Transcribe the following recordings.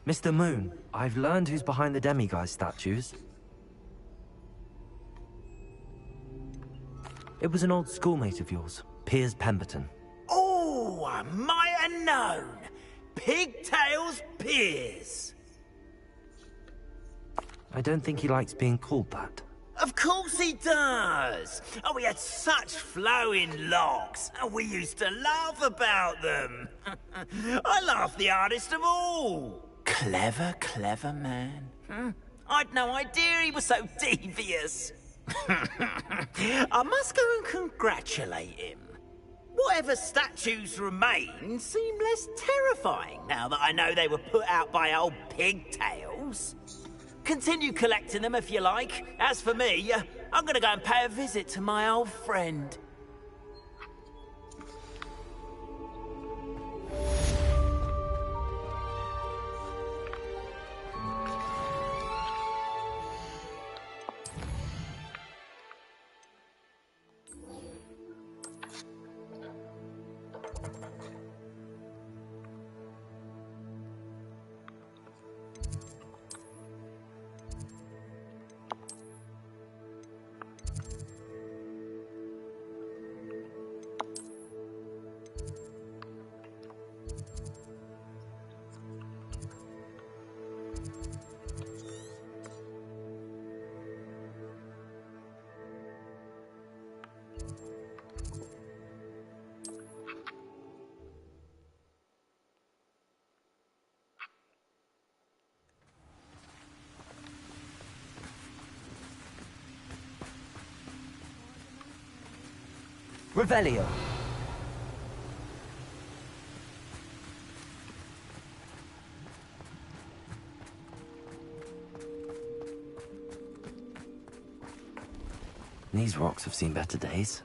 Mr. Moon, I've learned who's behind the demiguise statues. It was an old schoolmate of yours, Piers Pemberton. Oh, I might have known. Pigtails Piers. I don't think he likes being called that. Of course he does. Oh, he had such flowing locks, and we used to laugh about them. I laughed the hardest of all. Clever, clever man. I'd no idea he was so devious. I must go and congratulate him. Whatever statues remain seem less terrifying now that I know they were put out by old pigtails. Continue collecting them if you like. As for me, I'm gonna go and pay a visit to my old friend. Revelio. These rocks have seen better days.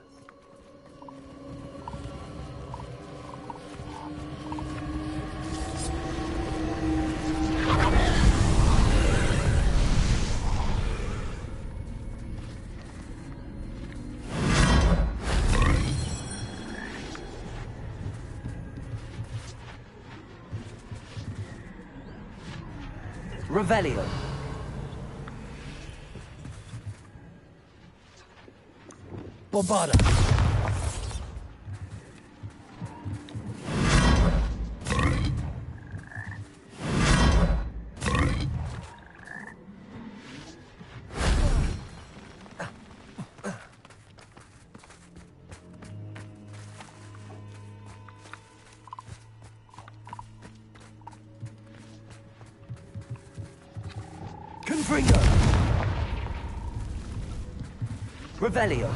Revelio. Bobada. Confringo. Revelio.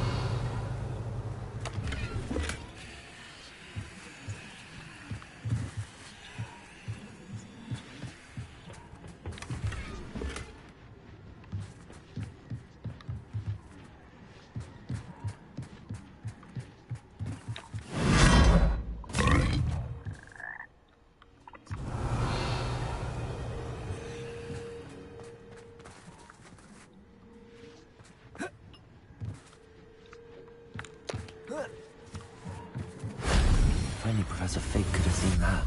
If only Professor Fig could have seen that.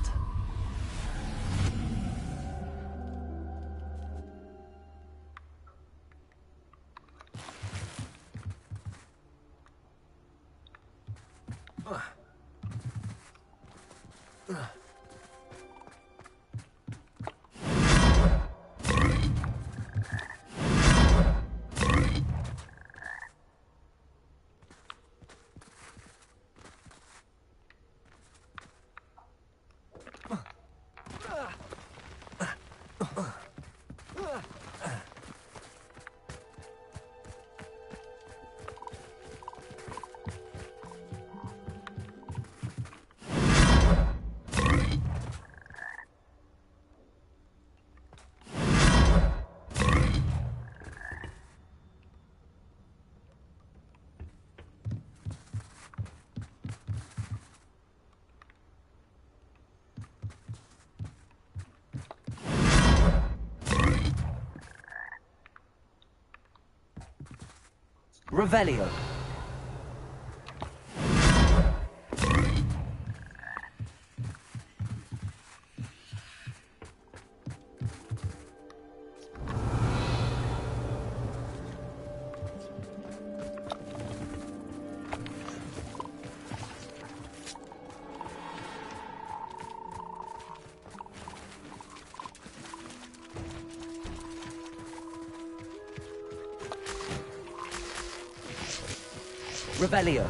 Revelio. Revelio.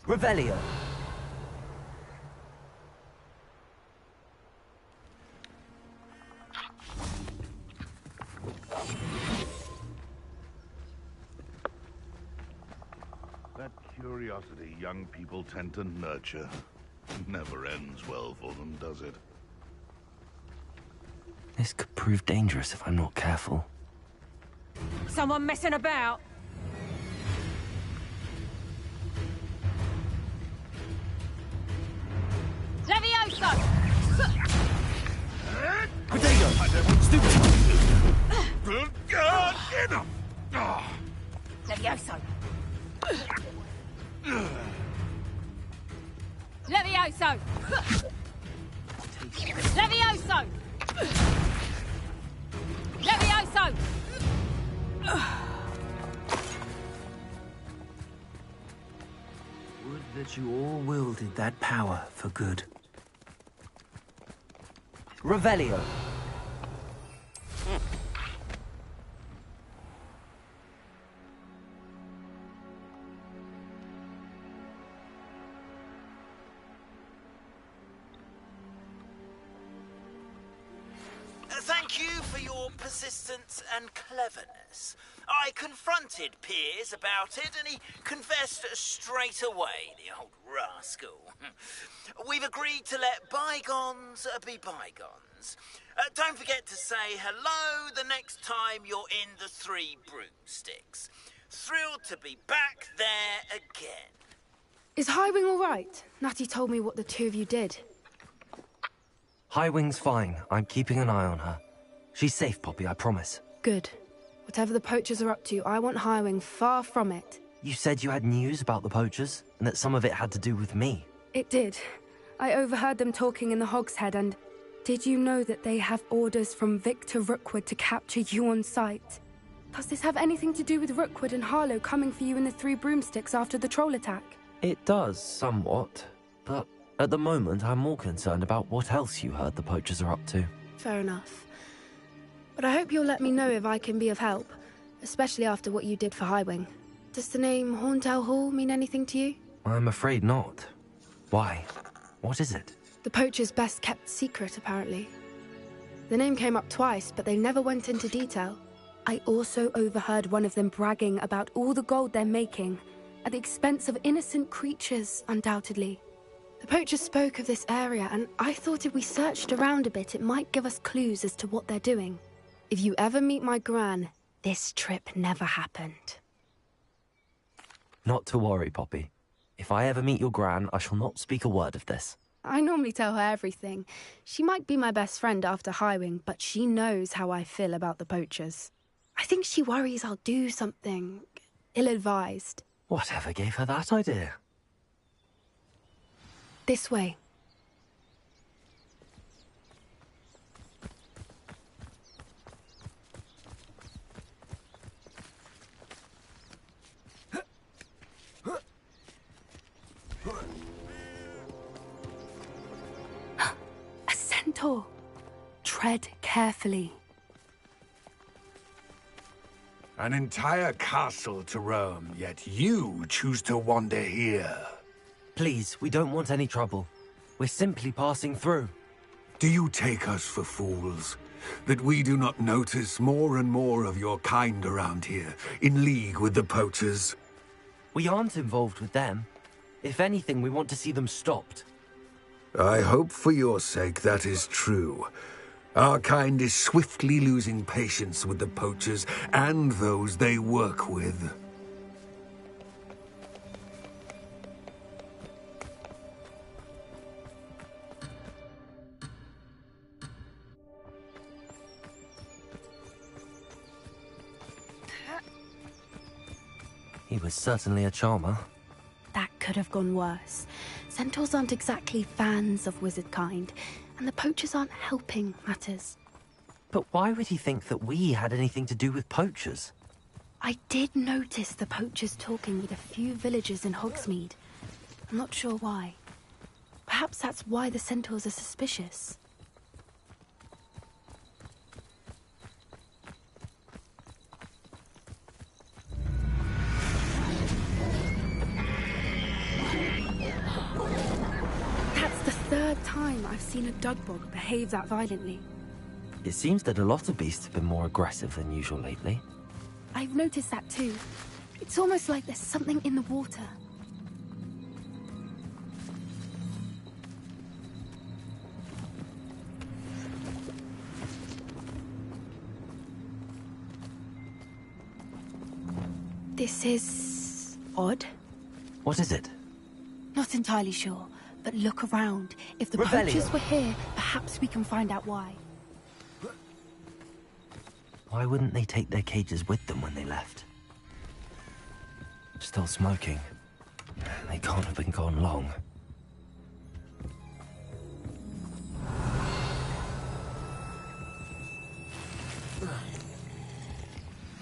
Revelio. That curiosity young people tend to nurture never ends well for them, does it? This could prove dangerous if I'm not careful. Someone messing about? Levioso! Potato! Stupid! Levioso! Levioso! Levioso! Levioso! Would that you all wielded that power for good. Revelio. Thank you for your persistence and cleverness. I confronted Piers about it, and he confessed straight away, the old rascal. We've agreed to let bygones be bygones. Don't forget to say hello the next time you're in the Three Broomsticks. Thrilled to be back there again. Is Highwing all right? Natty told me what the two of you did. Highwing's fine. I'm keeping an eye on her. She's safe, Poppy, I promise. Good. Whatever the poachers are up to, I want Highwing far from it. You said you had news about the poachers, and that some of it had to do with me. It did. I overheard them talking in the Hogshead, and did you know that they have orders from Victor Rookwood to capture you on sight? Does this have anything to do with Rookwood and Harlow coming for you in the Three Broomsticks after the troll attack? It does, somewhat. But at the moment, I'm more concerned about what else you heard the poachers are up to. Fair enough. But I hope you'll let me know if I can be of help, especially after what you did for Highwing. Does the name Horntail Hall mean anything to you? I'm afraid not. Why? What is it? The poacher's best kept secret, apparently. The name came up twice, but they never went into detail. I also overheard one of them bragging about all the gold they're making, at the expense of innocent creatures, undoubtedly. The poacher spoke of this area, and I thought if we searched around a bit, it might give us clues as to what they're doing. If you ever meet my Gran, this trip never happened. Not to worry, Poppy. If I ever meet your Gran, I shall not speak a word of this. I normally tell her everything. She might be my best friend after Highwing, but she knows how I feel about the poachers. I think she worries I'll do something ill-advised. Whatever gave her that idea? This way. A centaur. Tread carefully. An entire castle to roam, yet you choose to wander here. Please, we don't want any trouble. We're simply passing through. Do you take us for fools? That we do not notice more and more of your kind around here, in league with the poachers? We aren't involved with them. If anything, we want to see them stopped. I hope for your sake that is true. Our kind is swiftly losing patience with the poachers and those they work with. He was certainly a charmer. That could have gone worse. Centaurs aren't exactly fans of wizard kind, and the poachers aren't helping matters. But why would he think that we had anything to do with poachers? I did notice the poachers talking with a few villagers in Hogsmeade. I'm not sure why. Perhaps that's why the centaurs are suspicious. That's the third time I've seen a Dugbog behave that violently. It seems that a lot of beasts have been more aggressive than usual lately. I've noticed that too. It's almost like there's something in the water. This is odd. What is it? Not entirely sure, but look around. If the Revelio. poachers were here, perhaps we can find out why. Why wouldn't they take their cages with them when they left? Still smoking. They can't have been gone long.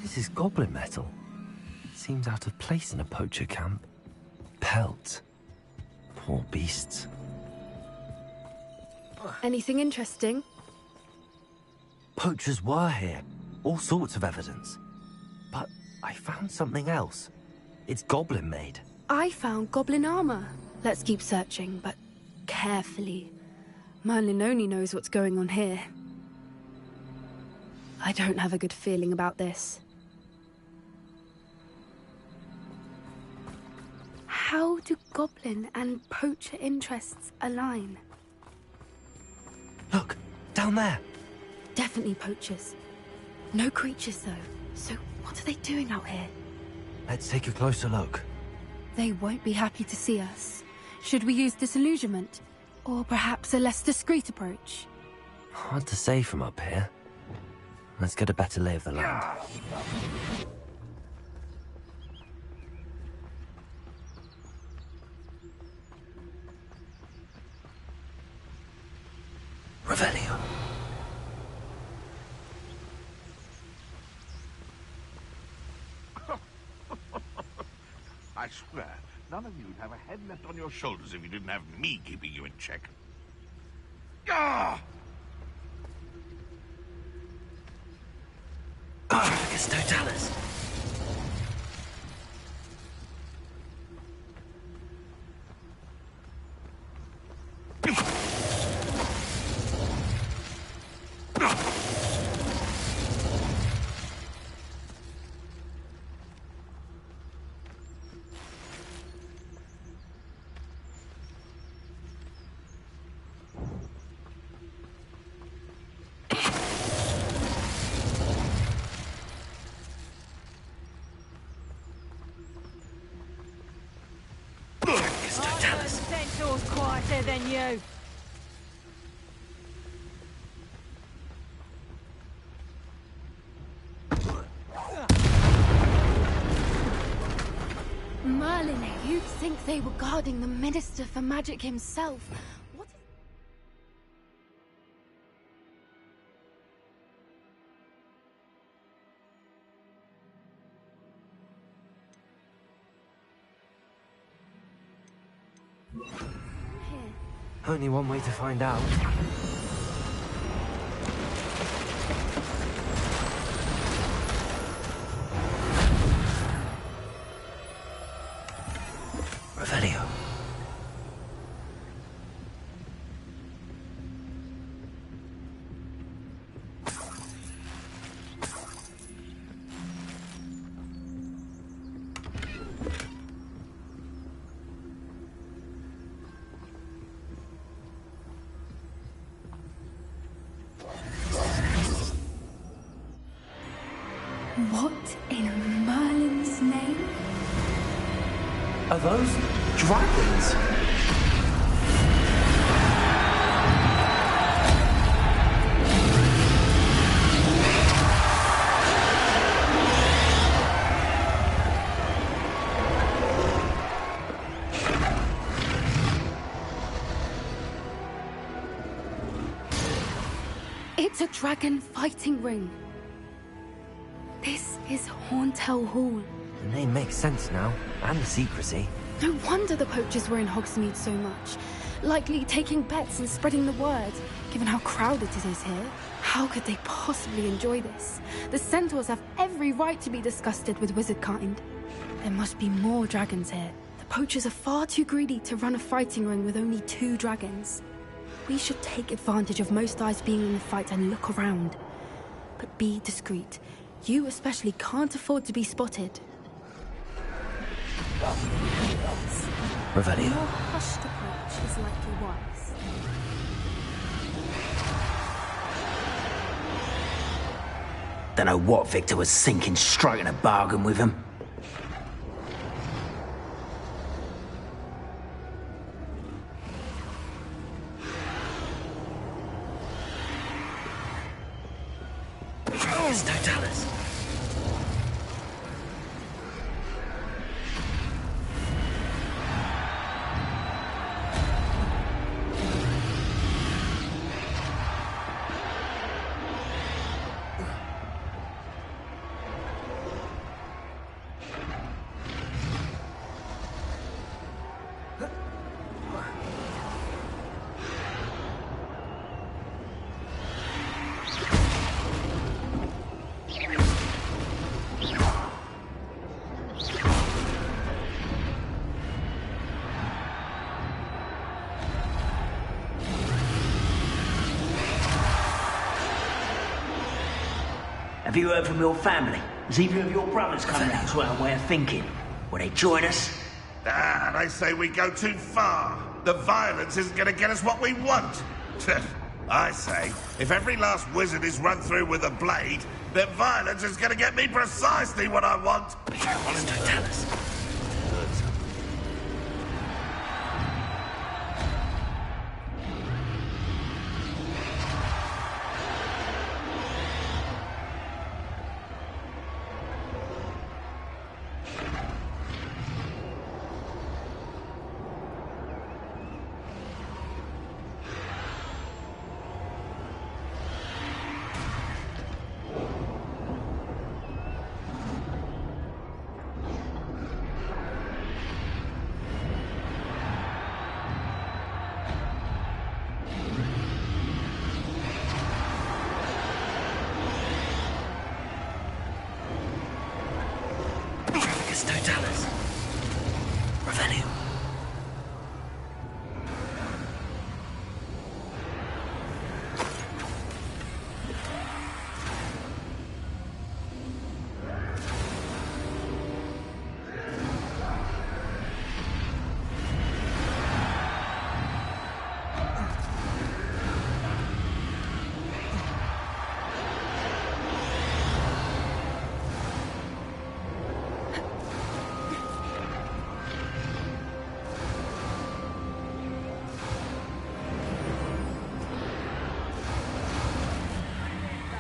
This is goblin metal. Seems out of place in a poacher camp. Pelt. Poor beasts. Anything interesting? Poachers were here. All sorts of evidence. But I found something else. It's goblin made. I found goblin armor. Let's keep searching, but carefully. Merlin only knows what's going on here. I don't have a good feeling about this. How do goblin and poacher interests align? Look, down there. Definitely poachers. No creatures, though. So what are they doing out here? Let's take a closer look. They won't be happy to see us. Should we use disillusionment? Or perhaps a less discreet approach? Hard to say from up here. Let's get a better lay of the land. Revelio. I swear, none of you'd have a head left on your shoulders if you didn't have me keeping you in check. Ah! Argus Totalis. Centaur's quieter than you. Merlin, you'd think they were guarding the Minister for Magic himself. What? Here. Only one way to find out. Revelio. What in Merlin's name? Are those dragons? It's a dragon fighting ring. This is Horntail Hall. The name makes sense now, and the secrecy. No wonder the poachers were in Hogsmeade so much. Likely taking bets and spreading the word, given how crowded it is here. How could they possibly enjoy this? The centaurs have every right to be disgusted with wizard kind. There must be more dragons here. The poachers are far too greedy to run a fighting ring with only 2 dragons. We should take advantage of most eyes being in the fight and look around. But be discreet. You especially can't afford to be spotted. Revelio. A more hushed approach is likely wise. Don't know what Victor was thinking, striking a bargain with him. It's Totalis. Have you heard from your family? Has either of your brothers come round to our way of thinking? Will they join us? Ah, they say we go too far. The violence isn't going to get us what we want. I say, if every last wizard is run through with a blade, then violence is going to get me precisely what I want. It's Totalis. It's Totalis. Revelio.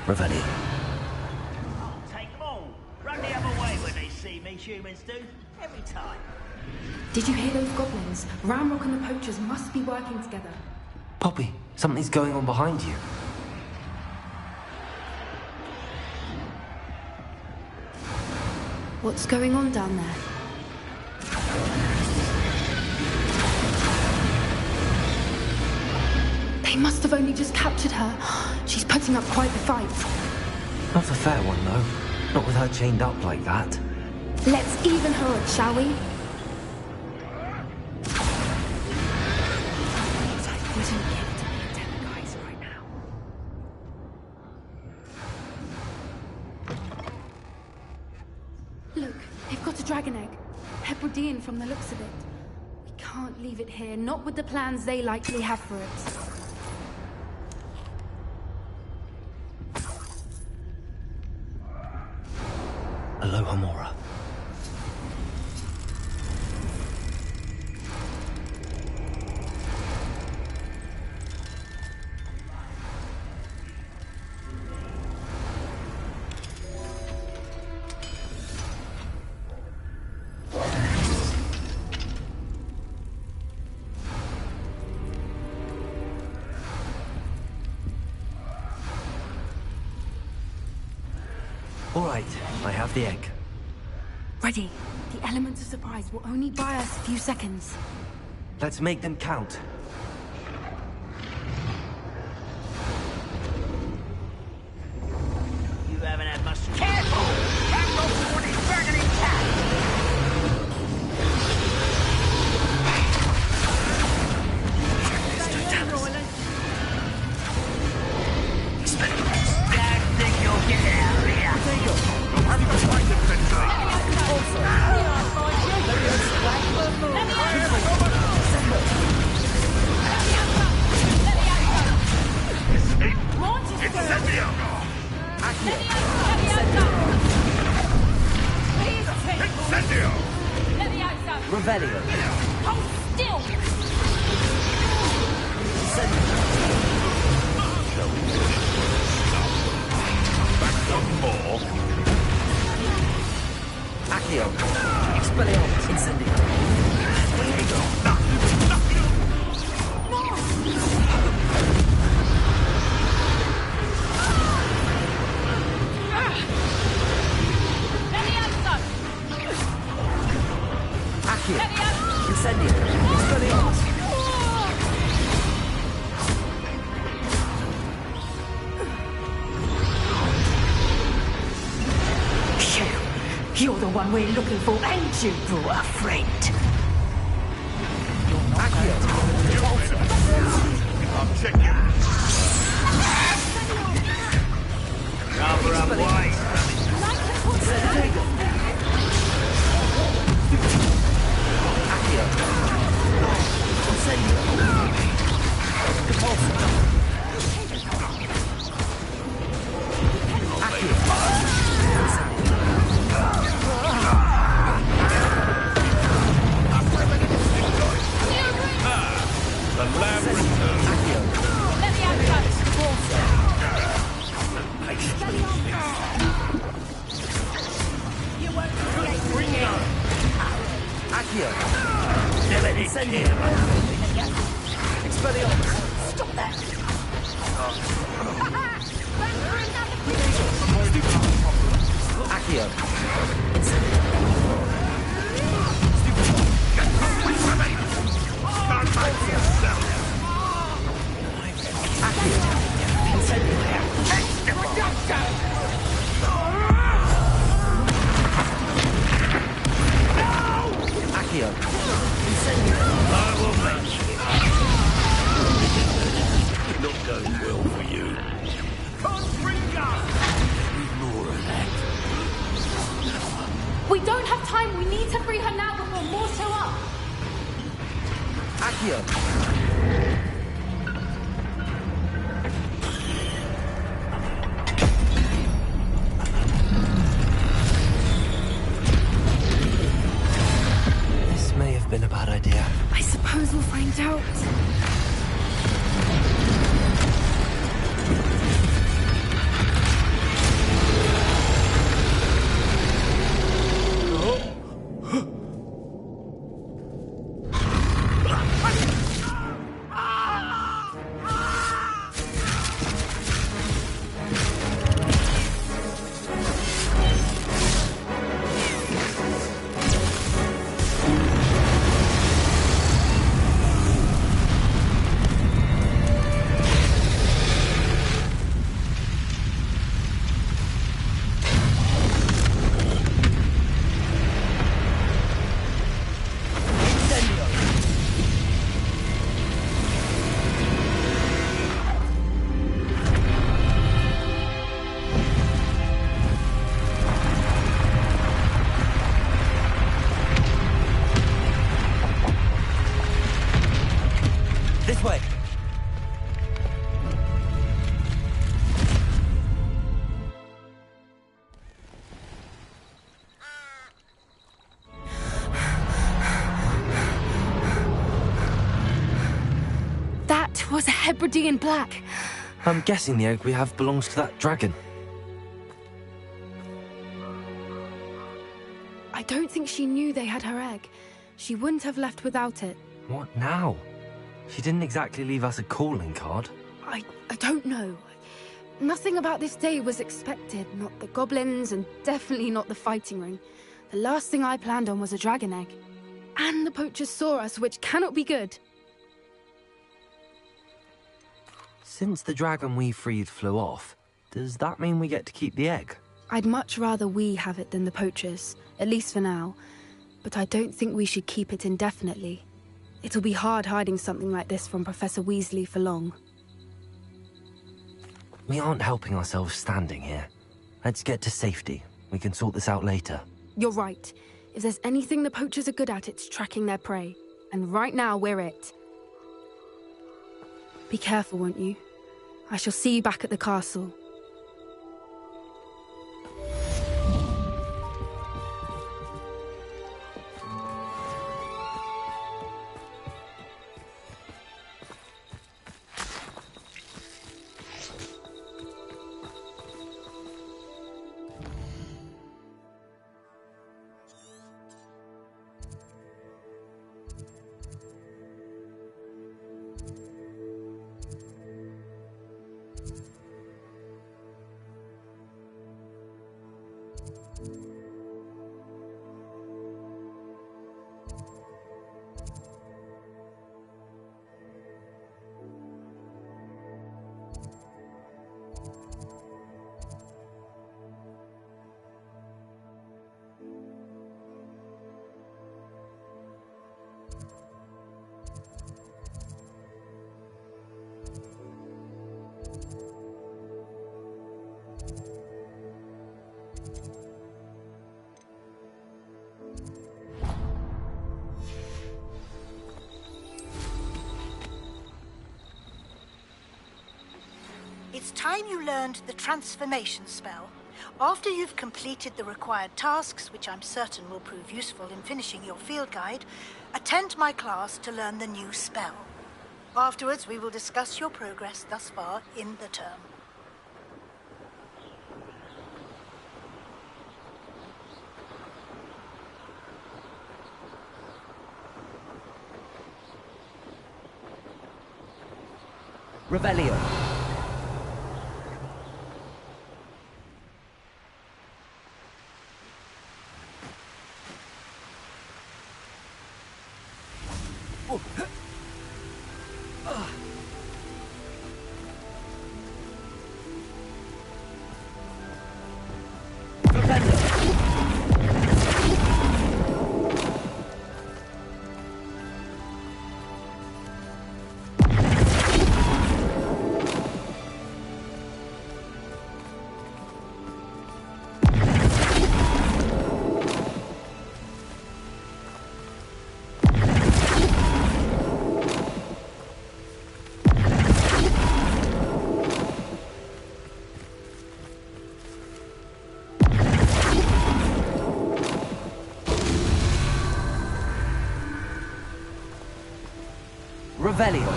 Revelio. Take them all. Run the other way when they see me, humans do. Every time. Did you hear those goblins? Ramrock and the poachers must be working together. Poppy, something's going on behind you. What's going on down there? They must have only just captured her. She's putting up quite the fight. Not a fair one, though. Not with her chained up like that. Let's even her up, shall we? I wouldn't give to be a Demogorgon right now. Look, they've got a dragon egg. Hebridean from the looks of it. We can't leave it here, not with the plans they likely have for it. Alohomora. All right, I have the egg. Ready. The elements of surprise will only buy us a few seconds. Let's make them count. You haven't had much... Careful! Admiral Ford is burning attack! Don't think you'll get out of here! You'll have to fight it, Sentry. Incendio! Incendio! Revelio. Hold still! Back some more. Accio. Expelliarmus. Incendio. Accio. Incendio. Expelliarmus. You're the one we're looking for, and you brought a friend. Accio. I'll check you. Rather unwise. Accio. Incendio. Repulsor. Accio. The lab returns. Accio. Let me out, Accio. Incendio. Expelliarmus. Stop that! Accio. Start back to yourself. Accio. Accio. I will make you. Not going well for you. We don't have time. We need to free her now before more show up. Accio. This may have been a bad idea. I suppose we'll find out. This way. That was a Hebridean black. I'm guessing the egg we have belongs to that dragon. I don't think she knew they had her egg. She wouldn't have left without it. What now? She didn't exactly leave us a calling card. I don't know. Nothing about this day was expected. Not the goblins, and definitely not the fighting ring. The last thing I planned on was a dragon egg. And the poachers saw us, which cannot be good. Since the dragon we freed flew off, does that mean we get to keep the egg? I'd much rather we have it than the poachers, at least for now. But I don't think we should keep it indefinitely. It'll be hard hiding something like this from Professor Weasley for long. We aren't helping ourselves standing here. Let's get to safety. We can sort this out later. You're right. If there's anything the poachers are good at, it's tracking their prey. And right now, we're it. Be careful, won't you? I shall see you back at the castle. It's time you learned the transformation spell. After you've completed the required tasks, which I'm certain will prove useful in finishing your field guide, attend my class to learn the new spell. Afterwards, we will discuss your progress thus far in the term. Revelio. Revelio.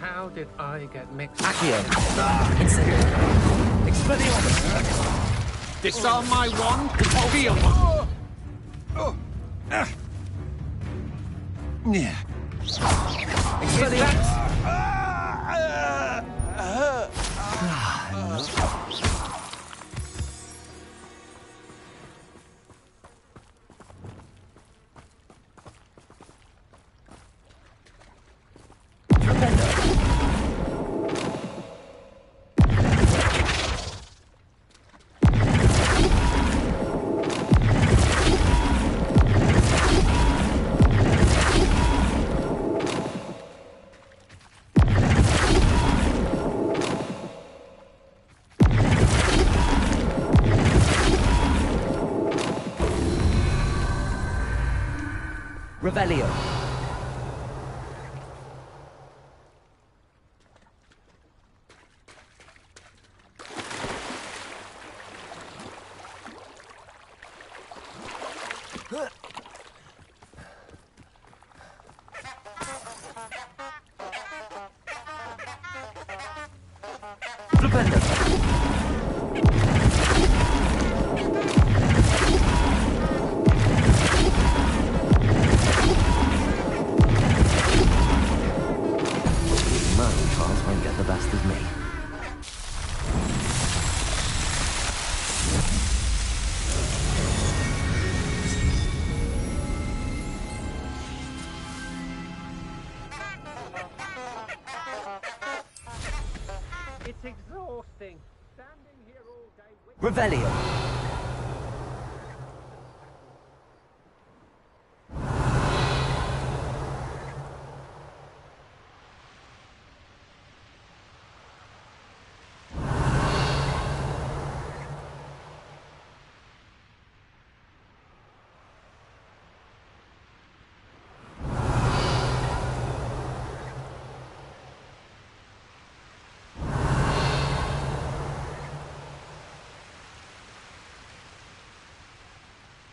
How did I get mixed? Accio. Expelliarmus. Disarm my wand. Feel. Yeah. Expelliarmus. Revelio. Flipendo. It's exhausting. Standing here all day with... Revelio.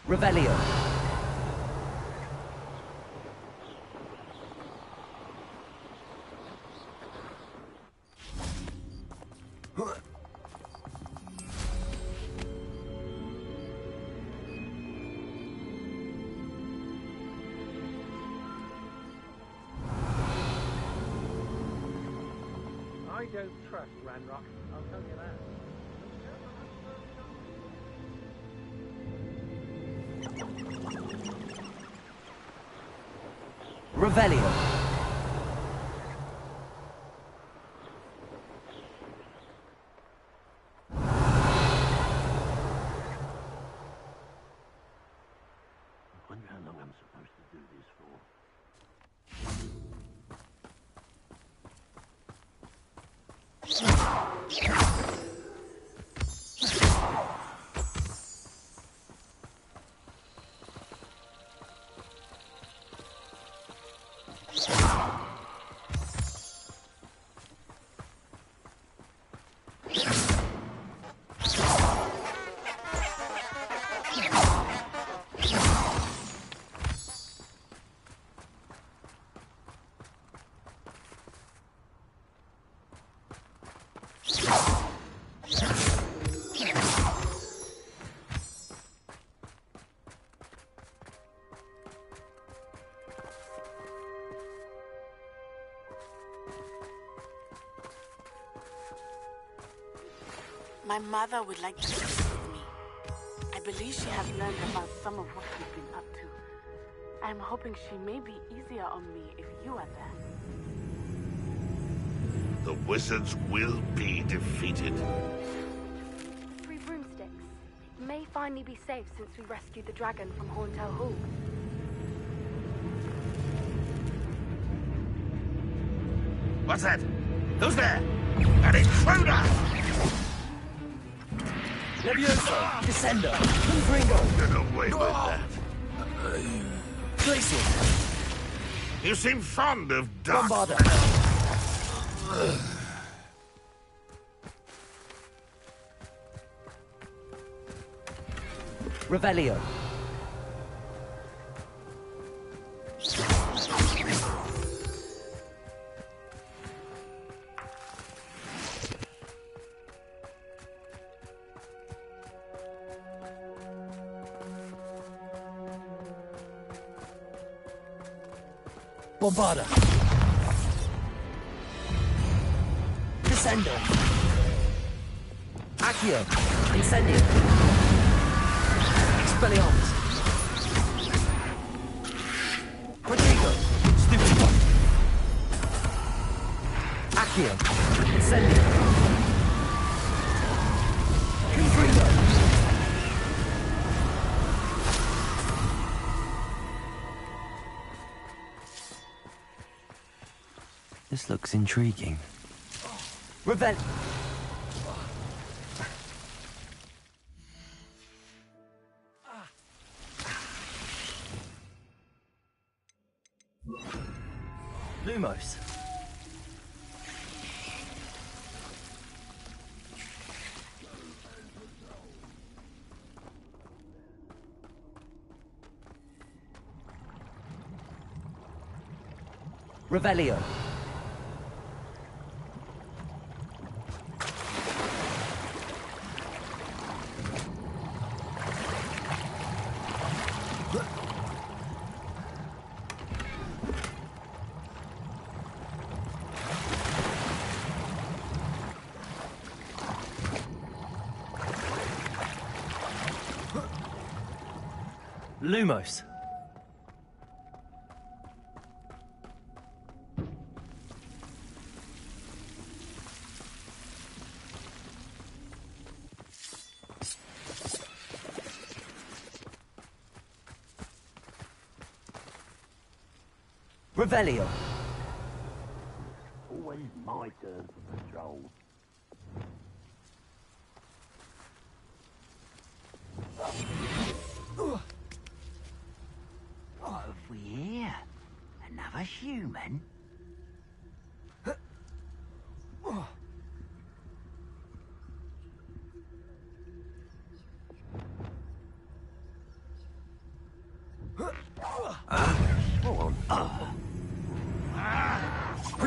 Revelio. I don't trust Ranrock, I'll tell you that. Revelio. I wonder how long I'm supposed to do this for. My mother would like to speak with me. I believe she has learned about some of what we've been up to. I'm hoping she may be easier on me if you are there. The wizards will be defeated. The 3 broomsticks. It may finally be safe since we rescued the dragon from Horntail Hall. What's that? Who's there? An intruder! Levioso. Descendo. Confringo. Get away with that. Glacial. You seem fond of dark. Bombarda. Revelio. Bombarda. Descendo. Accio. Incendio. Expelliarmus. Rodrigo. Stupido. Accio. Incendio. Confringo. This looks intriguing. Revenge. Lumos. Revelio. Lumos. Revelio. Always my turn for patrol. What have we here? Another human?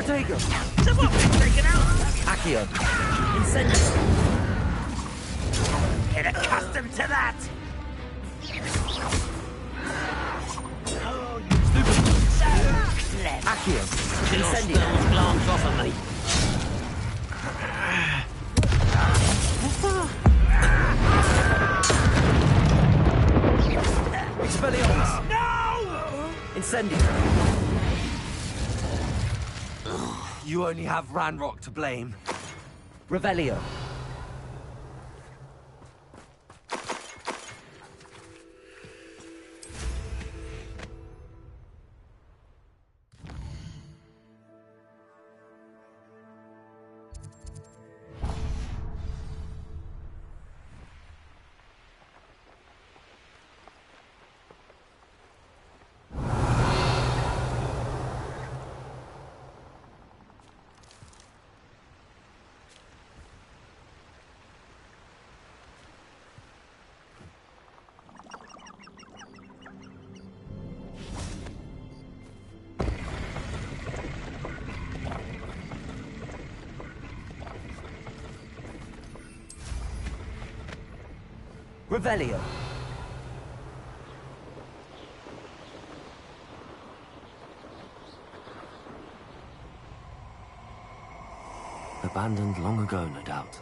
Protego! Someone been taken out! Accio! Incendio! Get accustomed to that! Oh, you stupid! So clever! Accio! Till your Incendio! spells glance off of me. Expelliarmus! No! Incendio! You only have Ranrock to blame. Revelio. Revelio. Abandoned long ago, no doubt.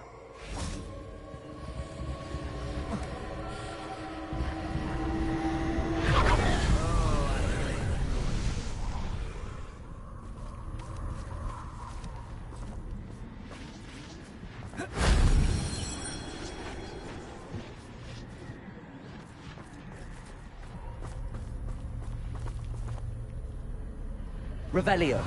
Revelio.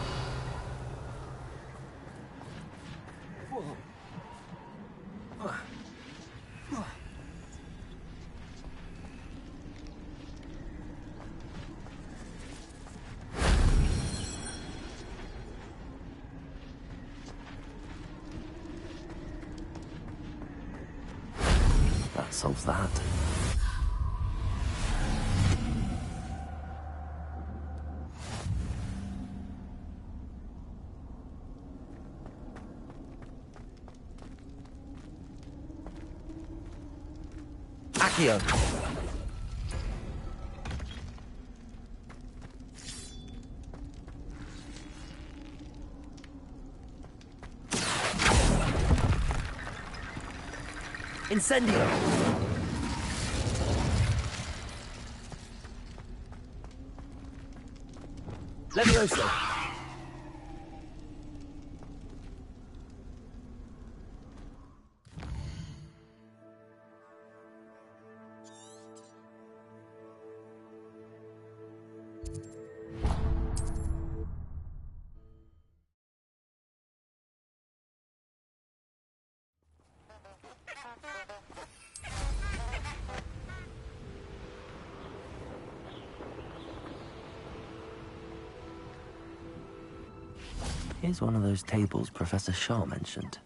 That solves that. Accio. Incendio. Levioso. Here's one of those tables Professor Shaw mentioned.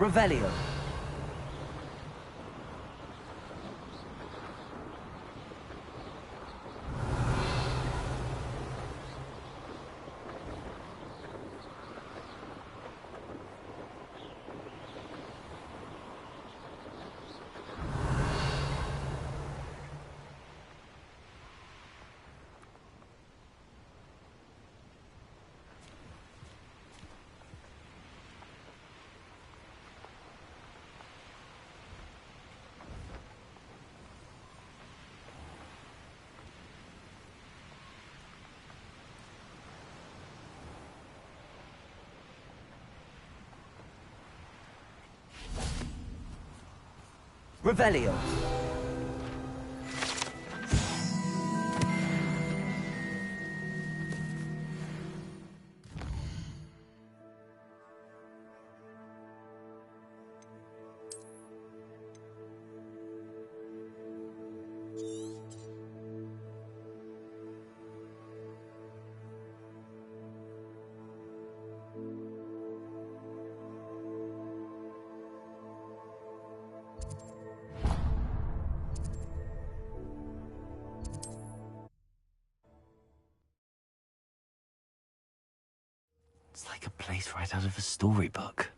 Revelio. Revelio. It's like a place right out of a storybook.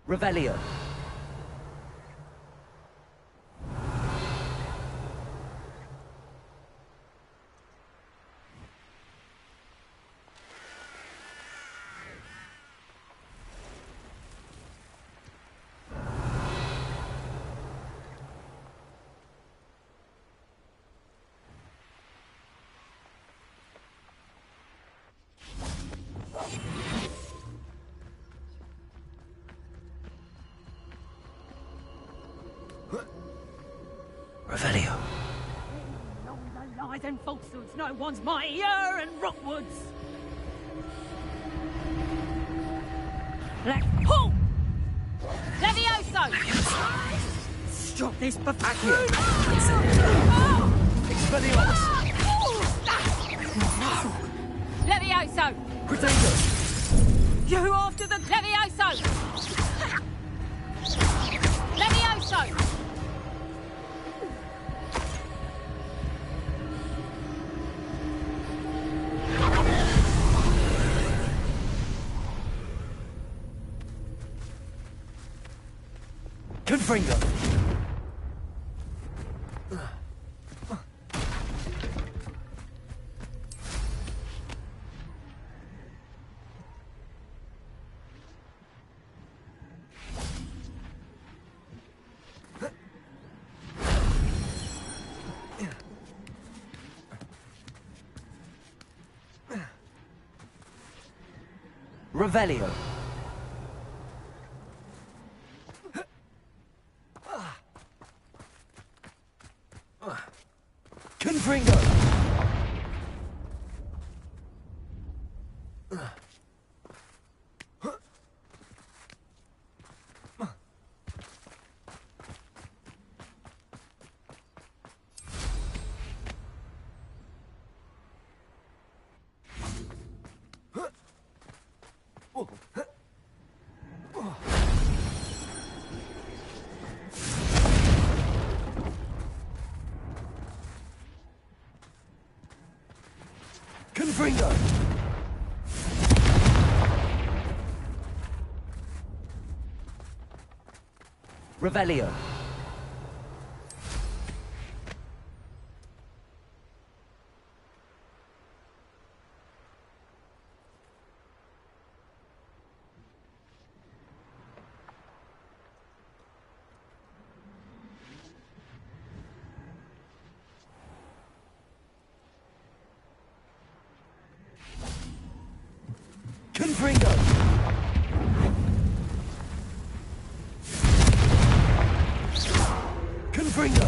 Revelio. Revelio. Long the lies and falsehoods, no one's mightier and Rockwoods. Let's pull! Levioso! Stop this buffoon! Expelliarmus! No! Levioso! Crusader! You after the Levioso! Levioso! Confringo! Revelio. Confringo. Confringo! Revelio. Confringo! Confringo!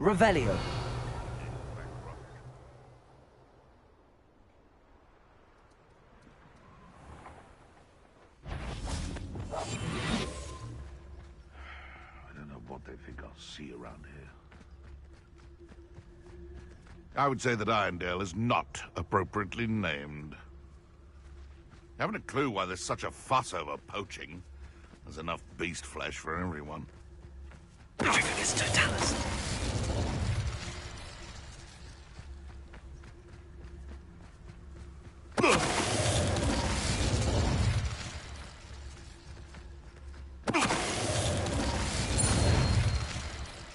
Revelio. I don't know what they think I'll see around here. I would say that Irondale is not appropriately named. Haven't a clue why there's such a fuss over poaching. There's enough beast flesh for everyone. Petrificus Totalis.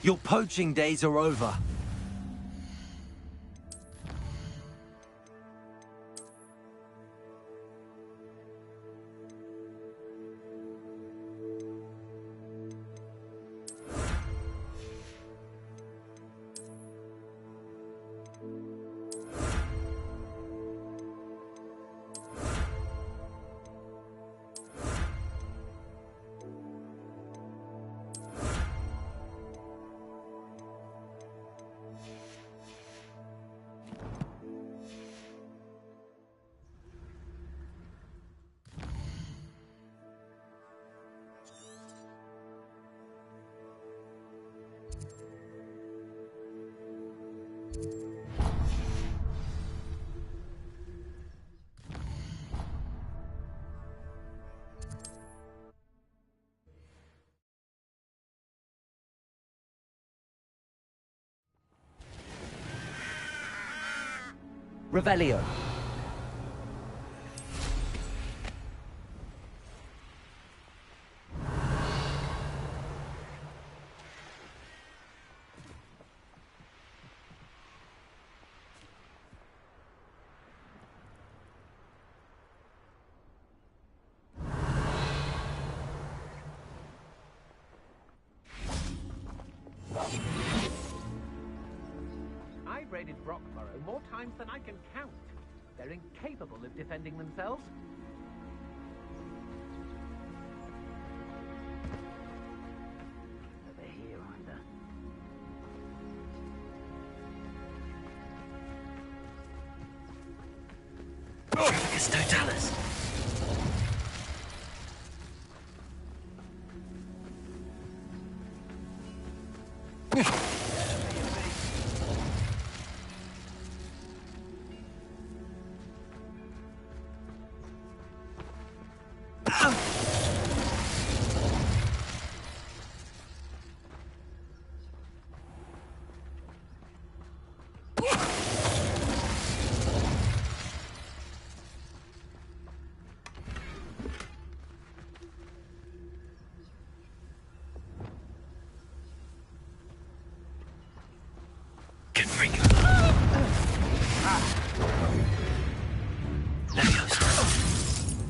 Your poaching days are over. Revelio. I've raided Brockborough more times than I can count. They're incapable of defending themselves. Over here, either. It's Totalis.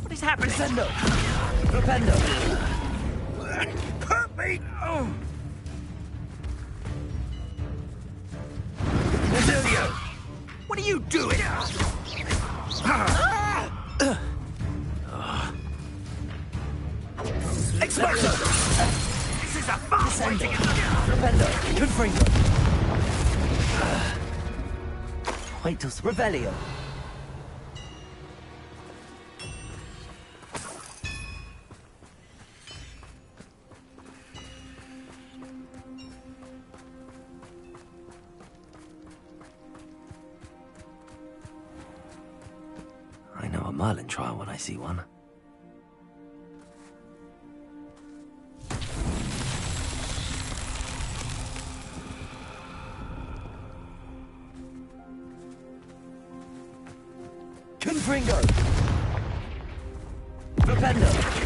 What is happening? Propendo! Propendo! Hurt me! Oh! Revelio! What are you doing? Expecto! This is a fast way to get... Propendo! Confringo! Wait till... Revelio! I know a Merlin trial when I see one. Confringo! Propendo!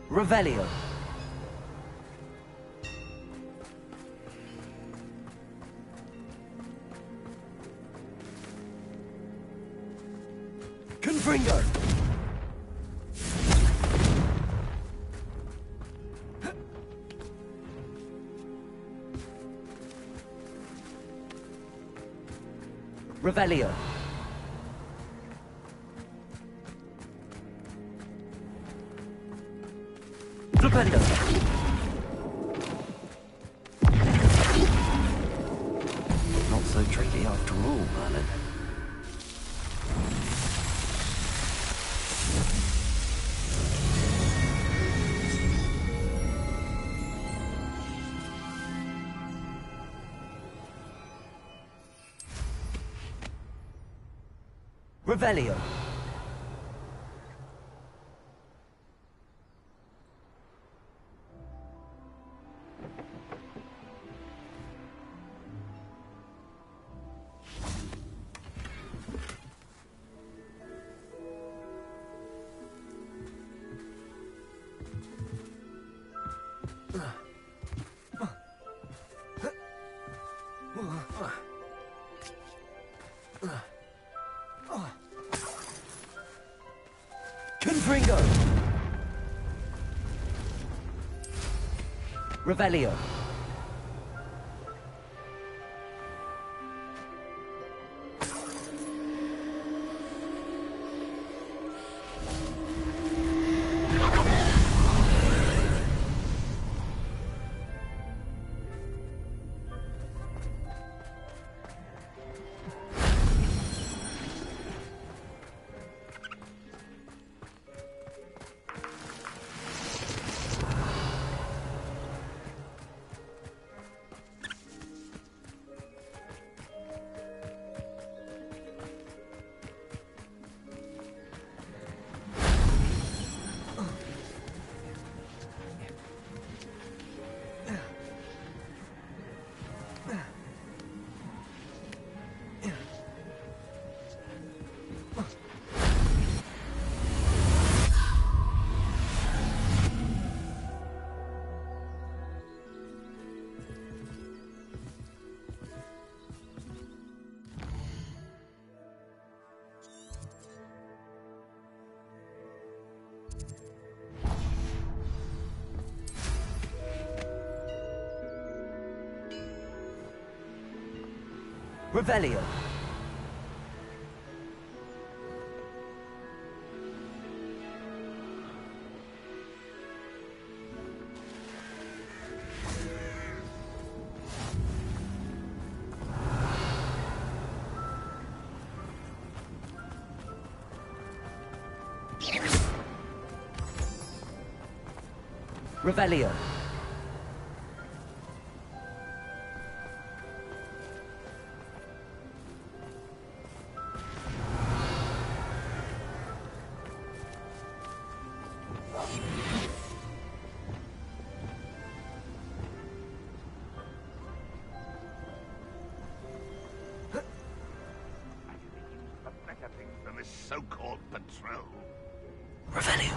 Revelio. Confringo. Revelio. Flipendo. Not so tricky after all, Merlin. Revelio. Confringo. Revelio. Revelio. Revelio. Than this so-called patrol. Revelio.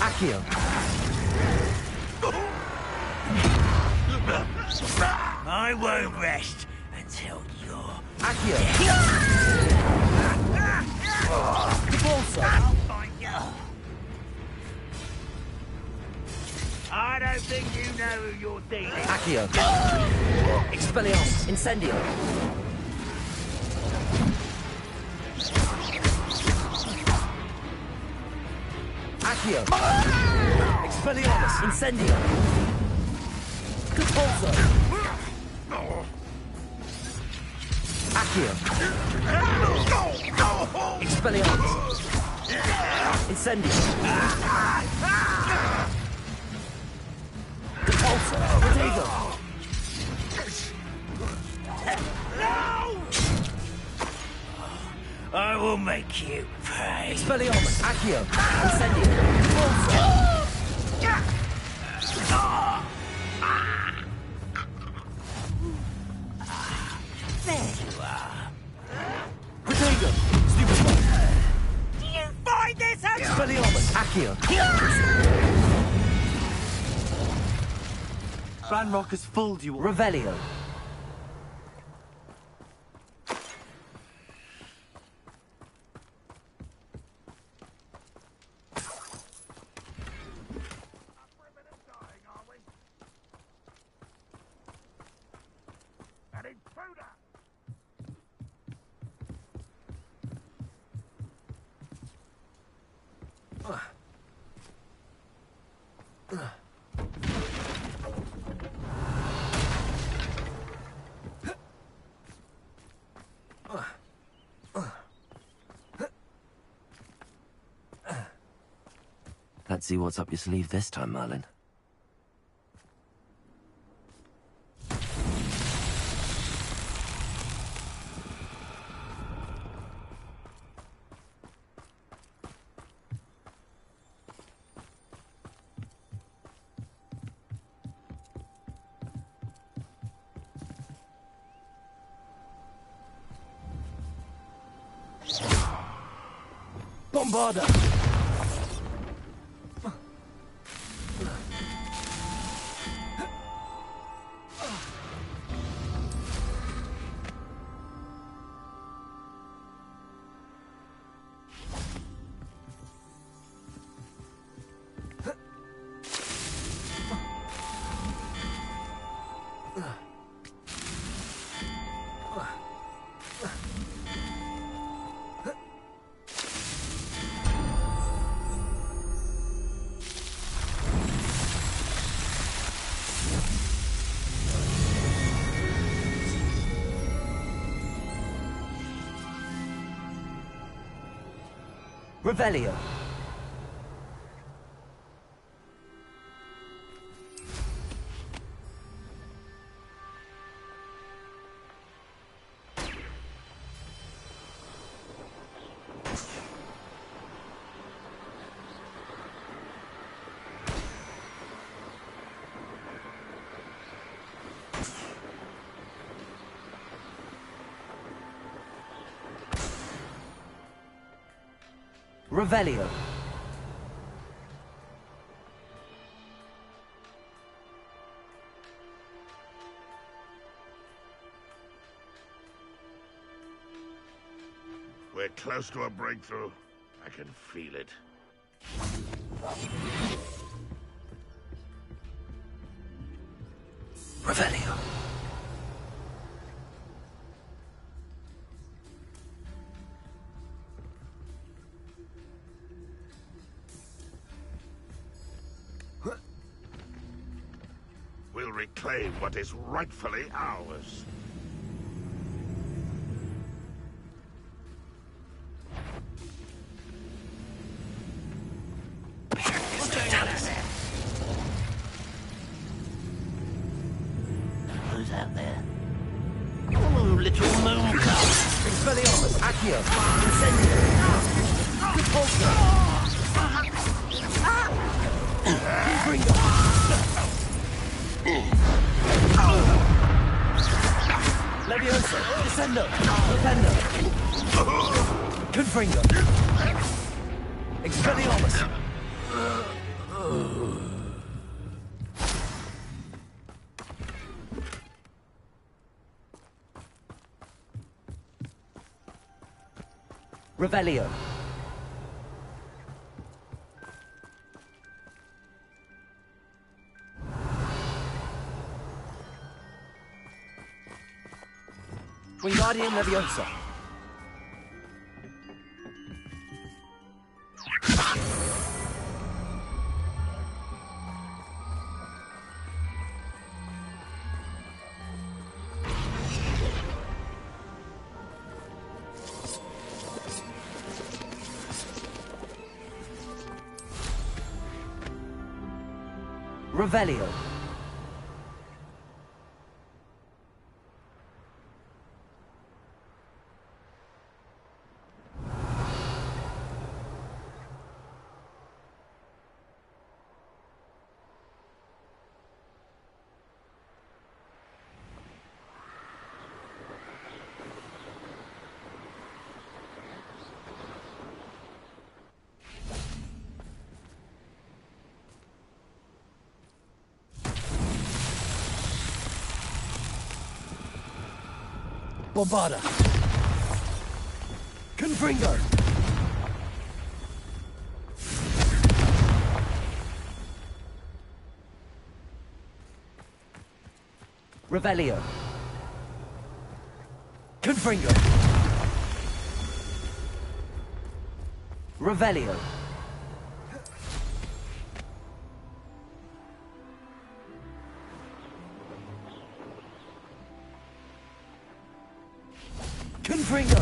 Accio. I won't rest until you're... Accio. Bolsa. I'll find you. I don't think you know who you're dealing with. Accio. Expelliarmus. Incendio. Accio. Expelliarmus. Incendio. Compulso. Accio. Expelliarmus. Incendio. Compulso. Protego. I will make you pay. Expelliarmus. Accio. Incendio. Compulso. There you are. Protego. Stupefy. Do you find this out? Expelliarmus. Accio. Ranrock has fooled you all. Revelio. An intruder! Let's see what's up your sleeve this time, Merlin. Bombarda! Revelio. Revelio. We're close to a breakthrough. I can feel it. Revelio. We'll reclaim what is rightfully ours. Who's out there? Oh, little moon cub. Expelliarmus, Accio, Incendio. Repulsor. Confringo. Leviosa, Descendo, Rependo. Confringo. Expelliarmus. Revelio. Wingardium Leviosa. Revelio. Bombarda. Confringo. Revelio. Confringo. Revelio. Confringo.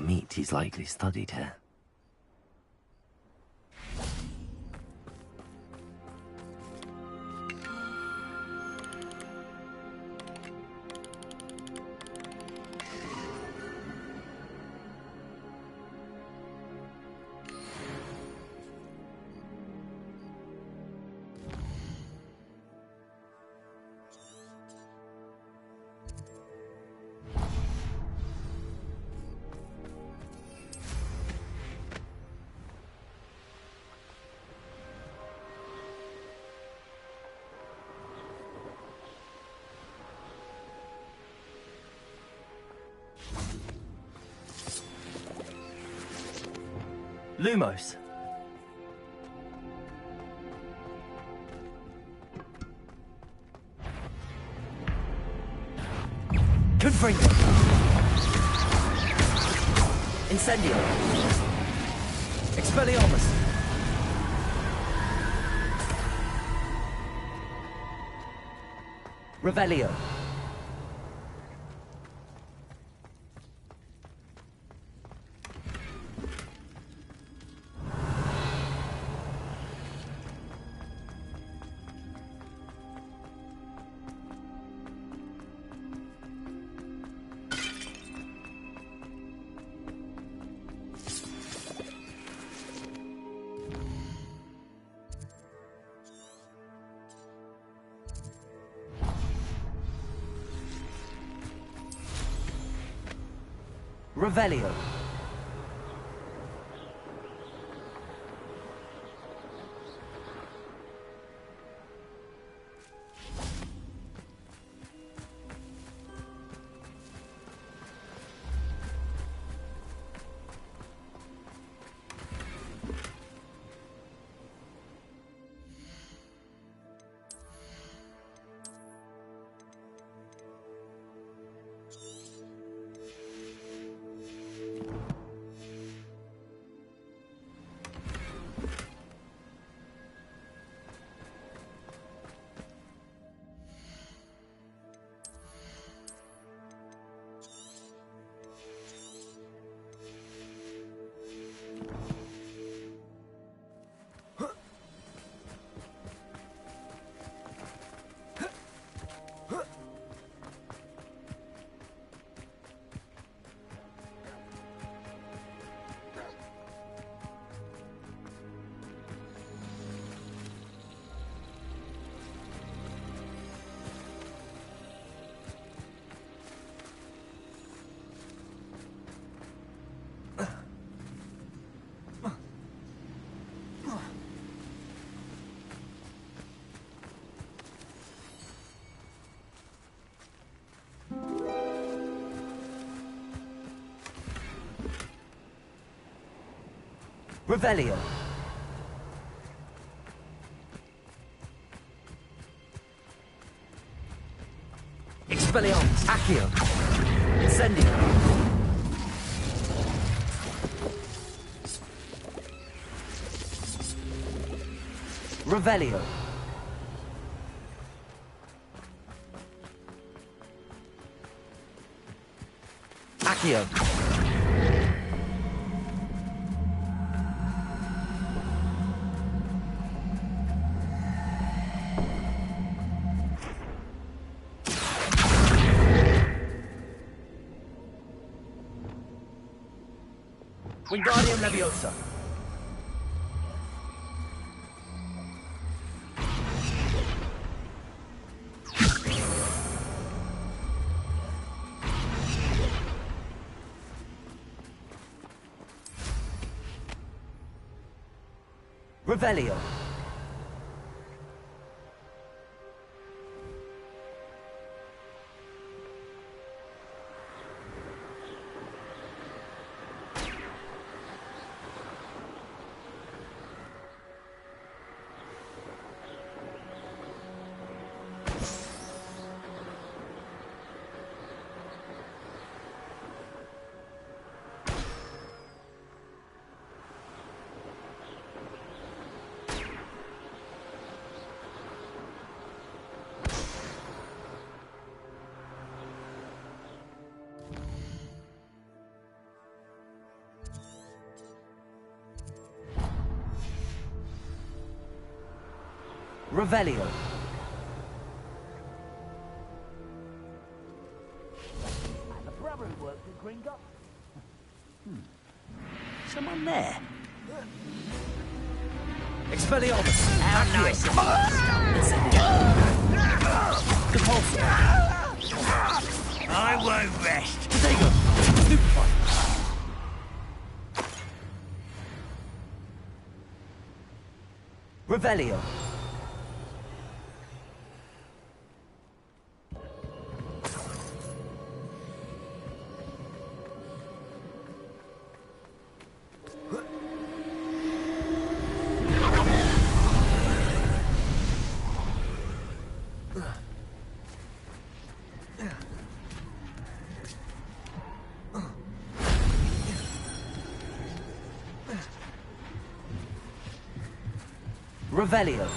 meat he's likely studied here. Lumos. Confringo. Incendio. Expelliarmus. Revelio. Revelio. Revelio. Expelliarmus. Accio. Incendio. Revelio. Accio. Wingardium Leviosa. Revelio. Revelio. The brother who works at Gringo. Someone there? Expelliarmus. How nice of Compulsor. I won't rest. Stego. Stupefy. Revelio. Revelio.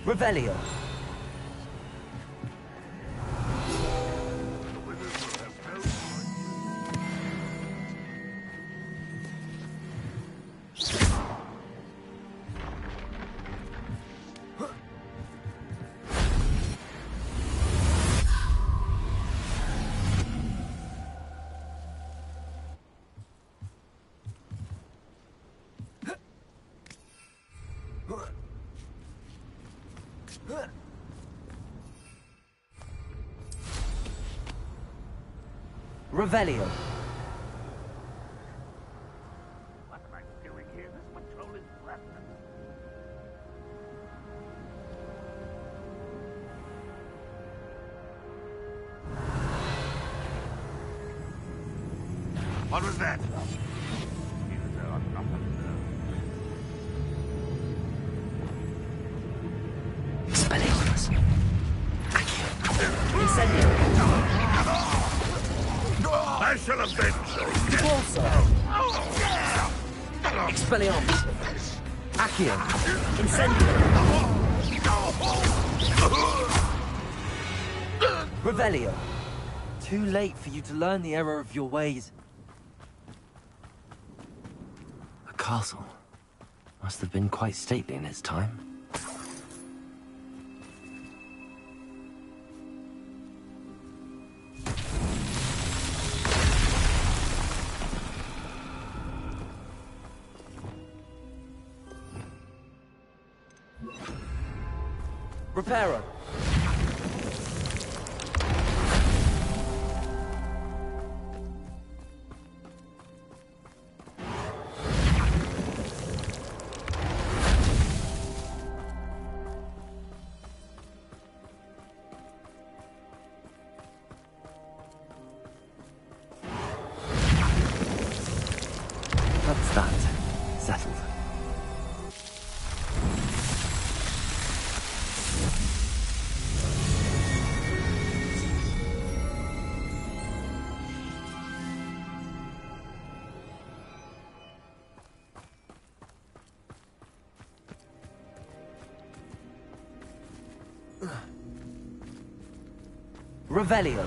Revelio. Revelio. What am I doing here? This patrol is breathless. What was that? Expelliarmus. Incendio. I shall avenge you. Compulsor. Expelliarmus. Accio. Incendio. Revelio. Too late for you to learn the error of your ways. The castle must have been quite stately in its time. Reparo. That's that. Settled. Revelio.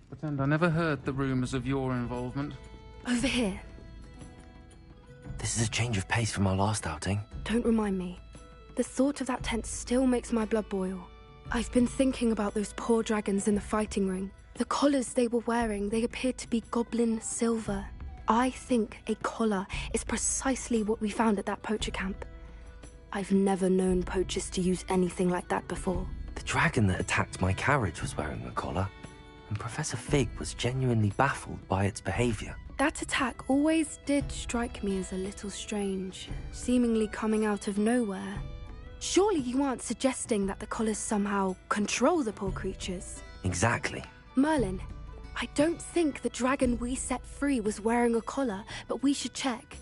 Pretend I never heard the rumors of your involvement. Over here. This is a change of pace from our last outing. Don't remind me. The thought of that tent still makes my blood boil. I've been thinking about those poor dragons in the fighting ring. The collars they were wearing, they appeared to be goblin silver. I think a collar is precisely what we found at that poacher camp. I've never known poachers to use anything like that before. The dragon that attacked my carriage was wearing a collar, and Professor Fig was genuinely baffled by its behavior. That attack always did strike me as a little strange, seemingly coming out of nowhere. Surely you aren't suggesting that the collars somehow control the poor creatures? Exactly. Merlin, I don't think the dragon we set free was wearing a collar, but we should check.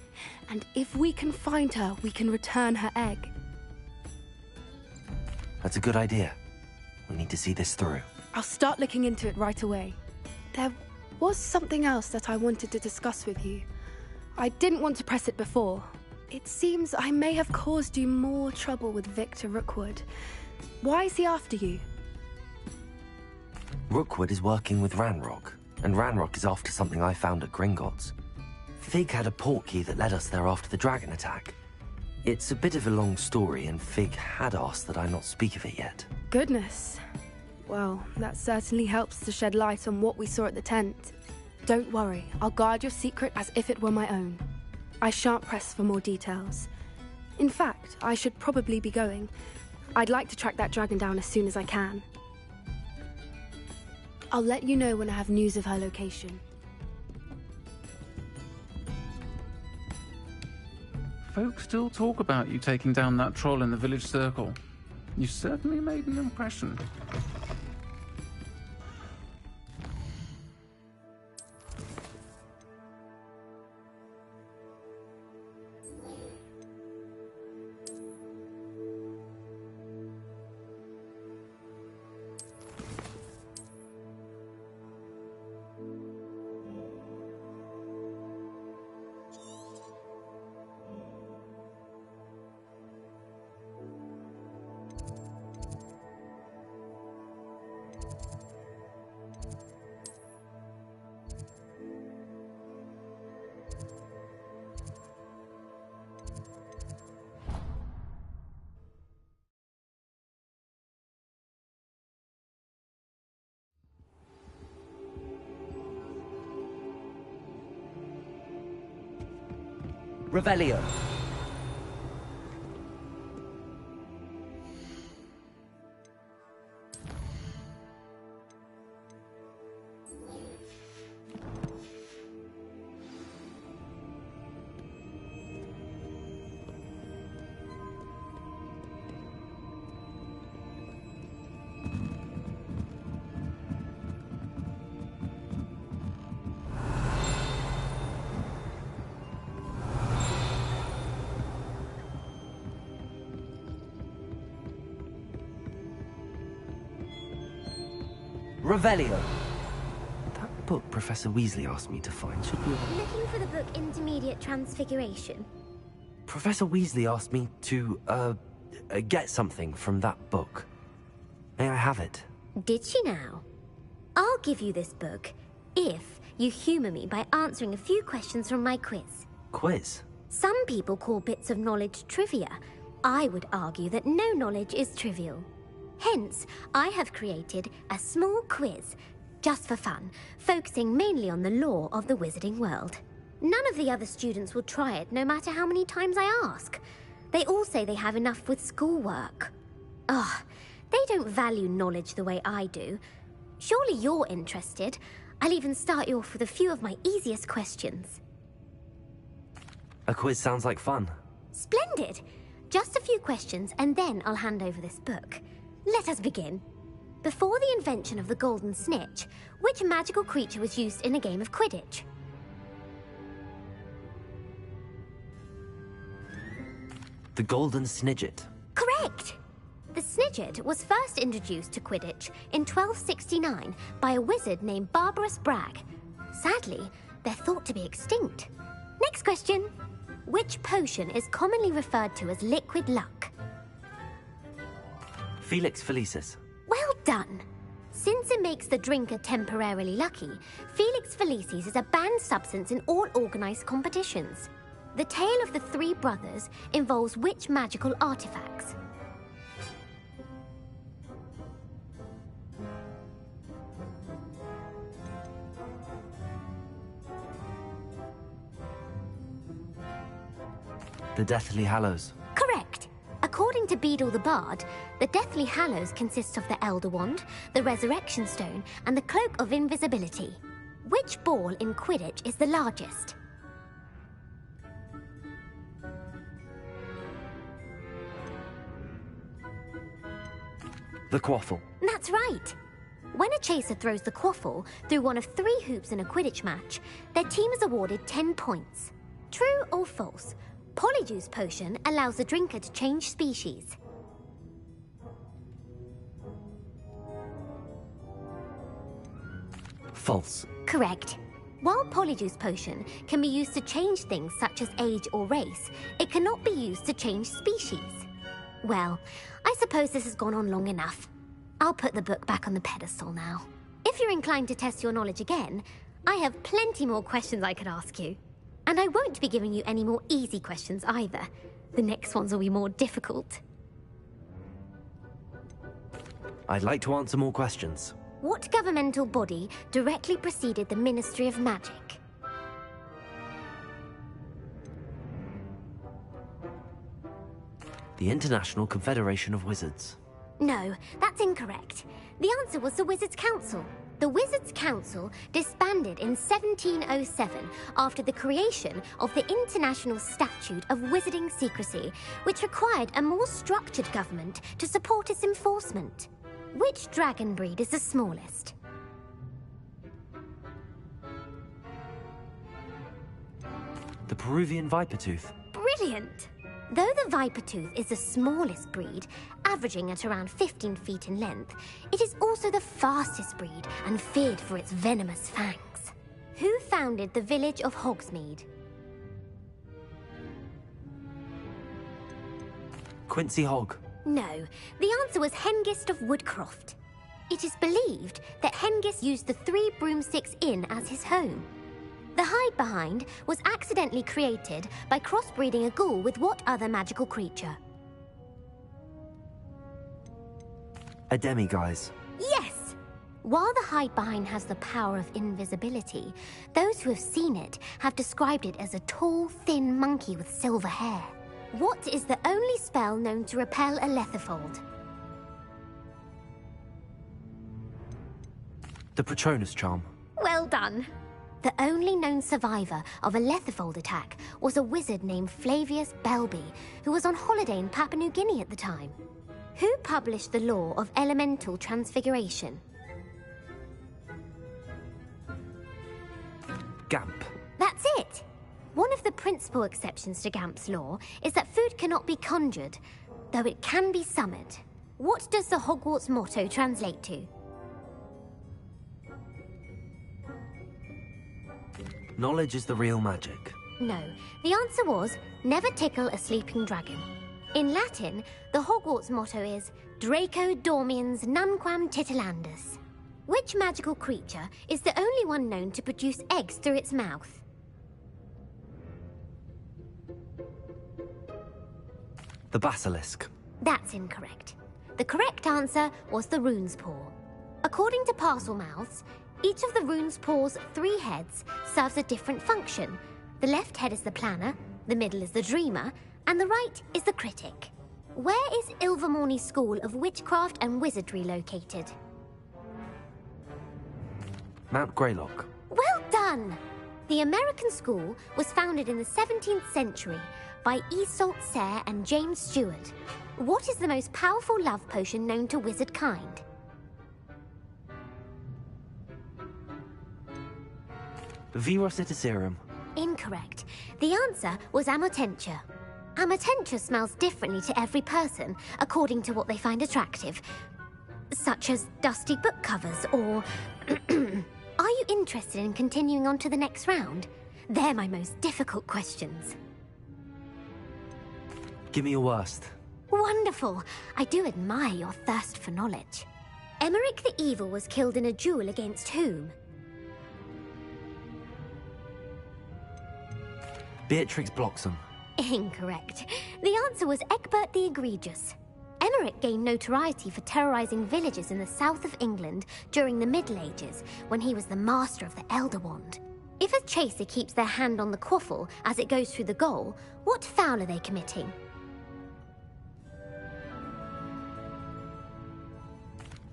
And if we can find her, we can return her egg. That's a good idea. We need to see this through. I'll start looking into it right away. There was something else that I wanted to discuss with you. I didn't want to press it before. It seems I may have caused you more trouble with Victor Rookwood. Why is he after you? Rookwood is working with Ranrock, and Ranrock is after something I found at Gringotts. Fig had a portkey that led us there after the dragon attack. It's a bit of a long story, and Fig had asked that I not speak of it yet. Goodness. Well, that certainly helps to shed light on what we saw at the tent. Don't worry, I'll guard your secret as if it were my own. I shan't press for more details. In fact, I should probably be going. I'd like to track that dragon down as soon as I can. I'll let you know when I have news of her location. Folk still talk about you taking down that troll in the village circle. You certainly made an impression. Revelio. Revelio. That book Professor Weasley asked me to find should be... Looking for the book Intermediate Transfiguration. Professor Weasley asked me to, get something from that book. May I have it? Did she now? I'll give you this book if you humor me by answering a few questions from my quiz. Quiz? Some people call bits of knowledge trivia. I would argue that no knowledge is trivial. Hence, I have created a small quiz, just for fun, focusing mainly on the lore of the wizarding world. None of the other students will try it, no matter how many times I ask. They all say they have enough with schoolwork. Ugh, they don't value knowledge the way I do. Surely you're interested. I'll even start you off with a few of my easiest questions. A quiz sounds like fun. Splendid! Just a few questions, and then I'll hand over this book. Let us begin. Before the invention of the Golden Snitch, which magical creature was used in a game of Quidditch? The Golden Snidget. Correct! The Snidget was first introduced to Quidditch in 1269 by a wizard named Barbarous Bragg. Sadly, they're thought to be extinct. Next question. Which potion is commonly referred to as liquid luck? Felix Felicis. Well done. Since it makes the drinker temporarily lucky, Felix Felicis is a banned substance in all organized competitions. The tale of the three brothers involves which magical artifacts? The Deathly Hallows. Correct. According to Beedle the Bard, the Deathly Hallows consists of the Elder Wand, the Resurrection Stone, and the Cloak of Invisibility. Which ball in Quidditch is the largest? The Quaffle. That's right. When a chaser throws the Quaffle through one of 3 hoops in a Quidditch match, their team is awarded 10 points. True or false? Polyjuice Potion allows the drinker to change species. False. Correct. While Polyjuice Potion can be used to change things such as age or race, it cannot be used to change species. Well, I suppose this has gone on long enough. I'll put the book back on the pedestal now. If you're inclined to test your knowledge again, I have plenty more questions I could ask you. And I won't be giving you any more easy questions either. The next ones will be more difficult. I'd like to answer more questions. What governmental body directly preceded the Ministry of Magic? The International Confederation of Wizards. No, that's incorrect. The answer was the Wizards' Council. The Wizards' Council disbanded in 1707 after the creation of the International Statute of Wizarding Secrecy, which required a more structured government to support its enforcement. Which dragon breed is the smallest? The Peruvian Vipertooth. Brilliant! Though the Vipertooth is the smallest breed, averaging at around 15 feet in length, it is also the fastest breed and feared for its venomous fangs. Who founded the village of Hogsmeade? Quincy Hogg. No, the answer was Hengist of Woodcroft. It is believed that Hengist used the 3 Broomsticks Inn as his home. The hide-behind was accidentally created by crossbreeding a ghoul with what other magical creature? A demiguise. Yes! While the hide-behind has the power of invisibility, those who have seen it have described it as a tall, thin monkey with silver hair. What is the only spell known to repel a Lethifold? The Patronus Charm. Well done! The only known survivor of a Lethifold attack was a wizard named Flavius Belby, who was on holiday in Papua New Guinea at the time. Who published the law of elemental transfiguration? Gamp. That's it! One of the principal exceptions to Gamp's law is that food cannot be conjured, though it can be summoned. What does the Hogwarts motto translate to? Knowledge is the real magic. No, the answer was, never tickle a sleeping dragon. In Latin, the Hogwarts motto is, Draco dormiens nunquam titilandus. Which magical creature is the only one known to produce eggs through its mouth? The Basilisk. That's incorrect. The correct answer was the Rune's Paw. According to Parselmouths, each of the Rune's Paw's 3 heads serves a different function. The left head is the planner, the middle is the dreamer, and the right is the critic. Where is Ilvermorny School of Witchcraft and Wizardry located? Mount Greylock. Well done! The American school was founded in the 17th century by Iseult Sayre and James Stewart. What is the most powerful love potion known to wizard kind? Virositaserum. Incorrect. The answer was Amotentia. Amotentia smells differently to every person, according to what they find attractive, such as dusty book covers or... Are you interested in continuing on to the next round? They're my most difficult questions. Give me your worst. Wonderful. I do admire your thirst for knowledge. Emmerich the Evil was killed in a duel against whom? Beatrix Bloxham. Incorrect. The answer was Egbert the Egregious. Emmerich gained notoriety for terrorizing villages in the south of England during the Middle Ages, when he was the master of the Elder Wand. If a chaser keeps their hand on the quaffle as it goes through the goal, what foul are they committing?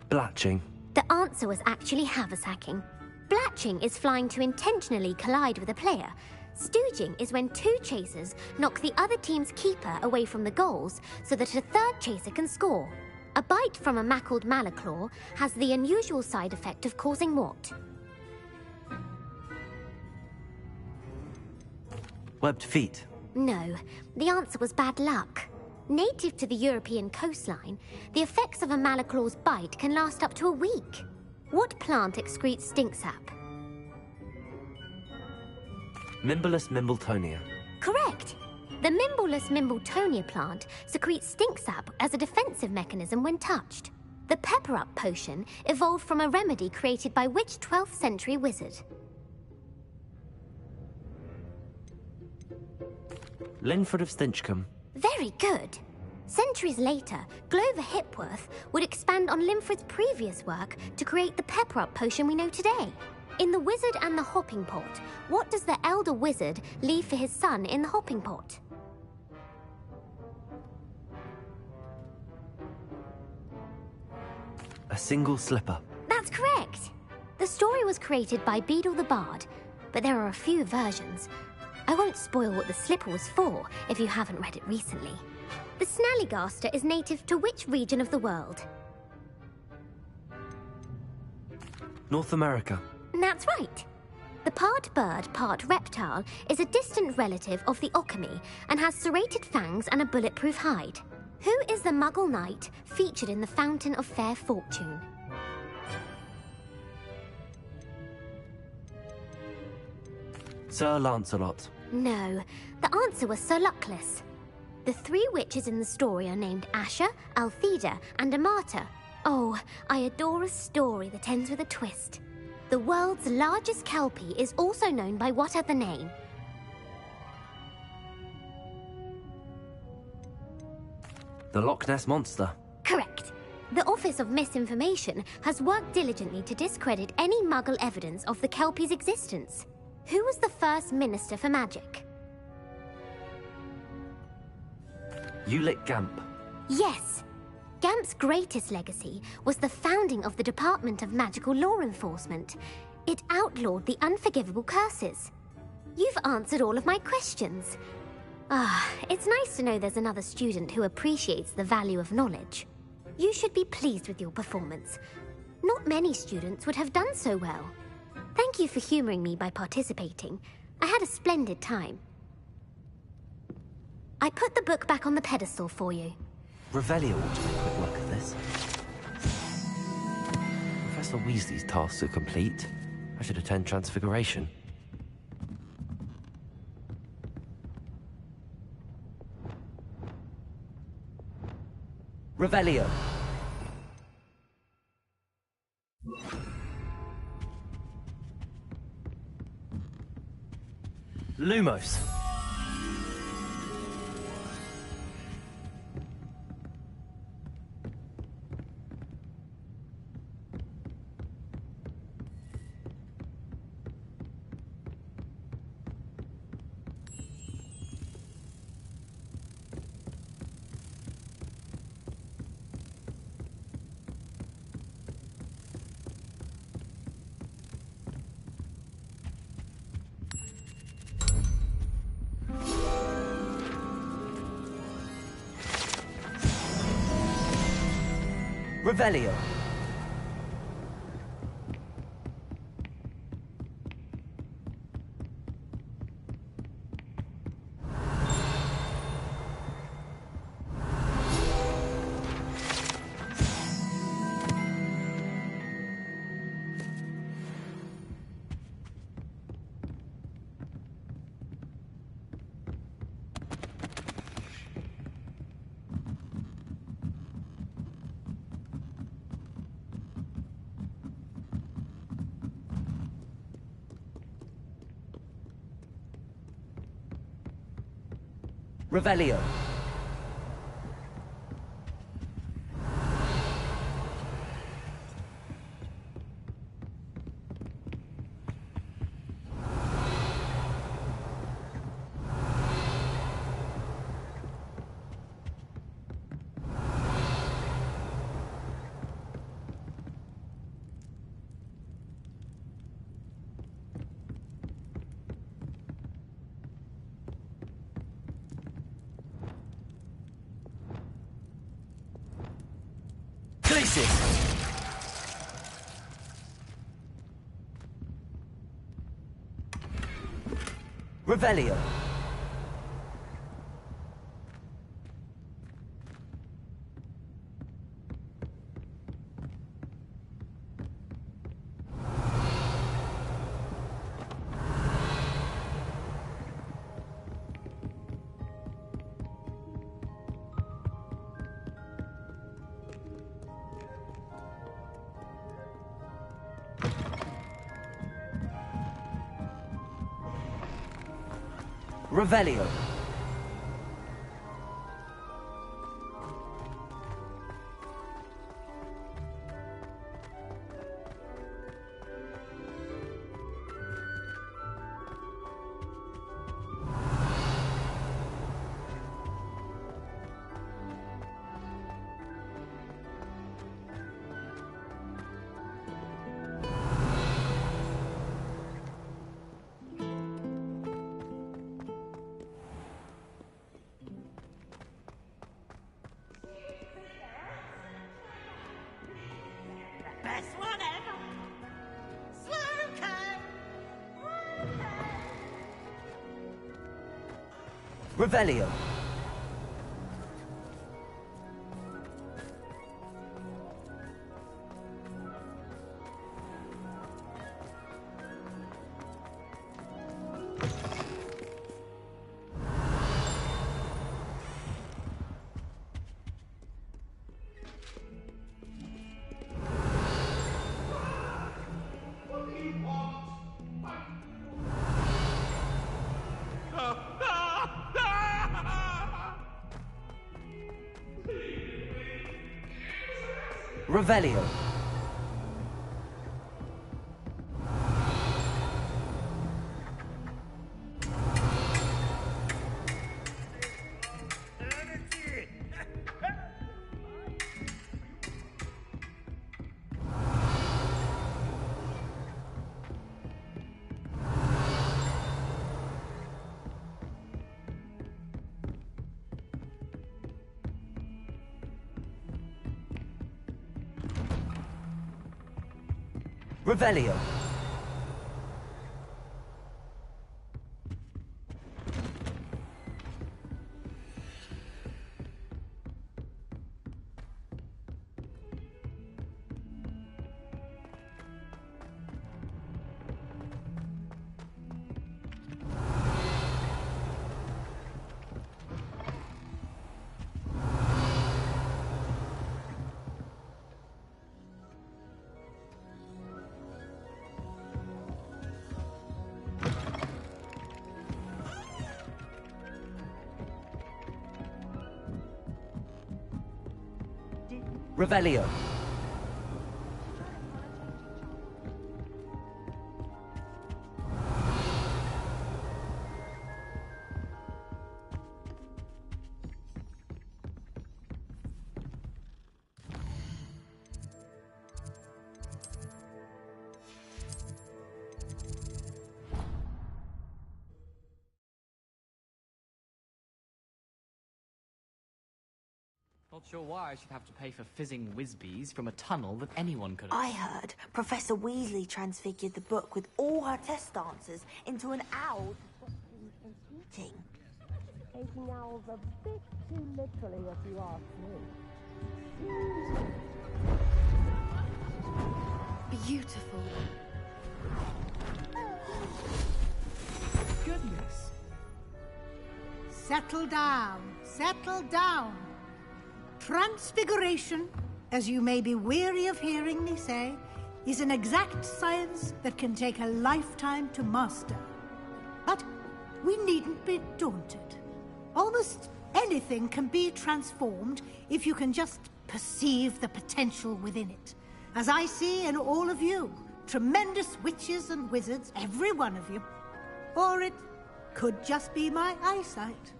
Blatching. The answer was actually haversacking. Blatching is flying to intentionally collide with a player. Stooging is when two chasers knock the other team's keeper away from the goals so that a third chaser can score. A bite from a mackled malaclaw has the unusual side effect of causing what? Webbed feet. No, the answer was bad luck. Native to the European coastline, the effects of a malaclaw's bite can last up to a week. What plant excretes stink sap? Mimbolus mimbletonia. Correct! The Mimbolus mimbletonia plant secretes stink sap as a defensive mechanism when touched. The Pepper-Up potion evolved from a remedy created by which 12th century wizard? Linford of Stinchcombe. Very good. Centuries later, Glover Hipworth would expand on Linford's previous work to create the Pepper-Up potion we know today. In The Wizard and the Hopping Pot, what does the elder wizard leave for his son in the hopping pot? A single slipper. That's correct. The story was created by Beadle the Bard, but there are a few versions. I won't spoil what the slipper was for if you haven't read it recently. The Snallygaster is native to which region of the world? North America. That's right. The part bird, part reptile is a distant relative of the Occamy and has serrated fangs and a bulletproof hide. Who is the Muggle knight featured in the Fountain of Fair Fortune? Sir Lancelot. No, the answer was Sir Luckless. The three witches in the story are named Asher, Altheda, and Amata. Oh, I adore a story that ends with a twist. The world's largest kelpie is also known by what other name? The Loch Ness Monster. Correct. The Office of Misinformation has worked diligently to discredit any Muggle evidence of the kelpie's existence. Who was the first Minister for Magic? Ulick Gamp. Yes. Gamp's greatest legacy was the founding of the Department of Magical Law Enforcement. It outlawed the unforgivable curses. You've answered all of my questions. It's nice to know there's another student who appreciates the value of knowledge. You should be pleased with your performance. Not many students would have done so well. Thank you for humoring me by participating. I had a splendid time. I put the book back on the pedestal for you. Revelio ought to make a quick look at this. Professor Weasley's tasks are complete. I should attend Transfiguration. Revelio. Lumos. Revelio. Revelio. Revelio. Revelio. Best one ever. Slowco. Revelio. Revelio. Revelio. Revelio. Not sure why I should have to pay for fizzing whiz-bees from a tunnel that anyone could have. I heard Professor Weasley transfigured the book with all her test answers into an owl to stop him from eating. Taking owls a bit too literally, if you ask me. Beautiful. Goodness. Settle down. Settle down. Transfiguration, as you may be weary of hearing me say, is an exact science that can take a lifetime to master. But we needn't be daunted. Almost anything can be transformed if you can just perceive the potential within it. As I see in all of you, tremendous witches and wizards, every one of you. Or it could just be my eyesight.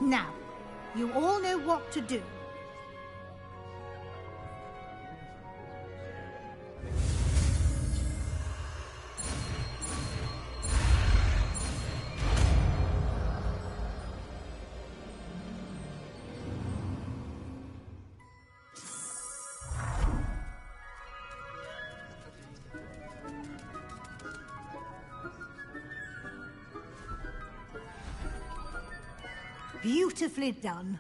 Now, you all know what to do. Beautifully done.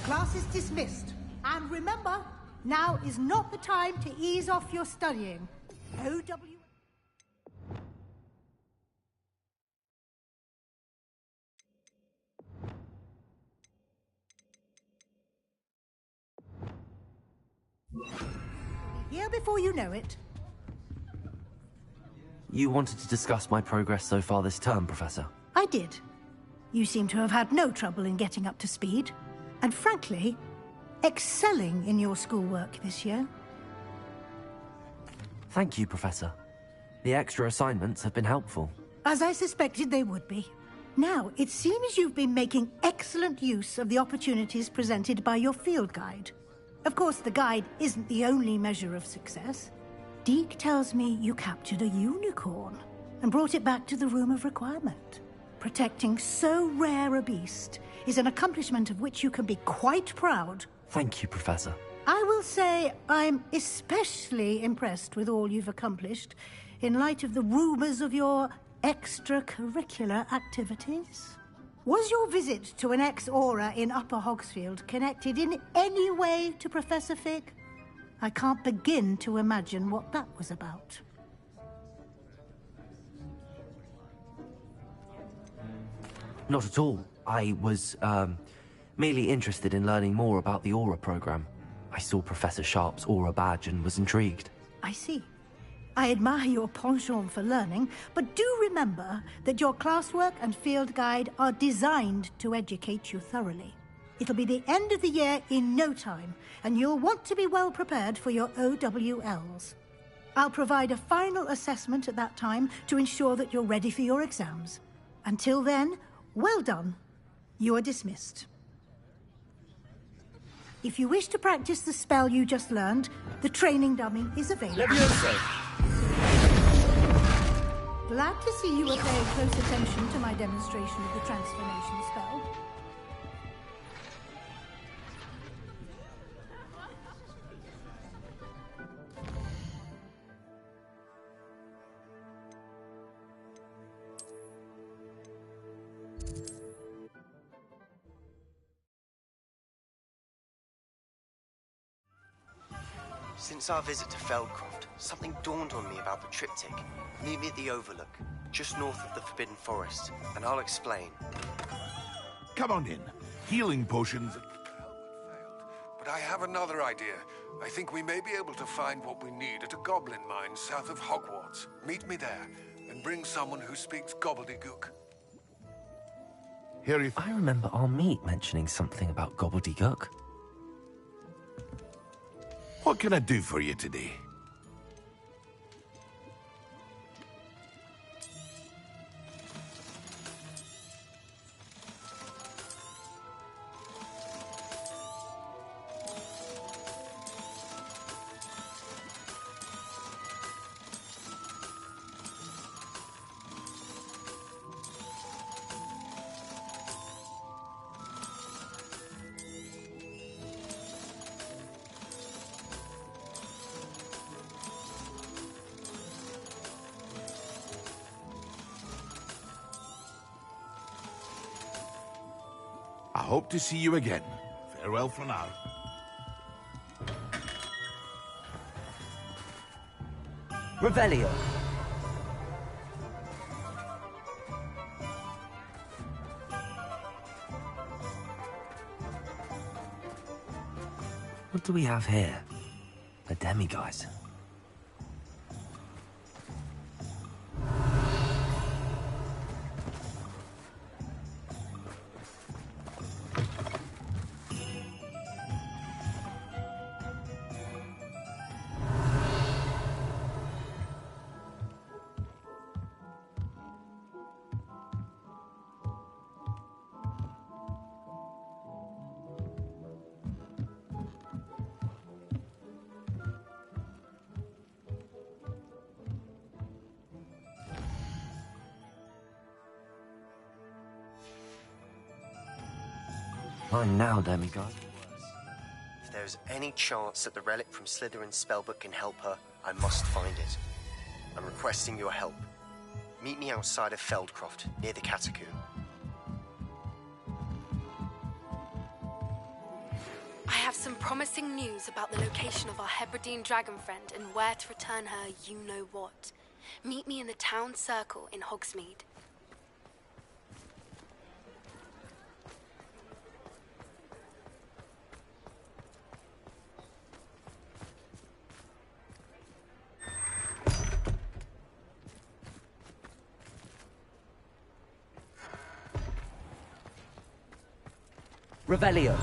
Class is dismissed. And remember, now is not the time to ease off your studying. O.W. Here before you know it. You wanted to discuss my progress so far this term, Professor? I did. You seem to have had no trouble in getting up to speed. And frankly, excelling in your schoolwork this year. Thank you, Professor. The extra assignments have been helpful. As I suspected they would be. Now, it seems you've been making excellent use of the opportunities presented by your field guide. Of course, the guide isn't the only measure of success. Deke tells me you captured a unicorn and brought it back to the Room of Requirement. Protecting so rare a beast is an accomplishment of which you can be quite proud. Thank you, Professor. I will say I'm especially impressed with all you've accomplished in light of the rumors of your extracurricular activities. Was your visit to an ex-Aura in Upper Hogsfield connected in any way to Professor Fig? I can't begin to imagine what that was about. Not at all. I was, merely interested in learning more about the Aura program. I saw Professor Sharp's Aura badge and was intrigued. I see. I admire your penchant for learning, but do remember that your classwork and field guide are designed to educate you thoroughly. It'll be the end of the year in no time, and you'll want to be well prepared for your OWLs. I'll provide a final assessment at that time to ensure that you're ready for your exams. Until then, well done. You are dismissed. If you wish to practice the spell you just learned, the training dummy is available. Glad to see you are paying close attention to my demonstration of the transformation spell. Since our visit to Feldcroft, something dawned on me about the triptych. Meet me at the Overlook, just north of the Forbidden Forest, and I'll explain. Come on in. Healing potions. But I have another idea. I think we may be able to find what we need at a goblin mine south of Hogwarts. Meet me there, and bring someone who speaks gobbledygook. I remember our meet mentioning something about gobbledygook. What can I do for you today? I hope to see you again. Farewell for now. Revelio. What do we have here? A demiguise. Fine now, demigod. If there's any chance that the relic from Slytherin's spellbook can help her, I must find it. I'm requesting your help. Meet me outside of Feldcroft, near the Catacomb. I have some promising news about the location of our Hebridean dragon friend and where to return her you-know-what. Meet me in the town circle in Hogsmeade. Revelio.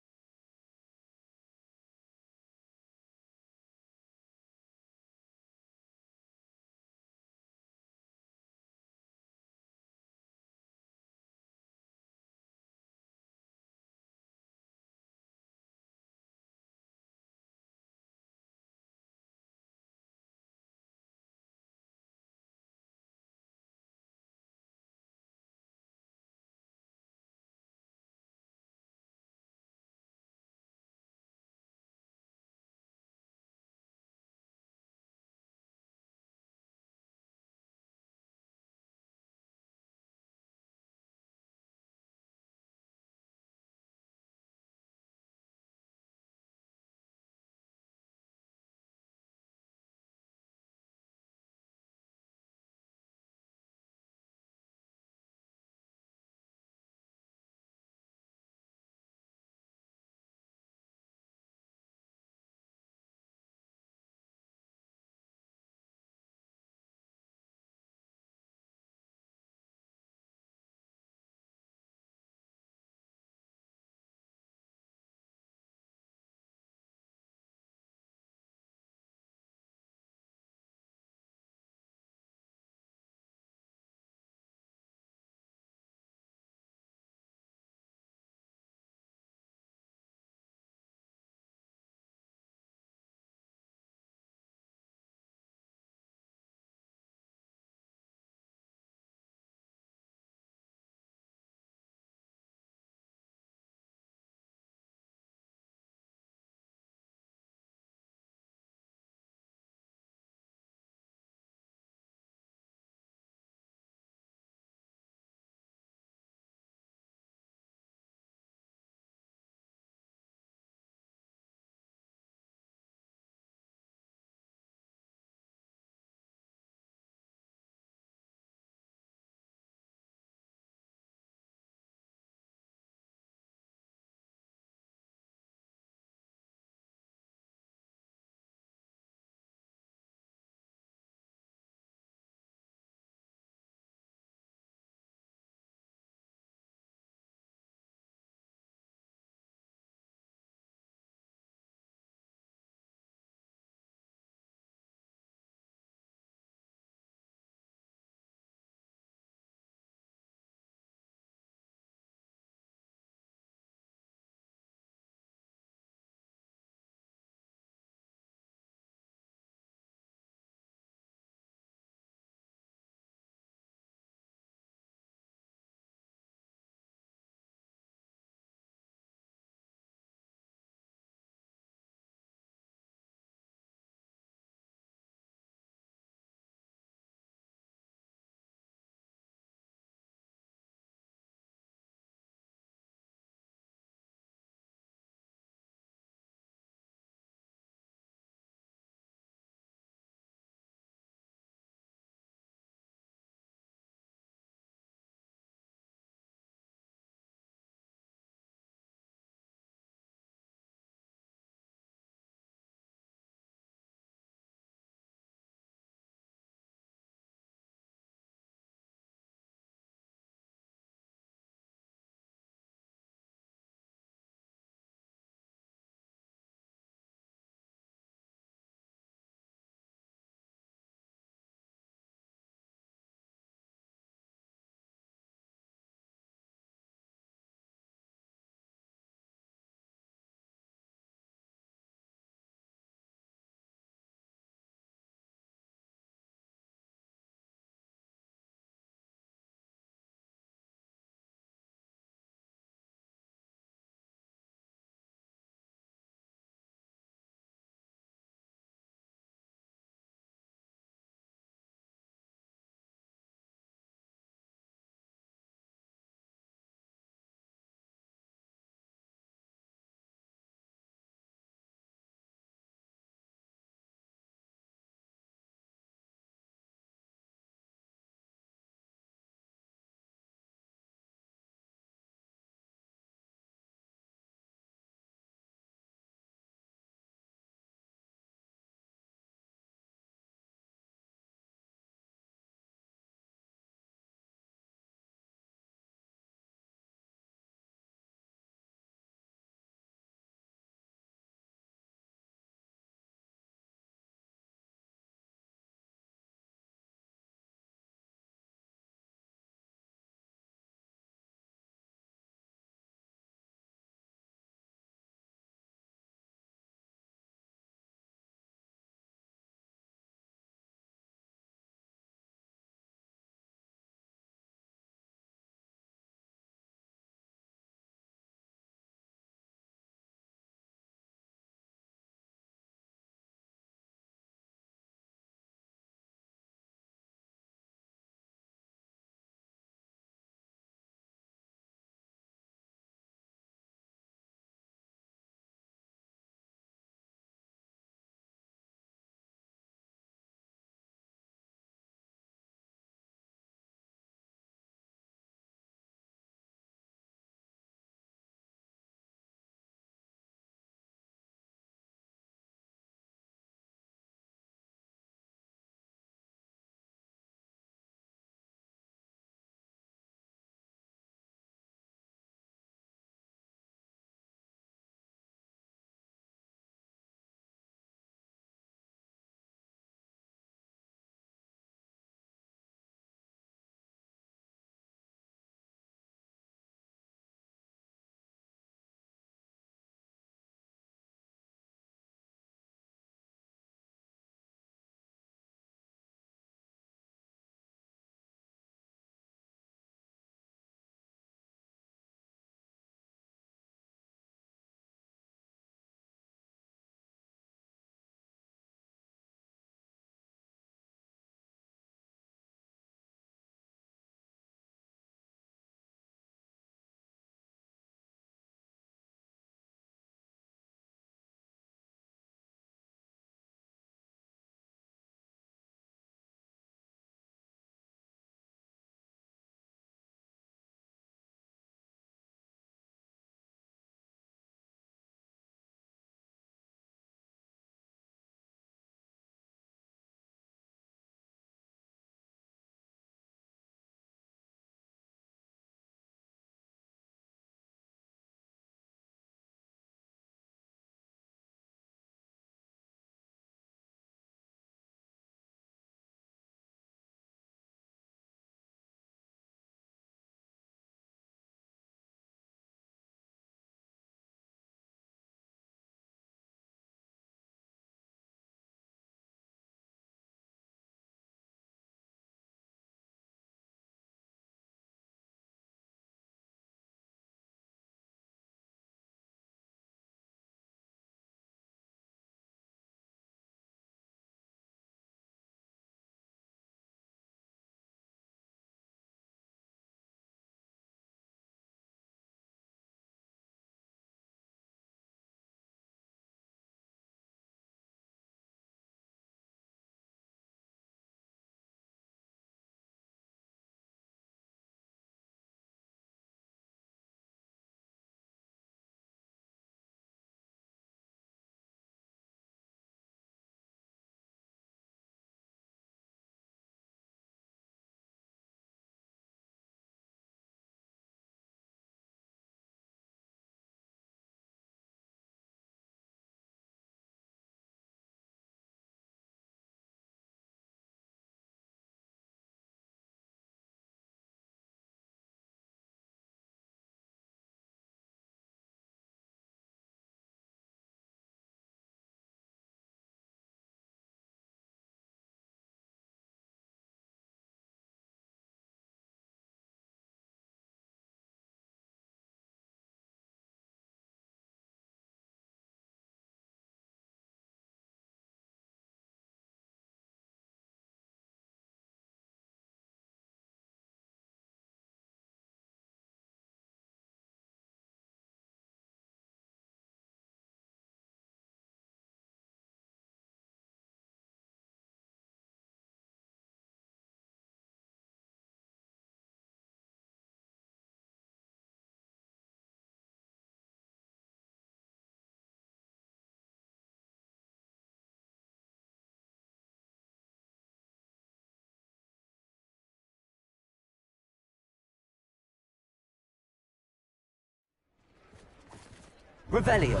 Revelio.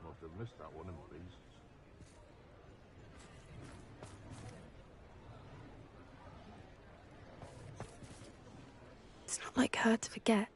Must have missed that one in beasts. It's not like her to forget.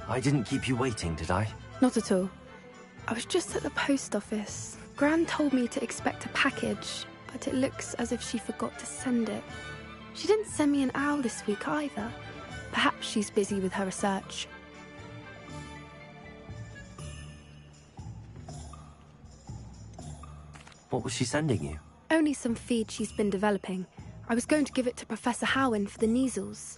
I didn't keep you waiting, did I? Not at all. I was just at the post office. Gran told me to expect a package, but it looks as if she forgot to send it. She didn't send me an owl this week either. Perhaps she's busy with her research. What was she sending you? Only some feed she's been developing. I was going to give it to Professor Howin for the measles.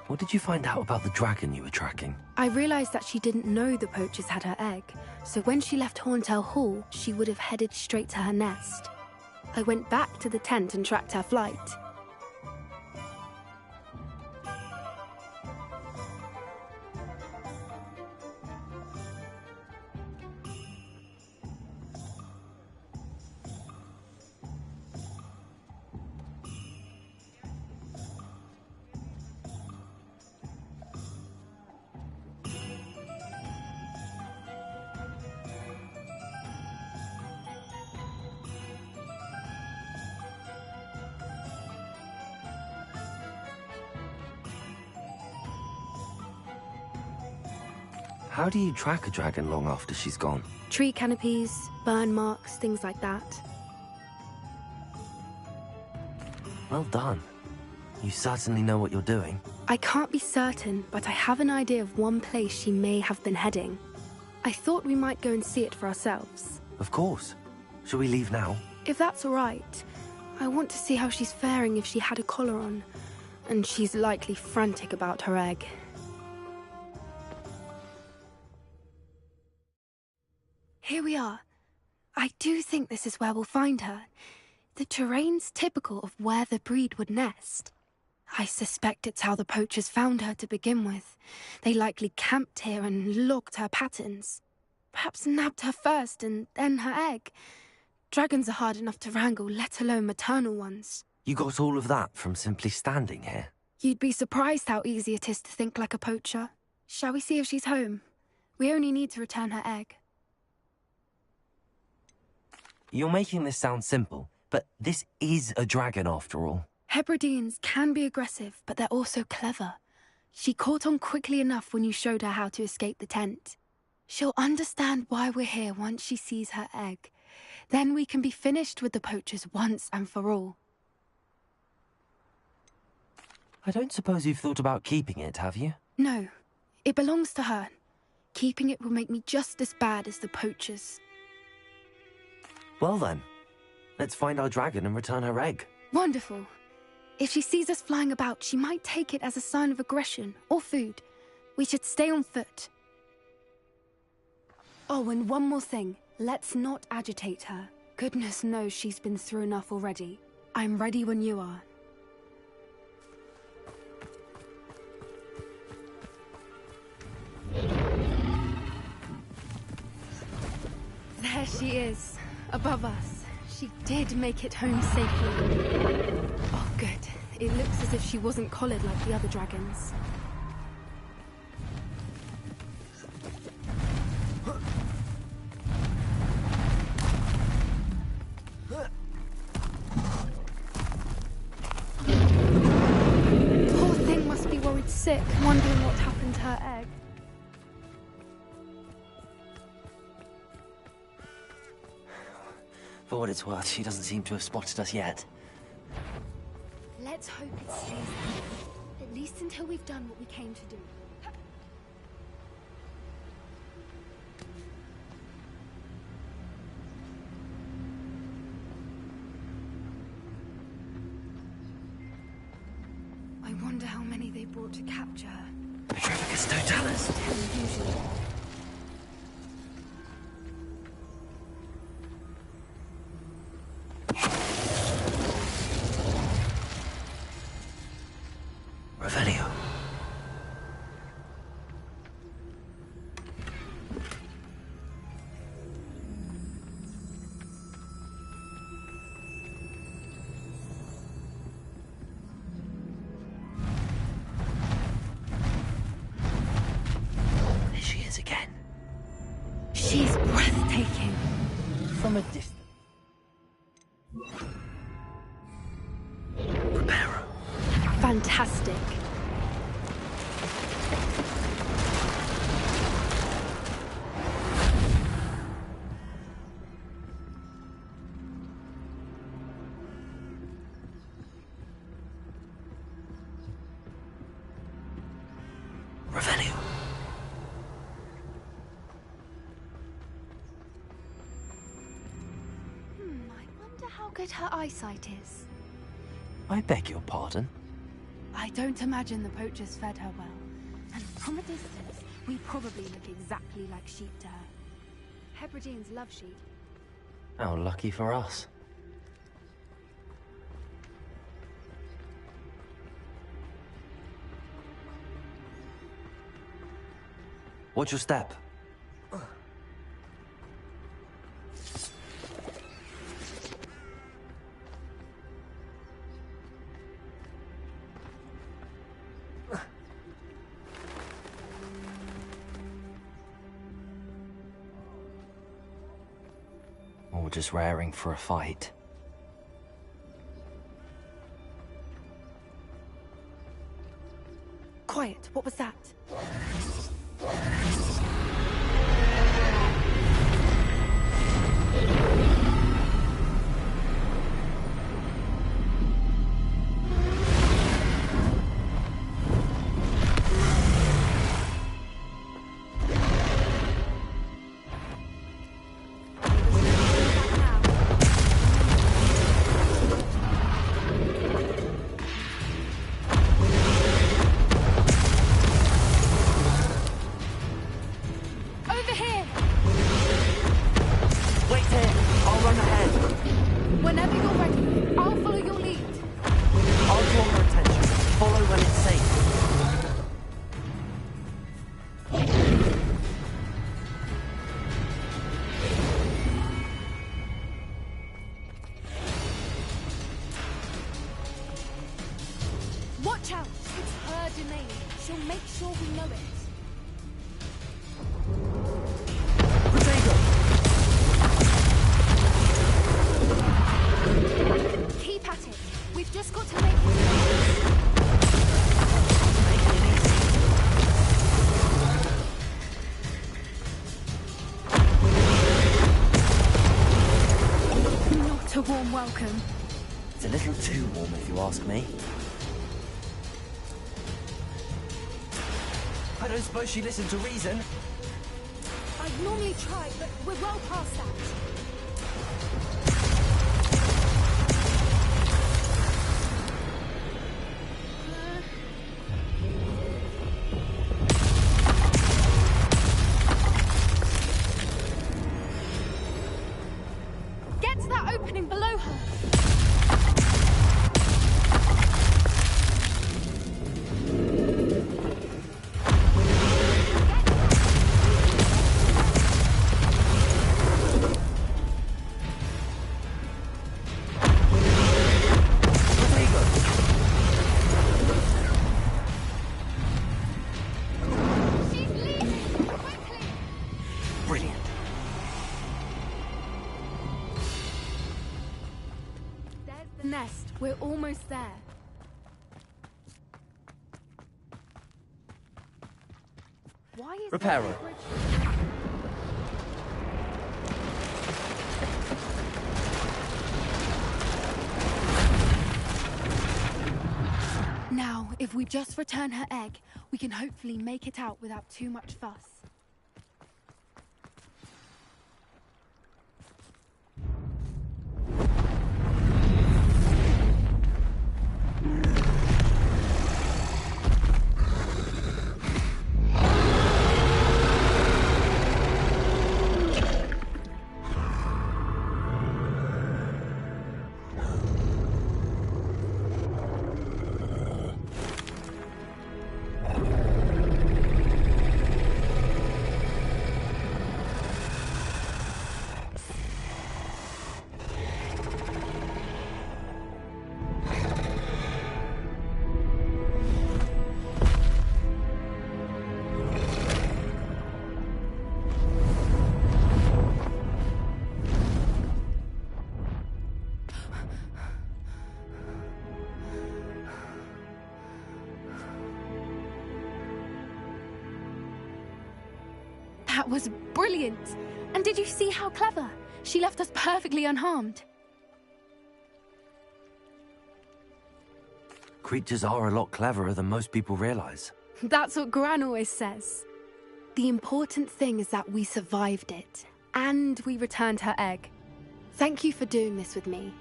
What did you find out about the dragon you were tracking? I realized that she didn't know the poachers had her egg, so when she left Horntail Hall, she would have headed straight to her nest. I went back to the tent and tracked her flight. How do you track a dragon long after she's gone? Tree canopies, burn marks, things like that. Well done. You certainly know what you're doing. I can't be certain, but I have an idea of one place she may have been heading. I thought we might go and see it for ourselves. Of course. Shall we leave now? If that's all right. I want to see how she's faring if she had a collar on. And she's likely frantic about her egg. Here we are. I do think this is where we'll find her. The terrain's typical of where the breed would nest. I suspect it's how the poachers found her to begin with. They likely camped here and logged her patterns. Perhaps nabbed her first and then her egg. Dragons are hard enough to wrangle, let alone maternal ones. You got all of that from simply standing here? You'd be surprised how easy it is to think like a poacher. Shall we see if she's home? We only need to return her egg. You're making this sound simple, but this is a dragon after all. Hebrideans can be aggressive, but they're also clever. She caught on quickly enough when you showed her how to escape the tent. She'll understand why we're here once she sees her egg. Then we can be finished with the poachers once and for all. I don't suppose you've thought about keeping it, have you? No. It belongs to her. Keeping it will make me just as bad as the poachers. Well then, let's find our dragon and return her egg. Wonderful. If she sees us flying about, she might take it as a sign of aggression or food. We should stay on foot. Oh, and one more thing. Let's not agitate her. Goodness knows she's been through enough already. I'm ready when you are. she is. Above us. She did make it home safely. Oh, good. It looks as if she wasn't collared like the other dragons. Poor thing must be worried sick, wondering what happened to her egg. For what it's worth, she doesn't seem to have spotted us yet. Let's hope it stays there. At least until we've done what we came to do. I wonder how many they brought to capture her. Petrificus totalis. 10 usually. Revelio. There she is again. She's breathtaking. From a distance. Reparo. Fantastic. Revelio. I wonder how good her eyesight is. I beg your pardon? I don't imagine the poachers fed her well. And from a distance, we probably look exactly like sheep to her. Hebrideans love sheep. How lucky for us. Watch your step. Or just raring for a fight. Quiet, what was that? Watch out! It's her domain. She'll make sure we know it. Keep at it. We've just got to make it. Not a warm welcome. It's a little too warm, if you ask me. I don't suppose she listened to reason. I'd normally try, but we're well past that. Get to that opening below her. nest. We're almost there. Why is Reparo. there no bridge? Now, if we just return her egg, we can hopefully make it out without too much fuss. That was brilliant! And did you see how clever? She left us perfectly unharmed. Creatures are a lot cleverer than most people realize. That's what Gran always says. The important thing is that we survived it, and we returned her egg. Thank you for doing this with me.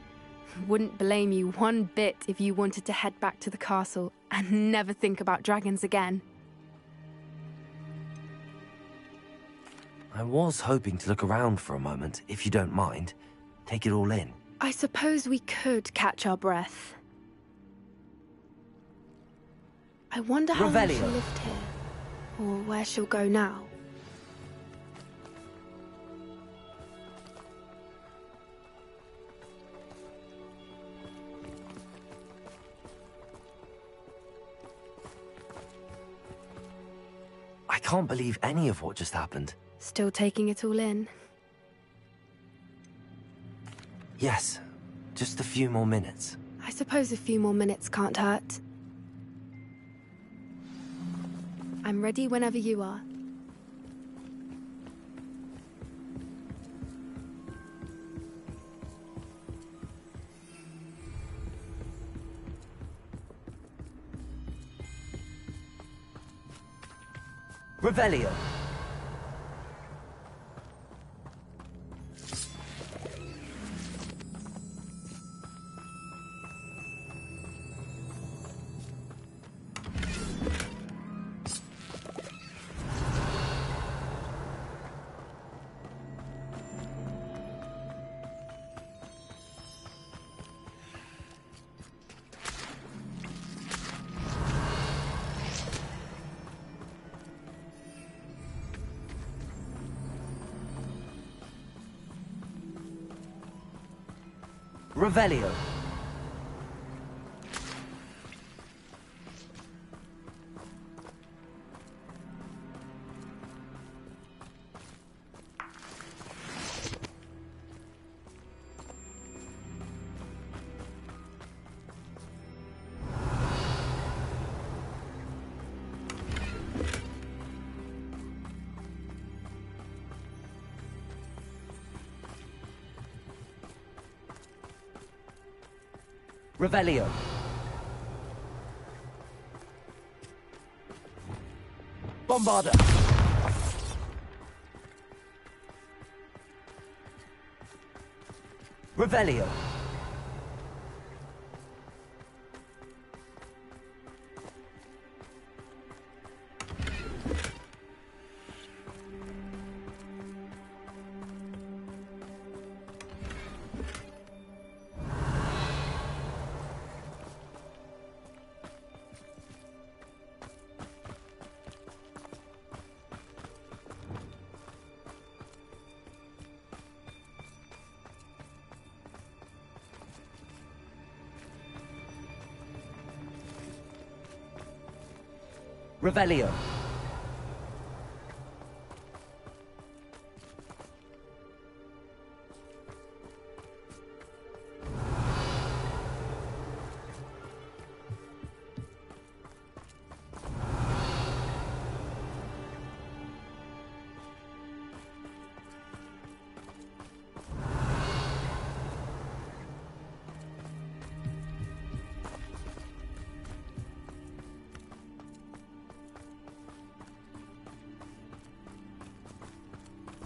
Wouldn't blame you one bit if you wanted to head back to the castle and never think about dragons again. I was hoping to look around for a moment, if you don't mind. Take it all in. I suppose we could catch our breath. I wonder how long she Revelio. lived here, or where she'll go now. I can't believe any of what just happened. Still taking it all in. Yes, just a few more minutes. I suppose a few more minutes can't hurt. I'm ready whenever you are. Revelio. Revelio. Revelio. Bombarda. Revelio. Revelio.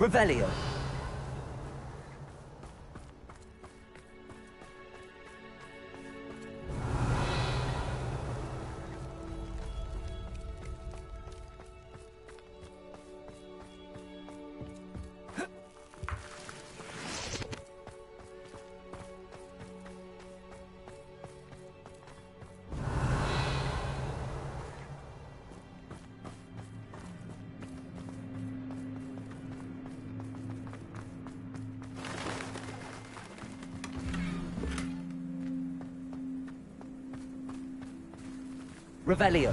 Revelio. Revelio.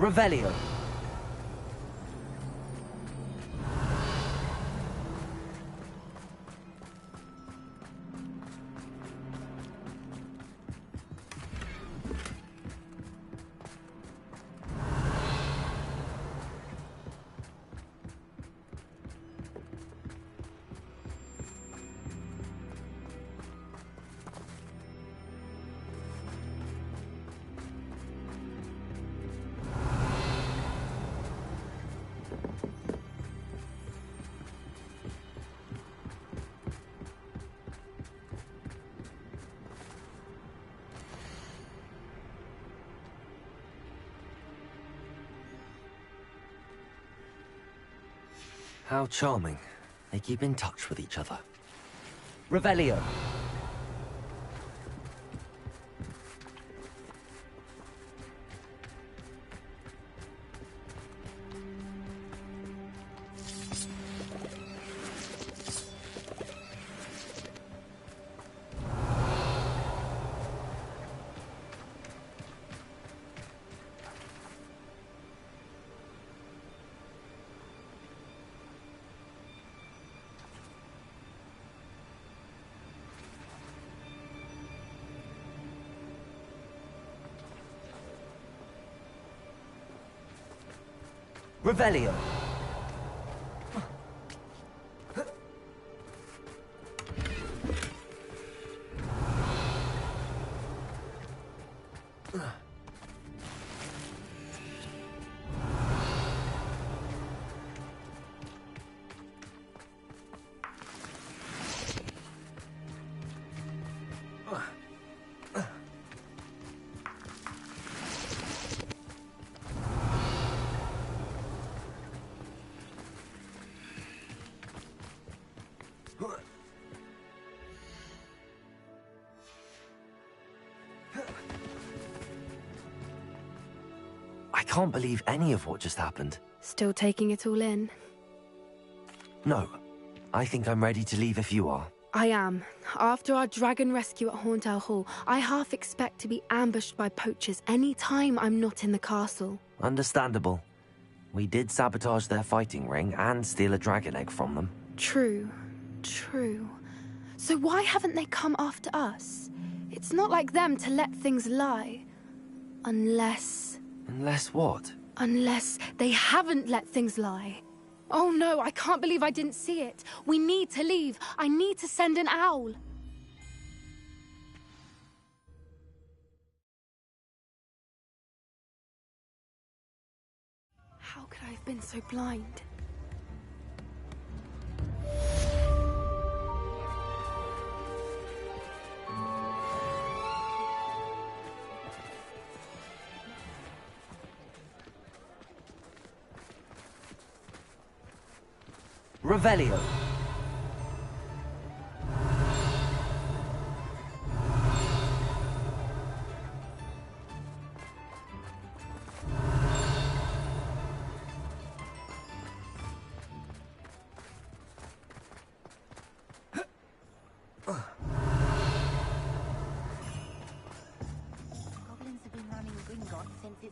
Revelio. How charming. They keep in touch with each other. Revelio. Revelio. I can't believe any of what just happened. Still taking it all in? No. I think I'm ready to leave if you are. I am. After our dragon rescue at Hauntel Hall, I half expect to be ambushed by poachers any time I'm not in the castle. Understandable. We did sabotage their fighting ring and steal a dragon egg from them. True. True. So why haven't they come after us? It's not like them to let things lie. Unless... Unless what? Unless they haven't let things lie. Oh no, I can't believe I didn't see it. We need to leave. I need to send an owl. How could I have been so blind? Revelio.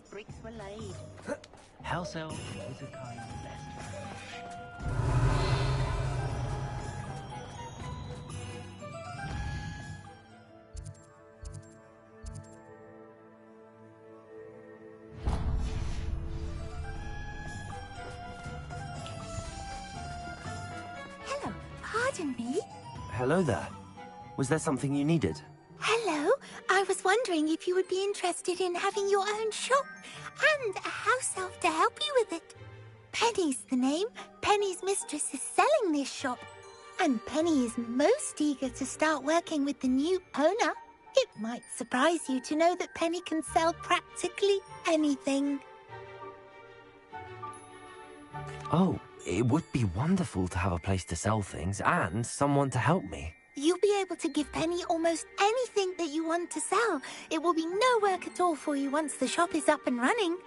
his bricks were laid. House elf is a kind best. Hello, pardon me? Hello there. Was there something you needed? Hello, I was wondering if you would be interested in having your own shop and a house elf to help you with it. Penny's the name. Penny's mistress is selling this shop. And Penny is most eager to start working with the new owner. It might surprise you to know that Penny can sell practically anything. Oh, it would be wonderful to have a place to sell things and someone to help me. You'll be able to give Penny almost anything that you want to sell. It will be no work at all for you once the shop is up and running.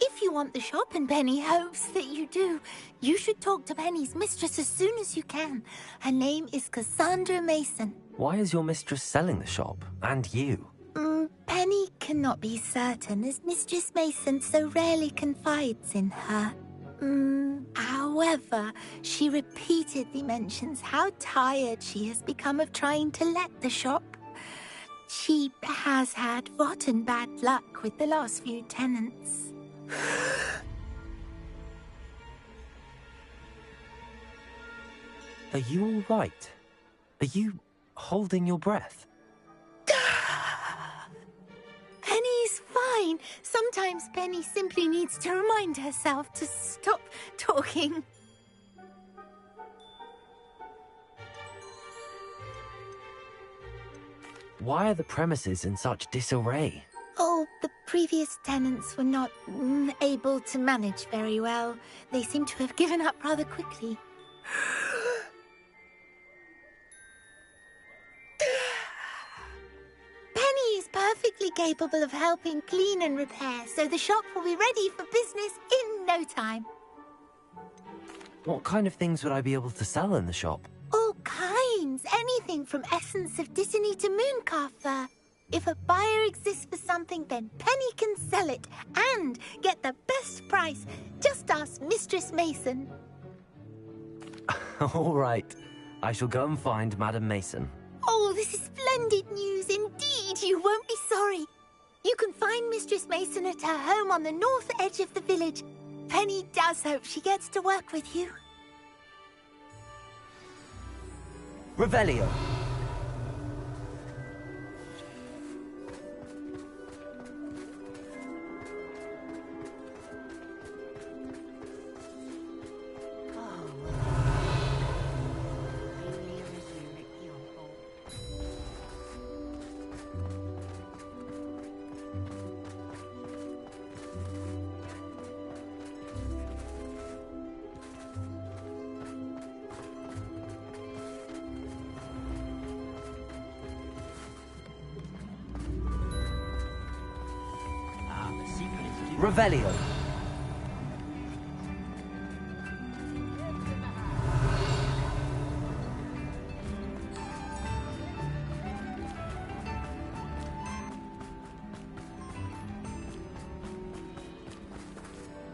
If you want the shop and Penny hopes that you do, you should talk to Penny's mistress as soon as you can. Her name is Cassandra Mason. Why is your mistress selling the shop? And you? Penny cannot be certain as Mistress Mason so rarely confides in her. However, she repeatedly mentions how tired she has become of trying to let the shop. She has had rotten bad luck with the last few tenants. Are you all right? Are you holding your breath? Penny's fine. Sometimes Penny simply needs to remind herself to stop talking. Why are the premises in such disarray? Oh, the previous tenants were not able to manage very well. They seem to have given up rather quickly. Penny is perfectly capable of helping clean and repair, so the shop will be ready for business in no time. What kind of things would I be able to sell in the shop? All kinds. Anything from essence of Disney to mooncalf fur. If a buyer exists for something, then Penny can sell it and get the best price. Just ask Mistress Mason. All right. I shall go and find Madam Mason. Oh, this is splendid news indeed. You won't be sorry. You can find Mistress Mason at her home on the north edge of the village. Penny does hope she gets to work with you. Revelio. Revelio.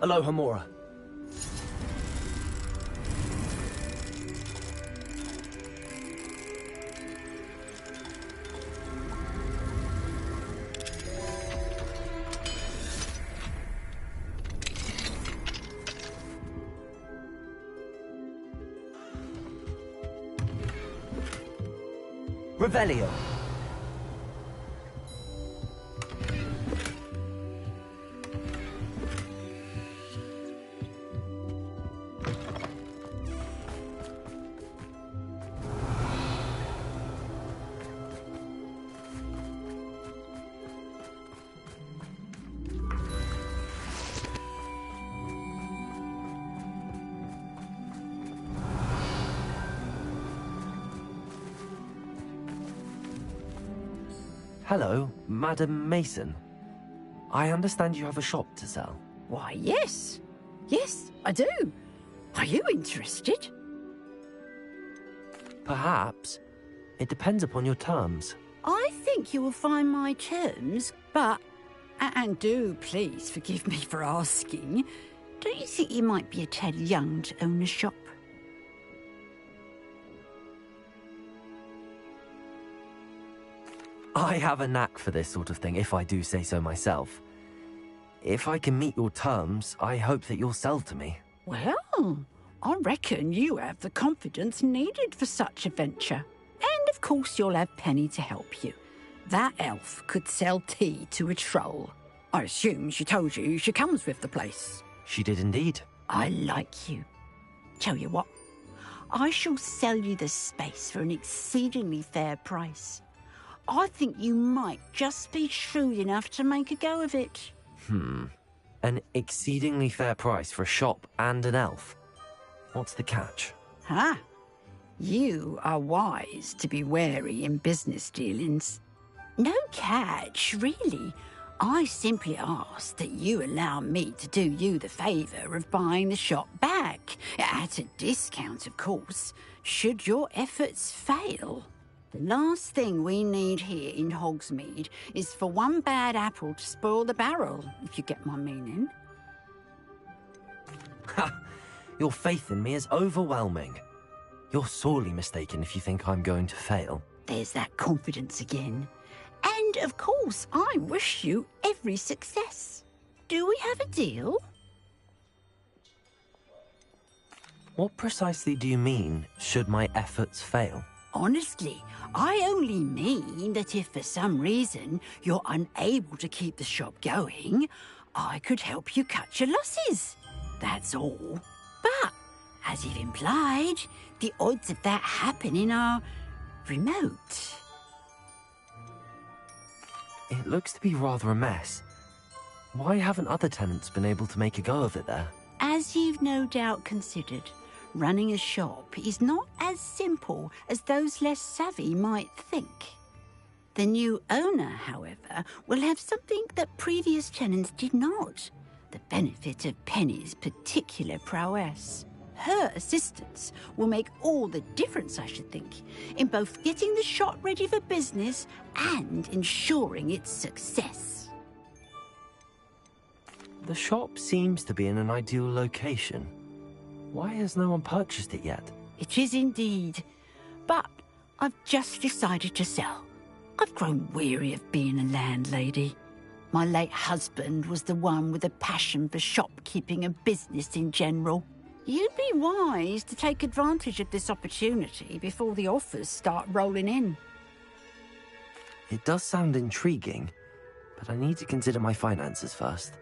Aloha Mora. Revelio. Hello, Madam Mason. I understand you have a shop to sell. Why, yes. Yes, I do. Are you interested? Perhaps. It depends upon your terms. I think you will find my terms, but And do please forgive me for asking, don't you think you might be a tad young to own a shop? I have a knack for this sort of thing, if I do say so myself. If I can meet your terms, I hope that you'll sell to me. Well, I reckon you have the confidence needed for such a venture. And of course you'll have Penny to help you. That elf could sell tea to a troll. I assume she told you she comes with the place. She did indeed. I like you. Tell you what, I shall sell you the space for an exceedingly fair price. I think you might just be shrewd enough to make a go of it. An exceedingly fair price for a shop and an elf. What's the catch? Huh? You are wise to be wary in business dealings. No catch, really. I simply ask that you allow me to do you the favour of buying the shop back, at a discount, of course, should your efforts fail. The last thing we need here in Hogsmeade is for one bad apple to spoil the barrel, if you get my meaning. Ha! Your faith in me is overwhelming. You're sorely mistaken if you think I'm going to fail. There's that confidence again. And, of course, I wish you every success. Do we have a deal? What precisely do you mean, should my efforts fail? Honestly, I only mean that if for some reason you're unable to keep the shop going, I could help you cut your losses. That's all. But, as you've implied, the odds of that happening are remote. It looks to be rather a mess. Why haven't other tenants been able to make a go of it there? As you've no doubt considered, running a shop is not as simple as those less savvy might think. The new owner, however, will have something that previous tenants did not. The benefit of Penny's particular prowess. Her assistance will make all the difference, I should think, in both getting the shop ready for business and ensuring its success. The shop seems to be in an ideal location. Why has no one purchased it yet? It is indeed. But I've just decided to sell. I've grown weary of being a landlady. My late husband was the one with a passion for shopkeeping and business in general. You'd be wise to take advantage of this opportunity before the offers start rolling in. It does sound intriguing, but I need to consider my finances first.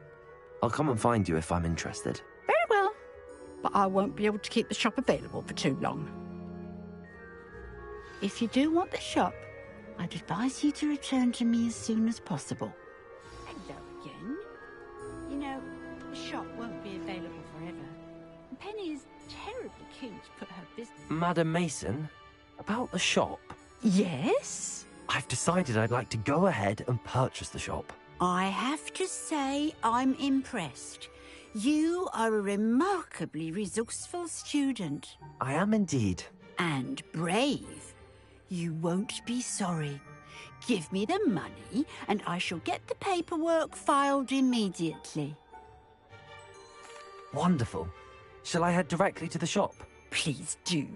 I'll come and find you if I'm interested. Very well, but I won't be able to keep the shop available for too long. If you do want the shop, I'd advise you to return to me as soon as possible. Hello again. You know, the shop won't be available forever. Penny is terribly keen to put her business... Madam Mason, about the shop? Yes? I've decided I'd like to go ahead and purchase the shop. I have to say I'm impressed. You are a remarkably resourceful student. I am indeed. And brave. You won't be sorry. Give me the money and I shall get the paperwork filed immediately. Wonderful. Shall I head directly to the shop? Please do.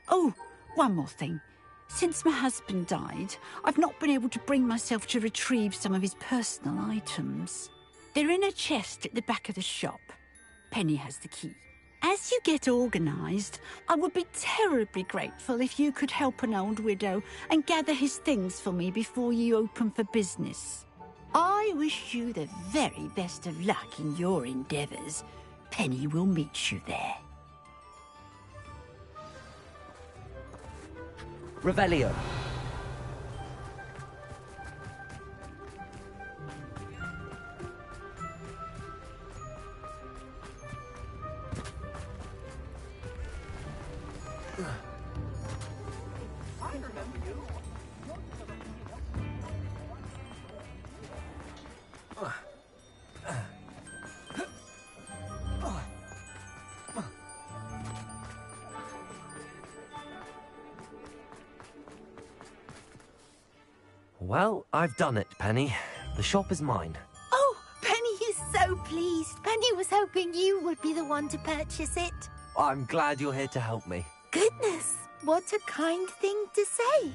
Oh, one more thing. Since my husband died, I've not been able to bring myself to retrieve some of his personal items. They're in a chest at the back of the shop. Penny has the key. As you get organised, I would be terribly grateful if you could help an old widow and gather his things for me before you open for business. I wish you the very best of luck in your endeavours. Penny will meet you there. Revelio. Well, I've done it, Penny. The shop is mine. so pleased. Penny was hoping you would be the one to purchase it. I'm glad you're here to help me. Goodness, what a kind thing to say.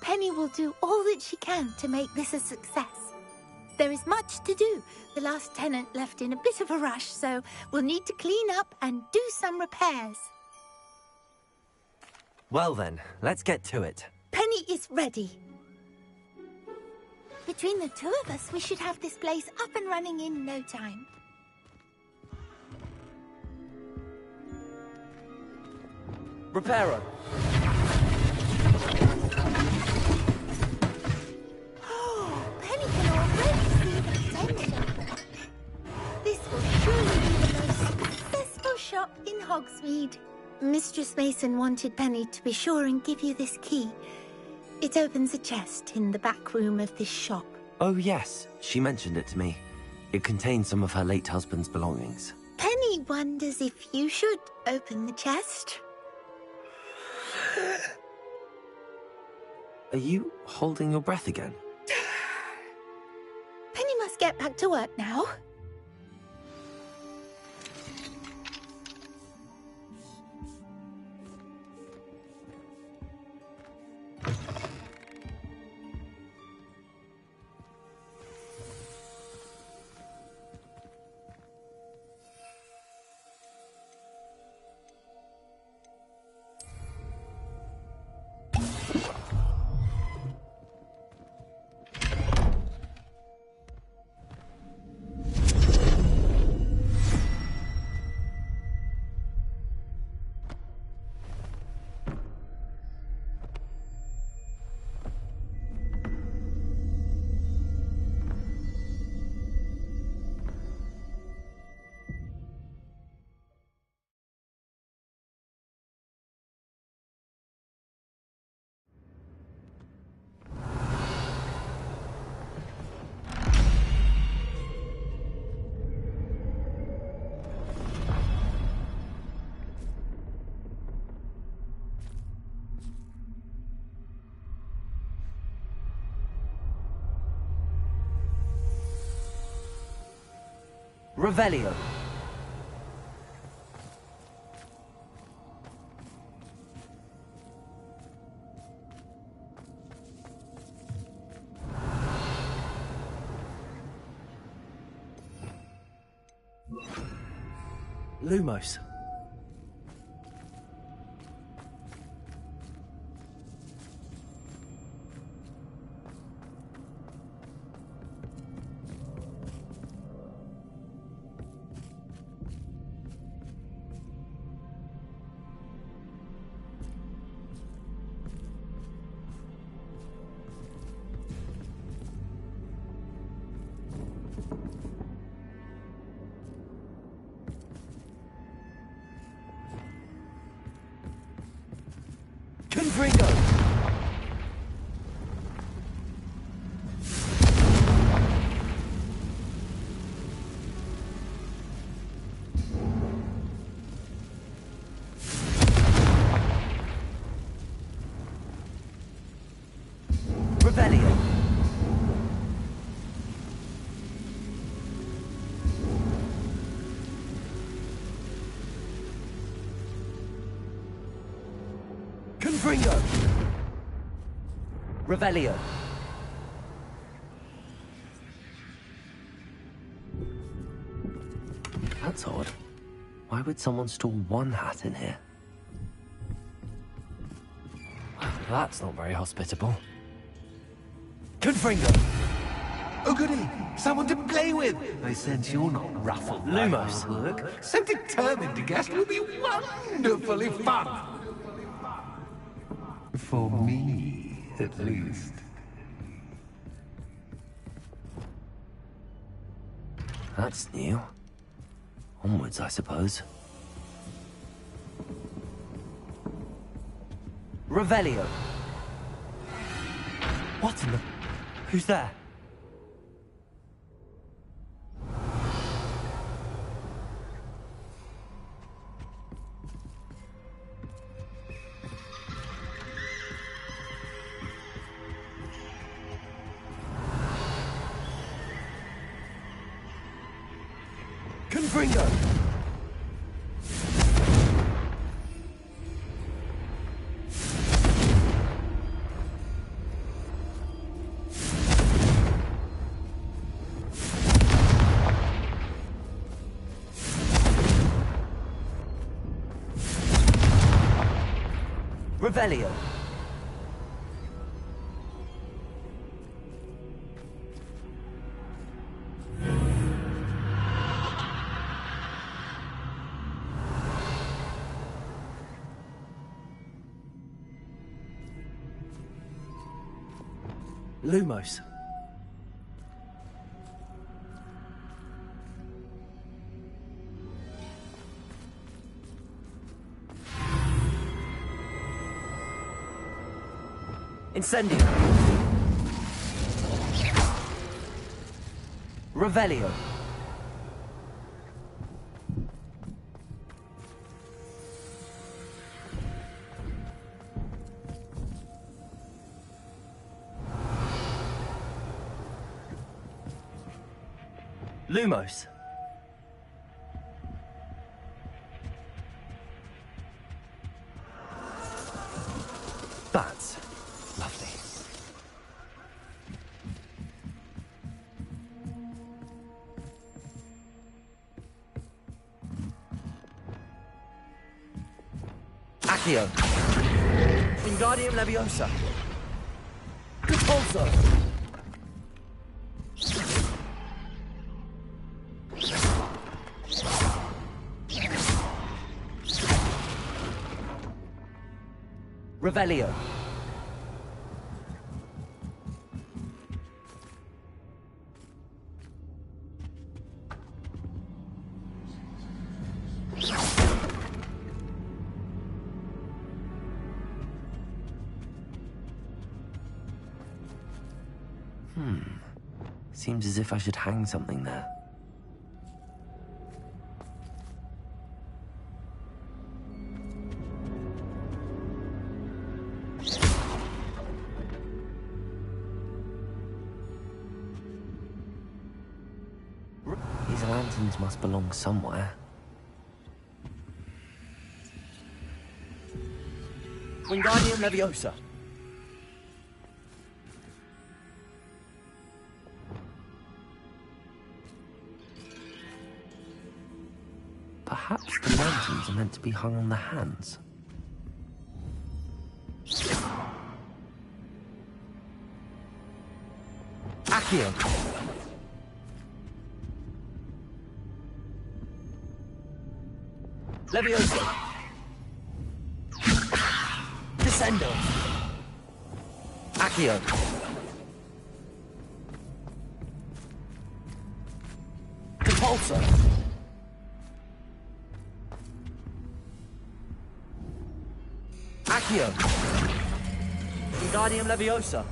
Penny will do all that she can to make this a success. There is much to do. The last tenant left in a bit of a rush, so we'll need to clean up and do some repairs. Well then, let's get to it. Penny is ready. Between the two of us, we should have this place up and running in no time. Reparo. Oh, Penny can already see the potential. This will surely be the most successful shop in Hogsmeade. Mistress Mason wanted Penny to be sure and give you this key. It opens a chest in the back room of this shop. Oh yes, she mentioned it to me. It contains some of her late husband's belongings. Penny wonders if you should open the chest. Are you holding your breath again? Penny must get back to work now. Revelio. Lumos. Confringo! Revelio! Confringo! Revelio! That's odd. Why would someone store one hat in here? That's not very hospitable. Confringo! Oh goody! Someone to play with! I sense you're not ruffled by Lumos. my work. So determined to guess will be wonderfully fun! For me, at least. That's new. Onwards, I suppose. Revelio! What in the... Who's there? Confringo! Revelio. Lumos. Incendio. Revelio. Lumos. That's lovely. Accio. Wingardium Leviosa. Repulso. Revelio. Seems as if I should hang something there. These lanterns must belong somewhere. Wingardium Leviosa. Perhaps the lanterns are meant to be hung on the hands. Accio. Leviosa. Descendo. Accio. Compulsor. Accio. Wingardium Leviosa.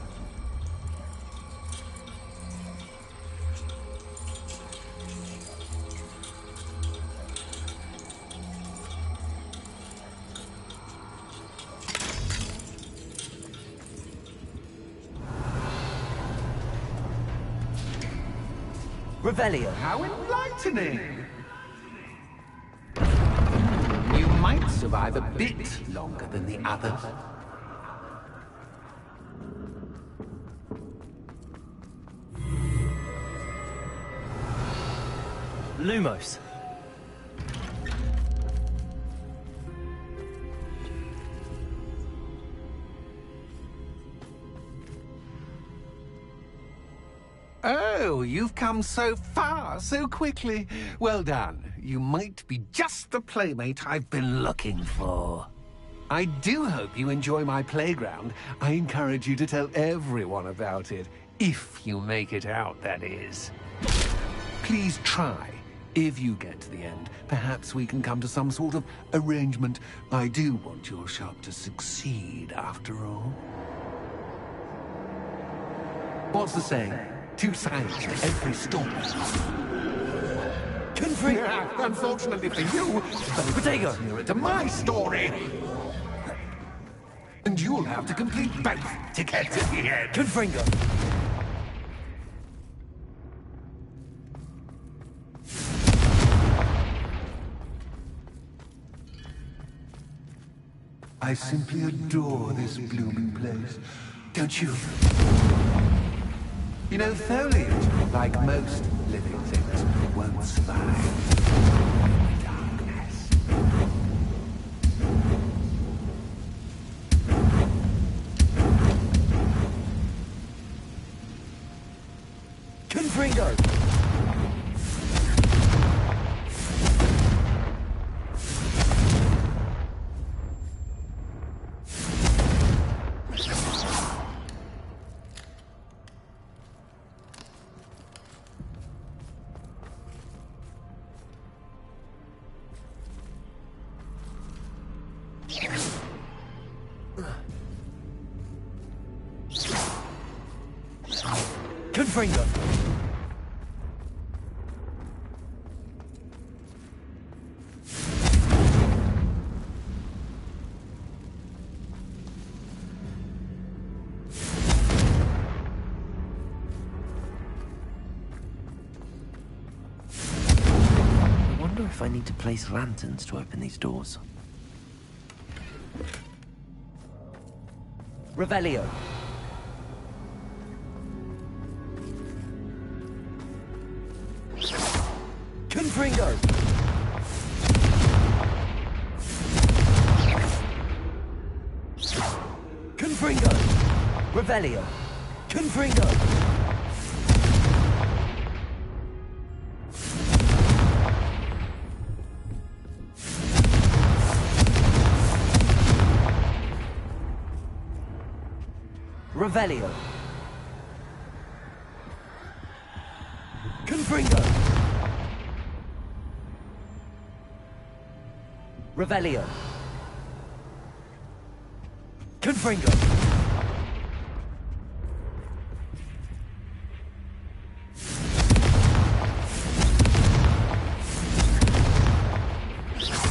Revelio. How enlightening! You might survive a bit longer than the others. Lumos. Oh, you've come so far, so quickly. Well done. You might be just the playmate I've been looking for. I do hope you enjoy my playground. I encourage you to tell everyone about it. If you make it out, that is. Please try. If you get to the end, perhaps we can come to some sort of arrangement. I do want your shop to succeed, after all. What's the saying? Two sides to every story. Confringo. Unfortunately for you, Protego. nearer to my story. And you'll have to complete both to get to the end. Confringo. I simply adore this blooming place. Don't you? You know, foliage, like most living things, won't survive in the darkness. Confringo! Confringo! I wonder if I need to place lanterns to open these doors. Revelio. Confringo! Confringo! Revelio. Confringo! Revelio. Confringo. Revelio. Confringo.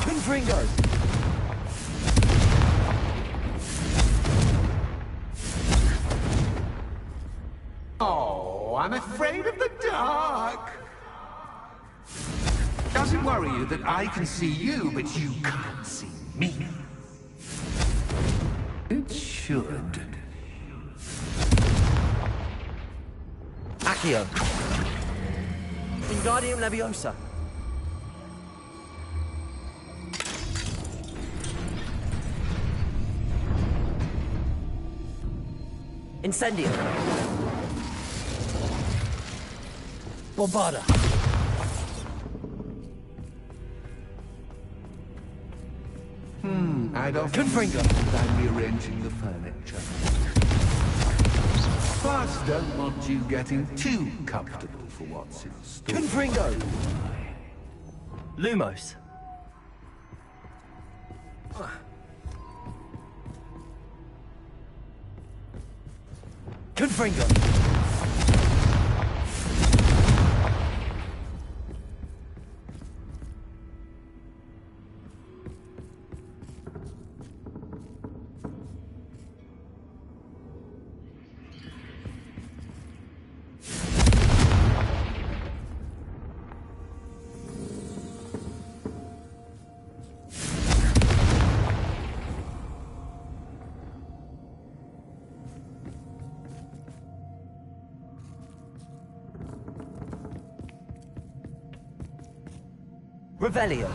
Confringo. Oh, I'm afraid of the dark. Does it worry you that I can see you, but you can't see me? It should. Accio. Wingardium Leviosa. Incendio. Bombarda. I'd often think I'm rearranging the furniture. Plus, don't want you getting too comfortable for what's in store. Confringo. Lumos. Confringo. Revelio.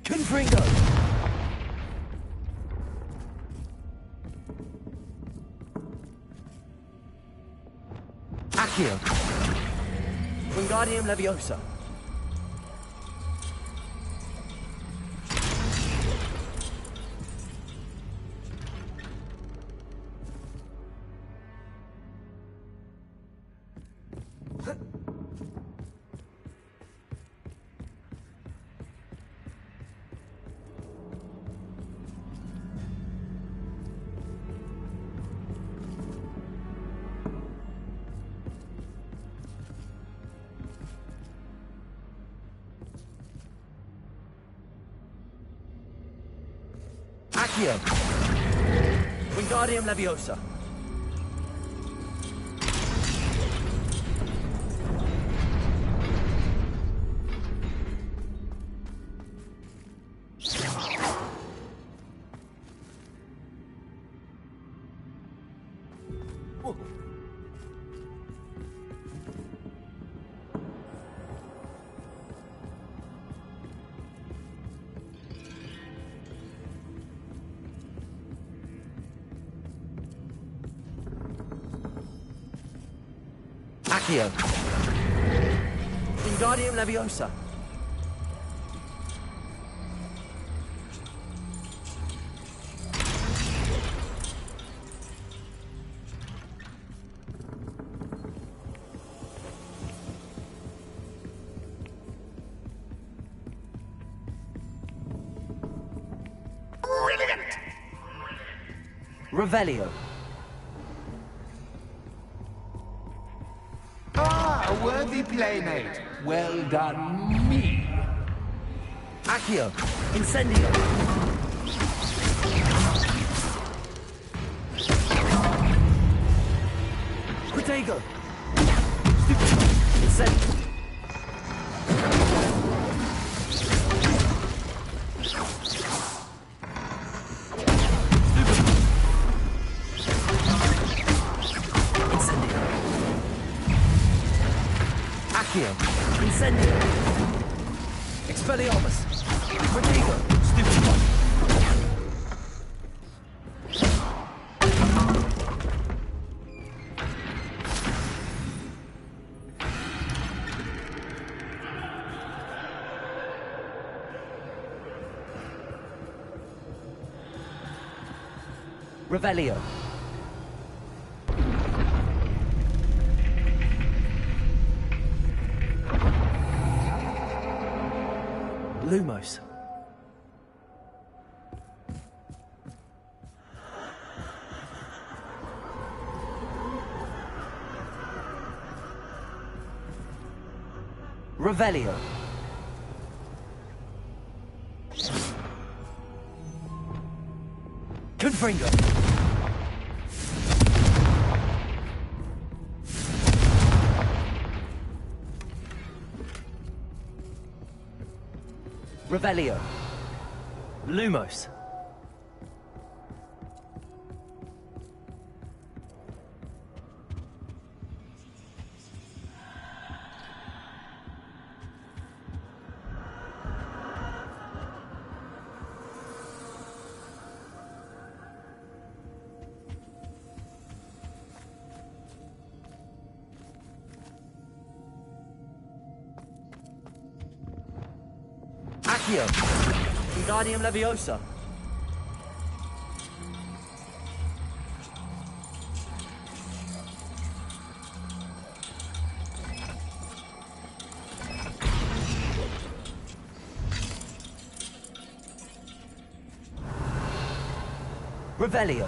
Confringo. Accio. Wingardium Leviosa. Accio. Wingardium Leviosa. Accio. Wingardium Leviosa. Brilliant! Revelio. Ah, a worthy playmate. Well done, me. Accio. Incendio. Protego. Incendio. Accio. Incendio. Expelliarmus. Protego. Stupid one. Revelio. Lumos. Revelio. Confringo. Revelio. Lumos. Accio. Wingardium Leviosa. Revelio.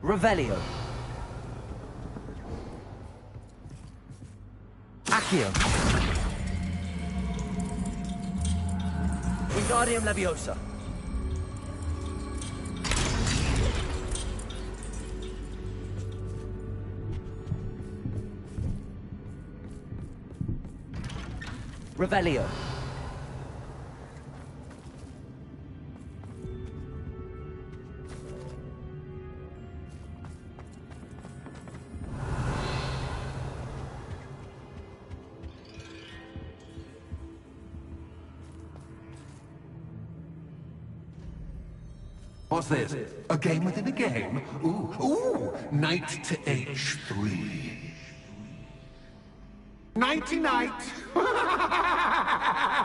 Revelio. Accio. Wingardium Leviosa. Revelio. What's this? A game within a game? Ooh, knight to h3. Nighty-night!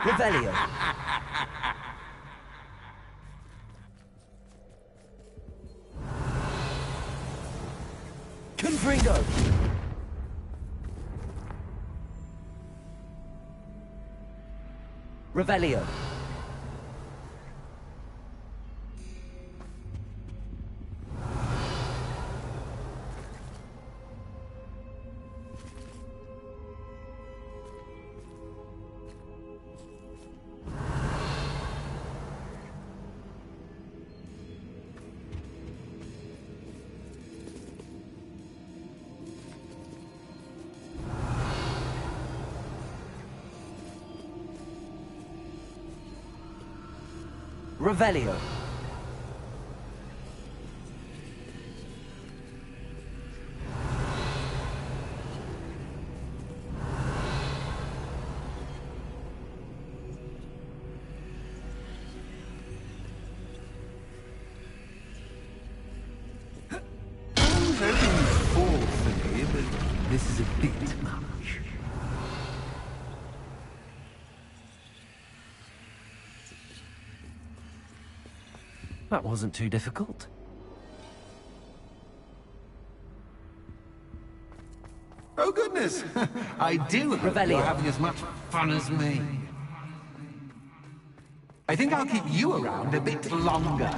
Revelio. Confringo. Revelio. Revelio. This is a bit much. That wasn't too difficult. Oh, goodness! I do hope you're having as much fun as me. I think I'll keep you around a bit longer.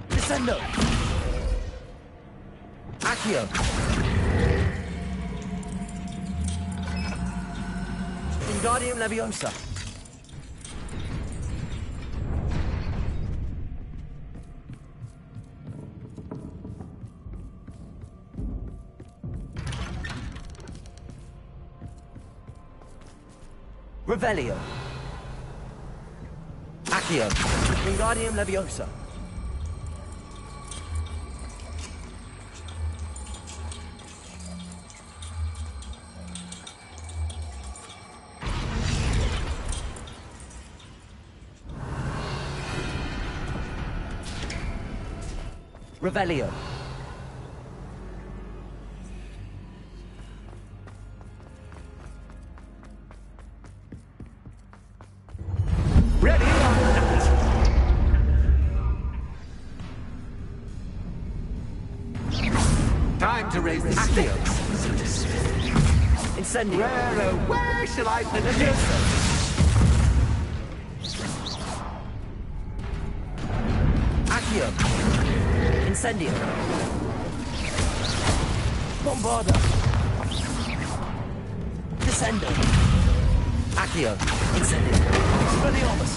Descendo! Accio! Wingardium Leviosa! Revelio! Accio! Wingardium Leviosa! Revelio. Ready? Time to raise the stakes, so to speak. Incendio. Where shall I put the Accio. Incendio. Bombarda. Descendo. Accio. Incendio. Expelliarmus.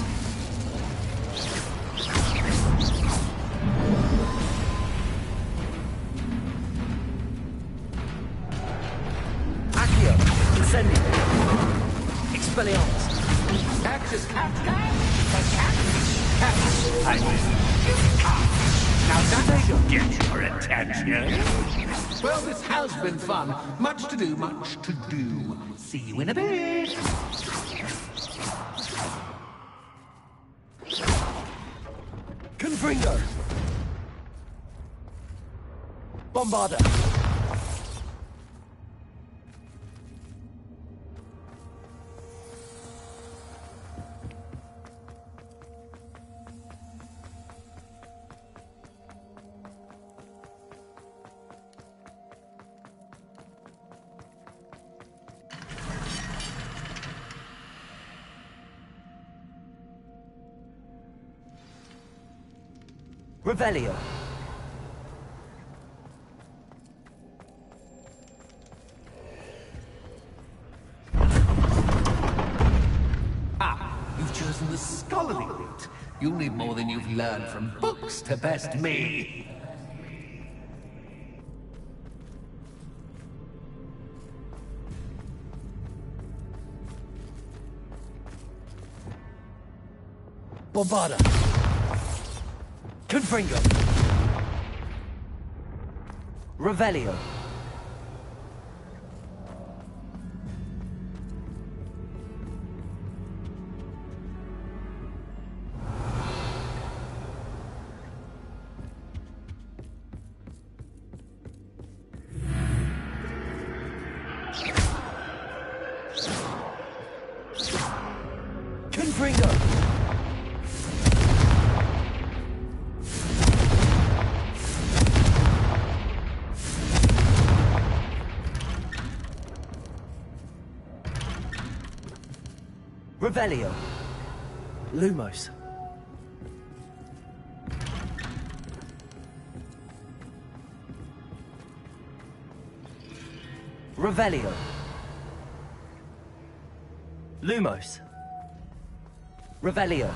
Accio. Incendio. Expelliarmus. Cactus, I now that should get your attention. Well, this has been fun. Much to do, much to do. See you in a bit. Confringo. Bombarda. Revelio. Ah, you've chosen the scholarly route. You'll need more than you've learned from books to best me. Bombarda. Confringo. Revelio. Confringo. Revelio. Lumos. Revelio. Lumos. Revelio.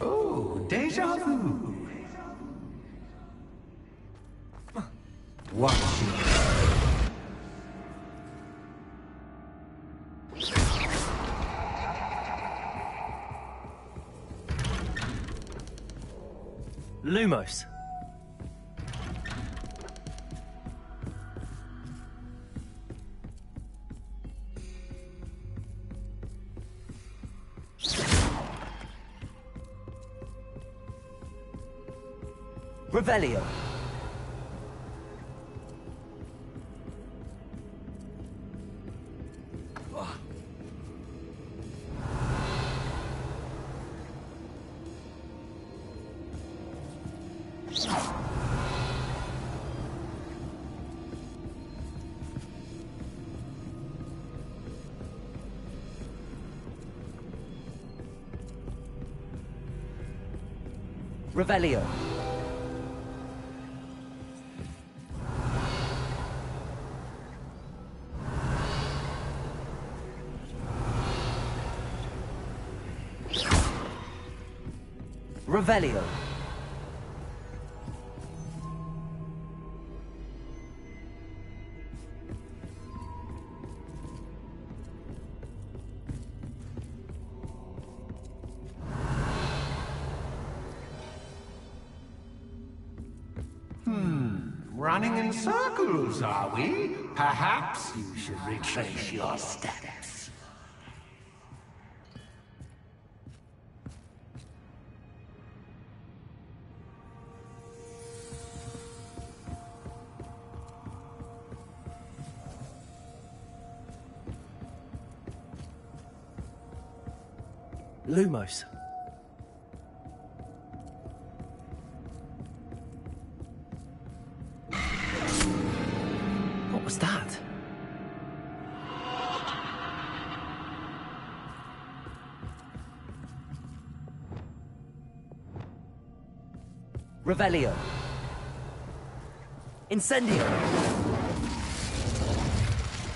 Oh, deja vu. Watch it. Lumos. Revelio. Revelio. Revelio. Running in circles, are we? Perhaps you should retrace your steps. Lumos. What was that? Revelio. Incendio.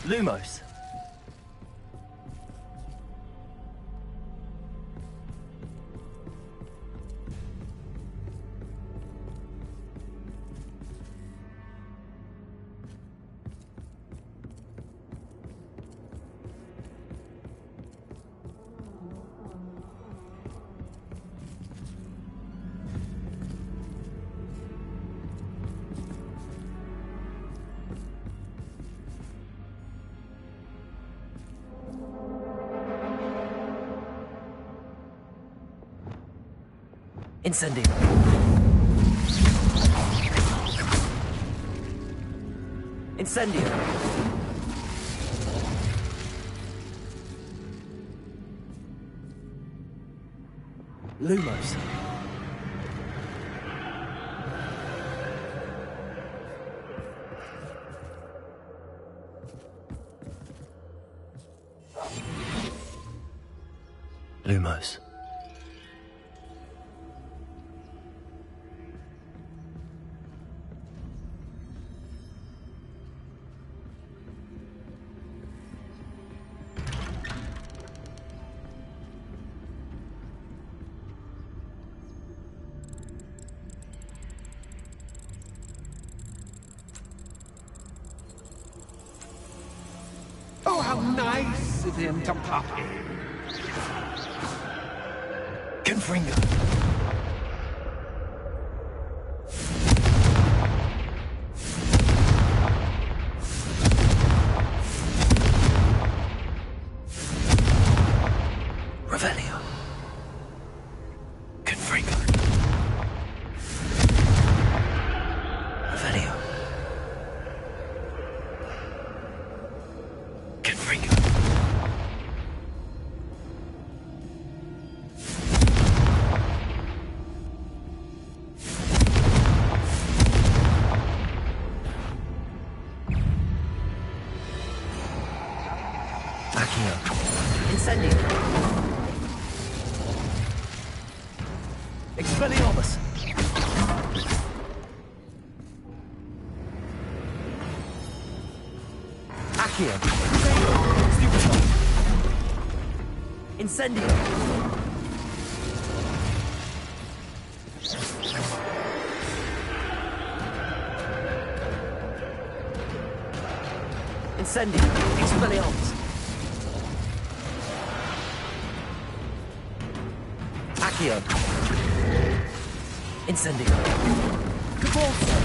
Lumos. Incendio. Incendio. Lumos. Lumos. Oh, how nice of him to pop in. Confringo. Revelio. Confringo. Revelio. Confringo. Accio. Incendio. Expelliarmus. Accio. Stupefy. Incendio! Incendio! Expelliarmus! Accio! Incendio! Cabalso!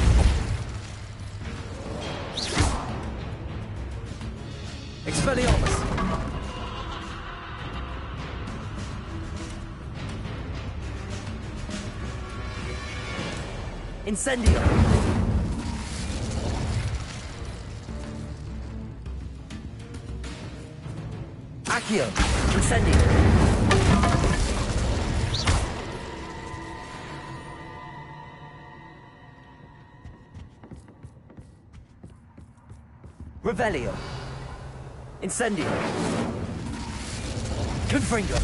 Expelliarmus! Incendio! Accio! Incendio! Revelio! Incendio! Confringo!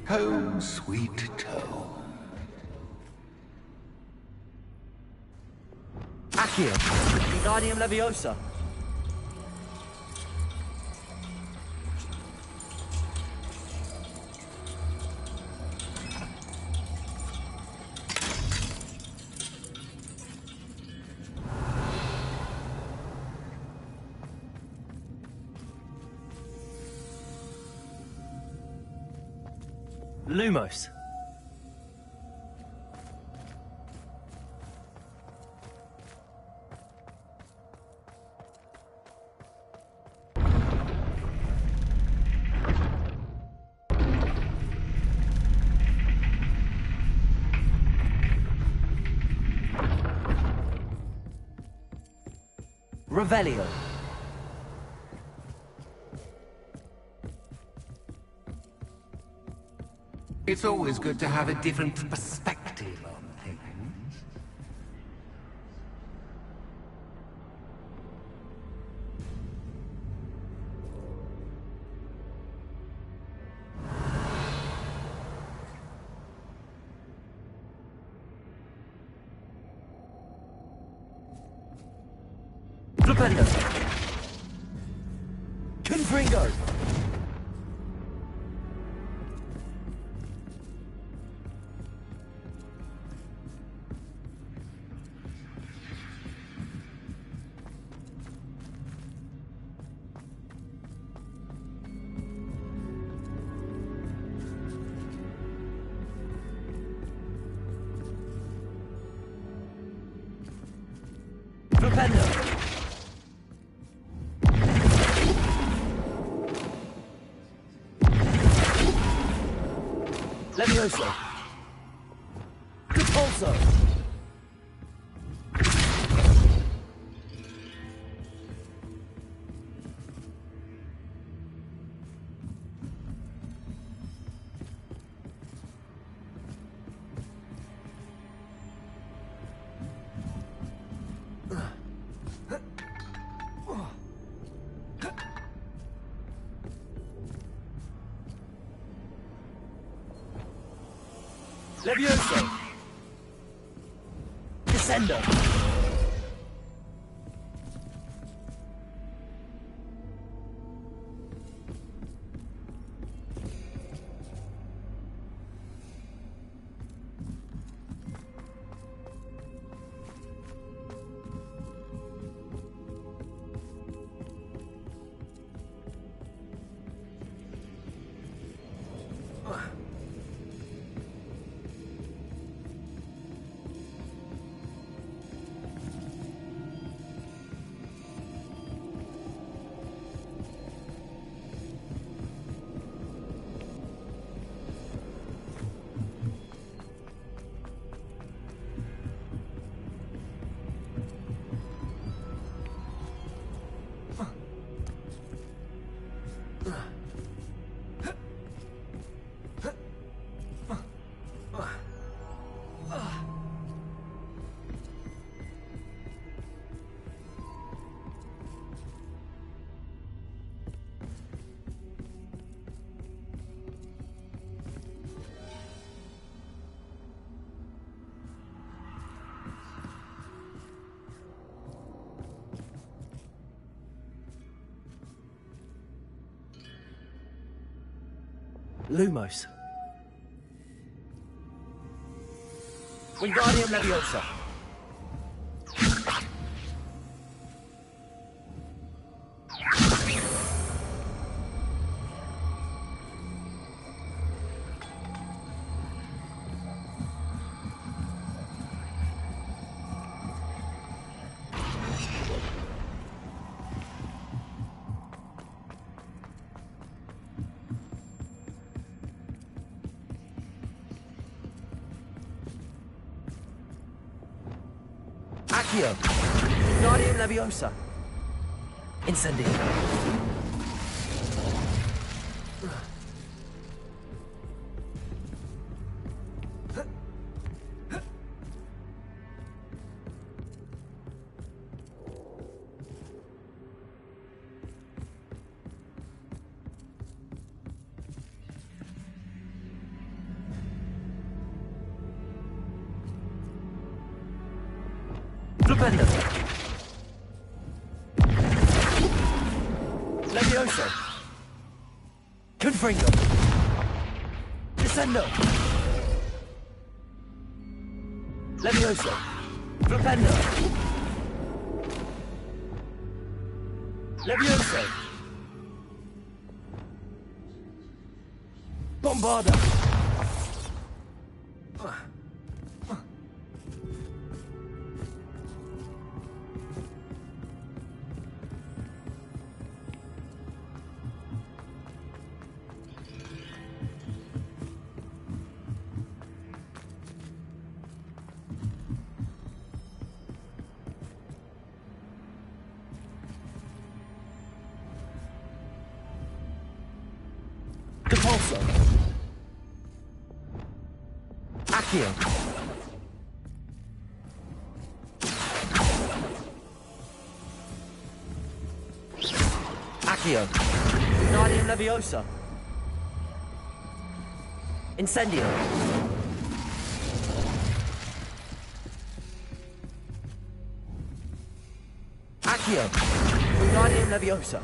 Home, sweet home. Accio! Wingardium Leviosa! Lumos! Revelio! It's always good to have a different perspective on things. Flipendo! Confringo! Flipendo! Levioso! Repulso! Levioso! Descendo! Lumos. Wingardium Leviosa. Accio. Wingardium Leviosa. Incendio. Flipendo. Levioso. Confringo. Descendo. Levioso. Flipendo. Levioso. Bombarda. Depulso. Accio. Accio. Wingardium Leviosa. Incendio. Accio. Wingardium Leviosa.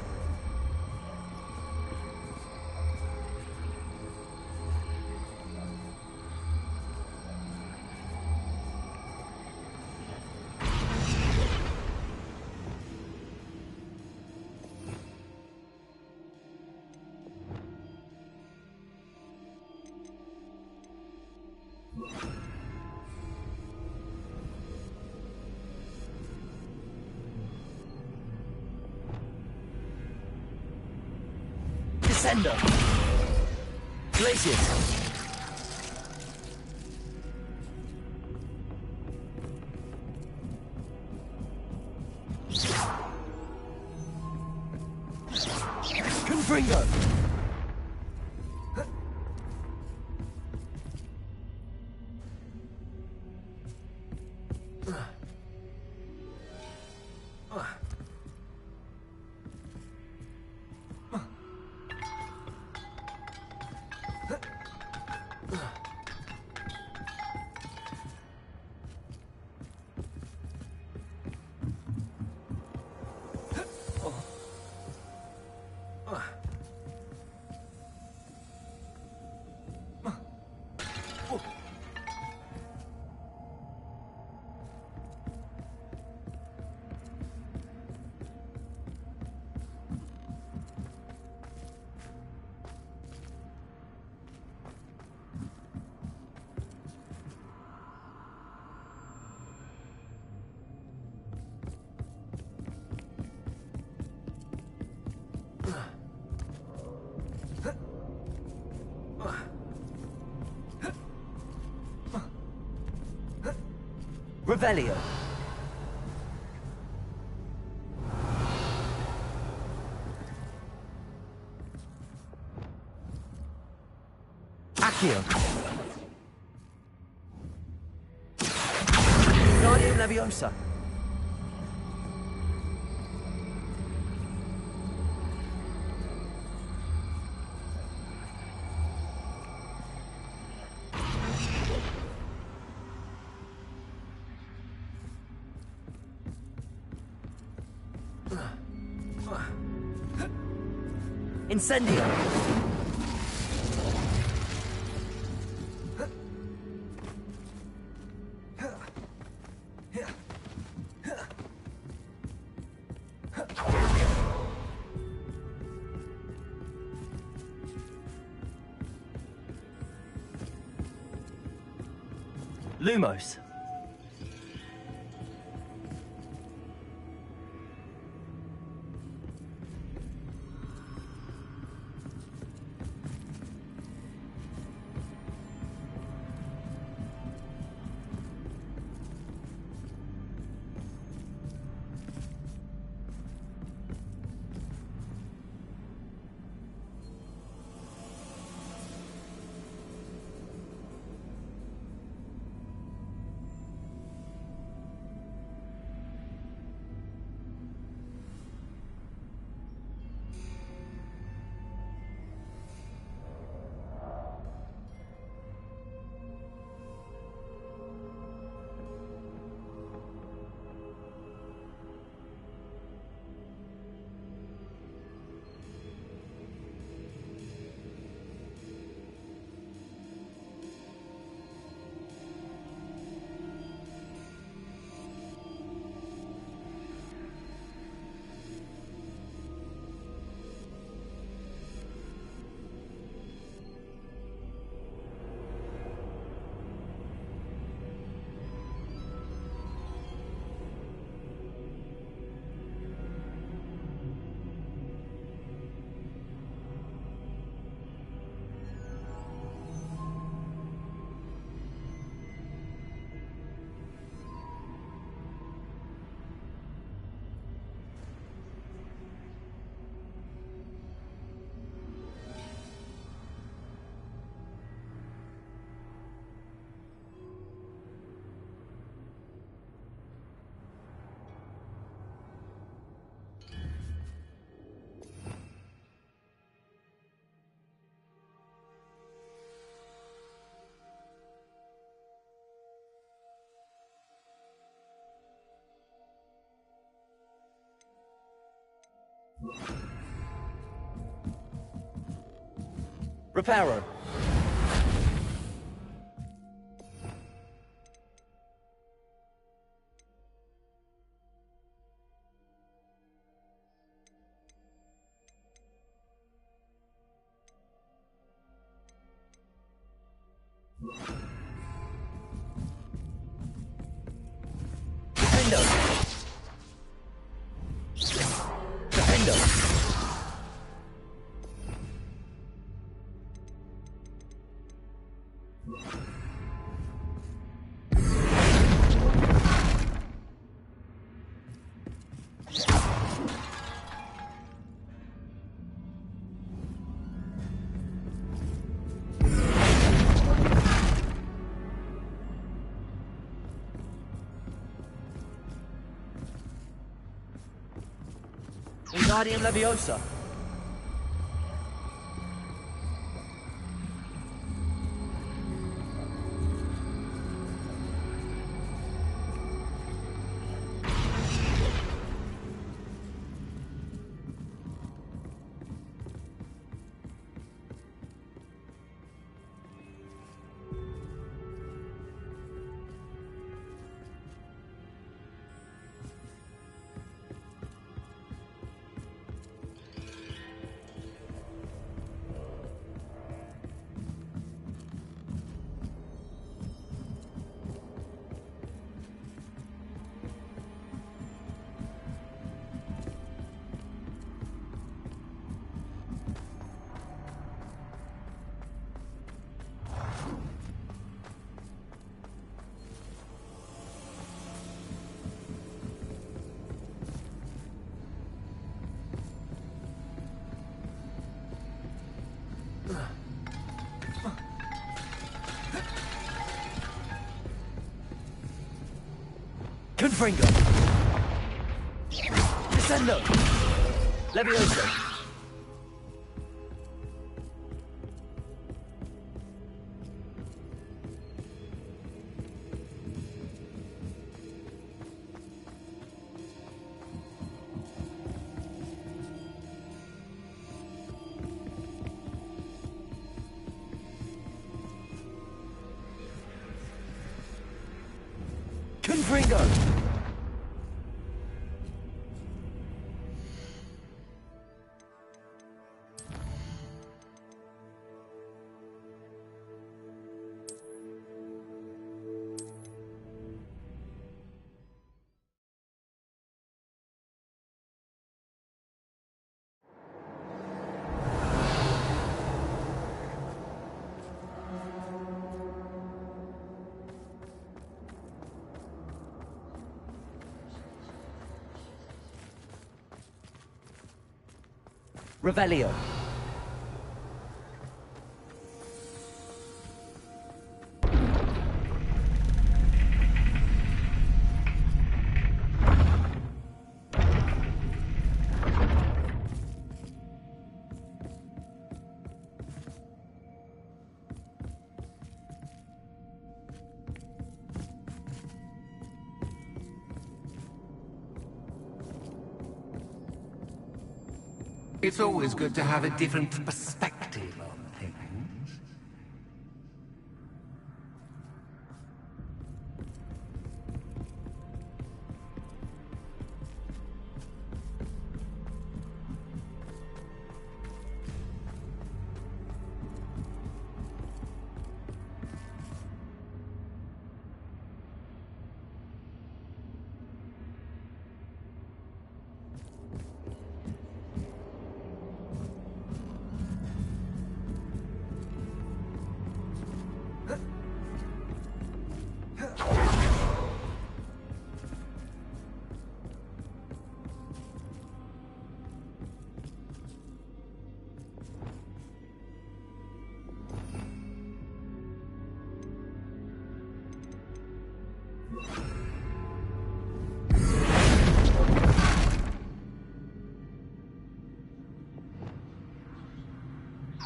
Descendo. Glacius. Confringo. Revelio. Accio. Wingardium Leviosa. Incendio. Lumos. Reparo. Defender. Defender. Wingardium Leviosa. Confringo. Descendo. Levioso. Confringo. Revelio. It's always good to have a different perspective on things.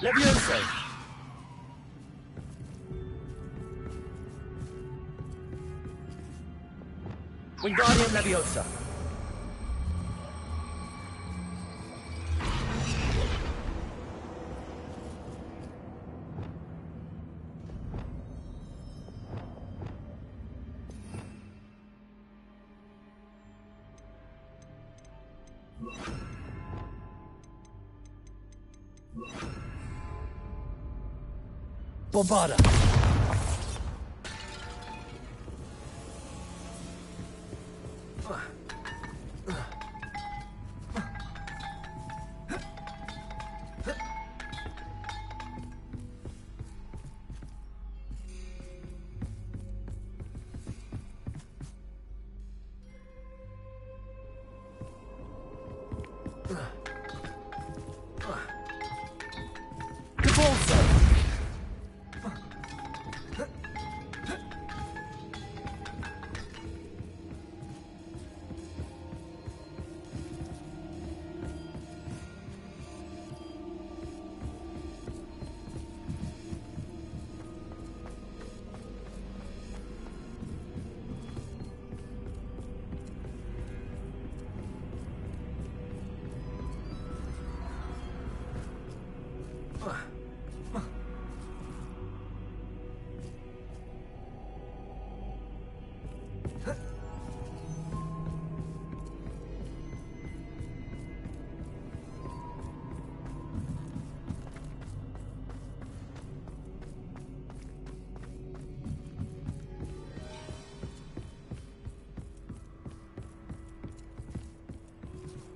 Levioso! Wingardium Leviosa! Bombarda!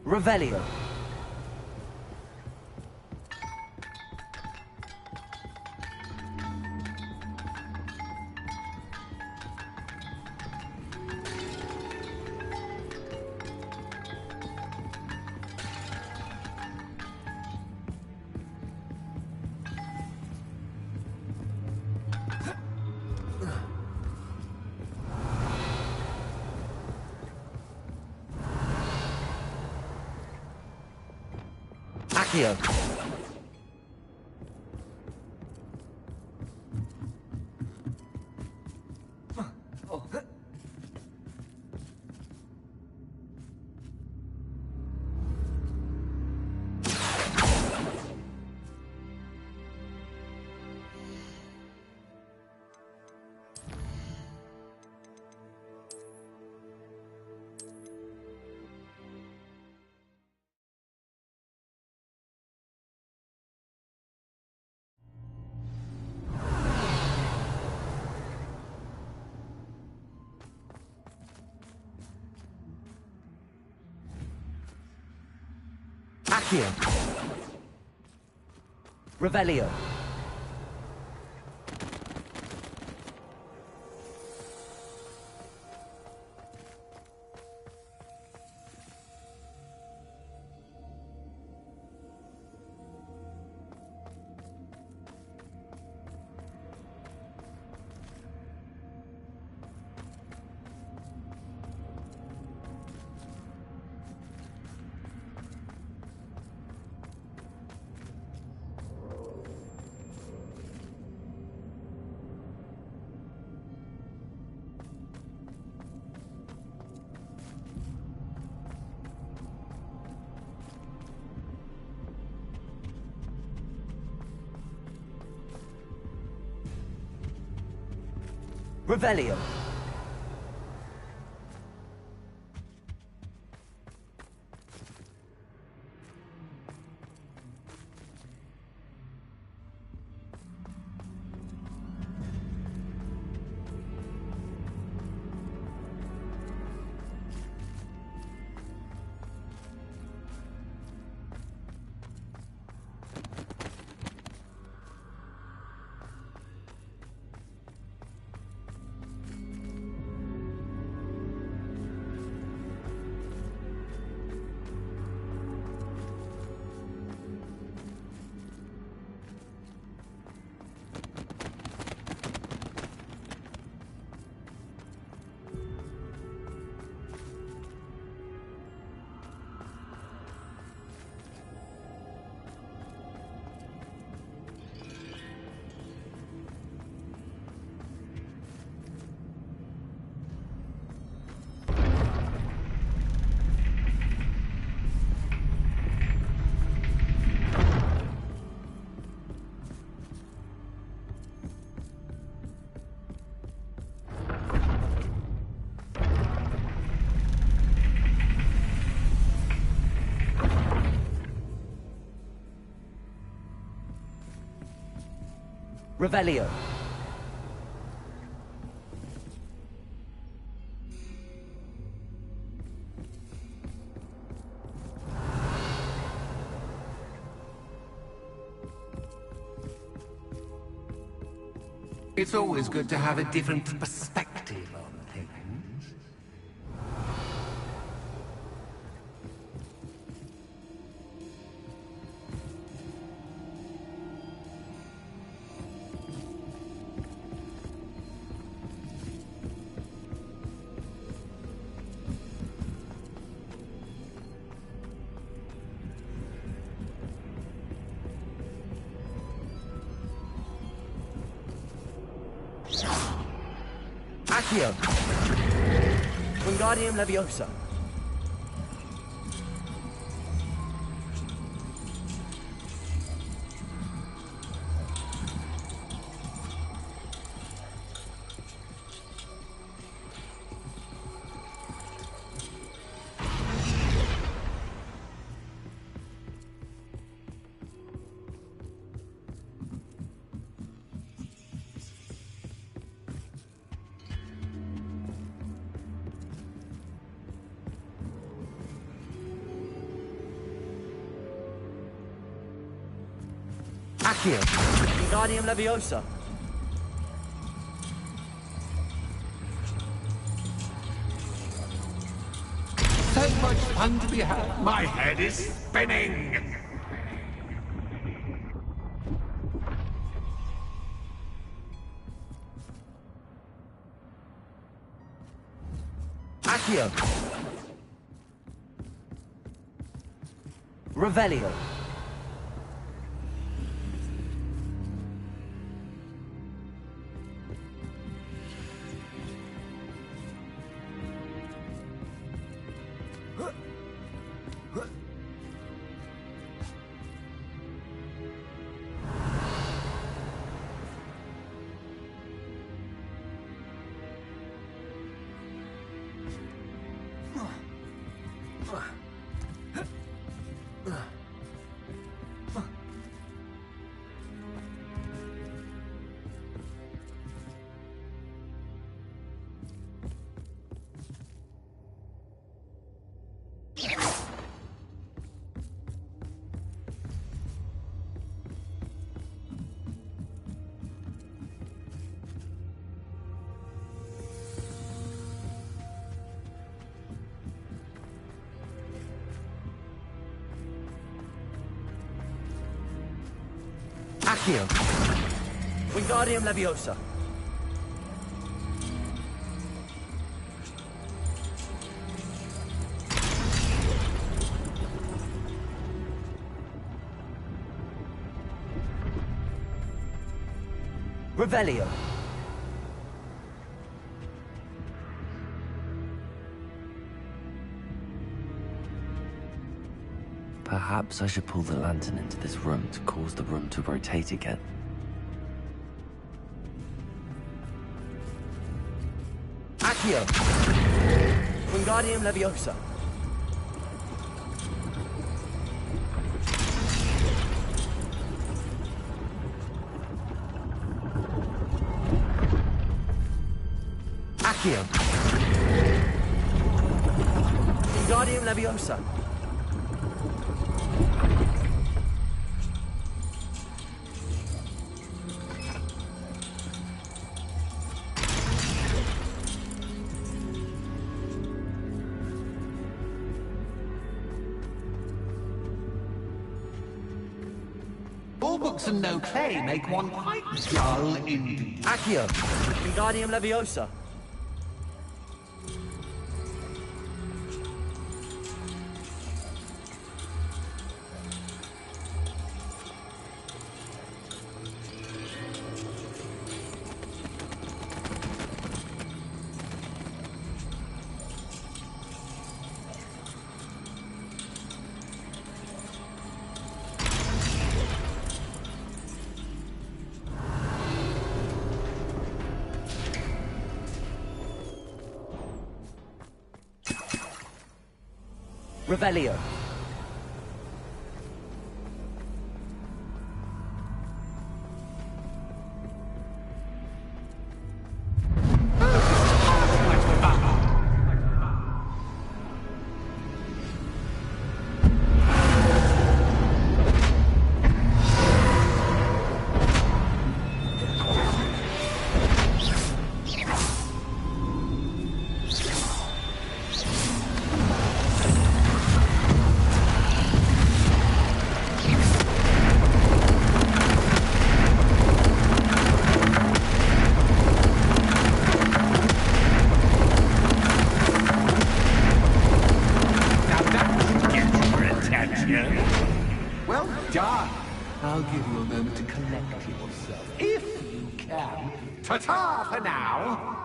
Revelio. Accio. Accio. Revelio. Revelio. Revelio. It's always good to have a different perspective on things. Accio. Wingardium Leviosa. Accio. Wingardium Leviosa. So much fun to be had. My head is spinning. Accio. Revelio. Accio. Wingardium Leviosa. Revelio. Perhaps I should pull the lantern into this room to cause the room to rotate again. Accio. Wingardium Leviosa. Accio. Wingardium Leviosa. All books and no clay make one quite dull indeed. Accio. Wingardium Leviosa. Revelio. Well done. I'll give you a moment to collect yourself, if you can. Ta-ta for now.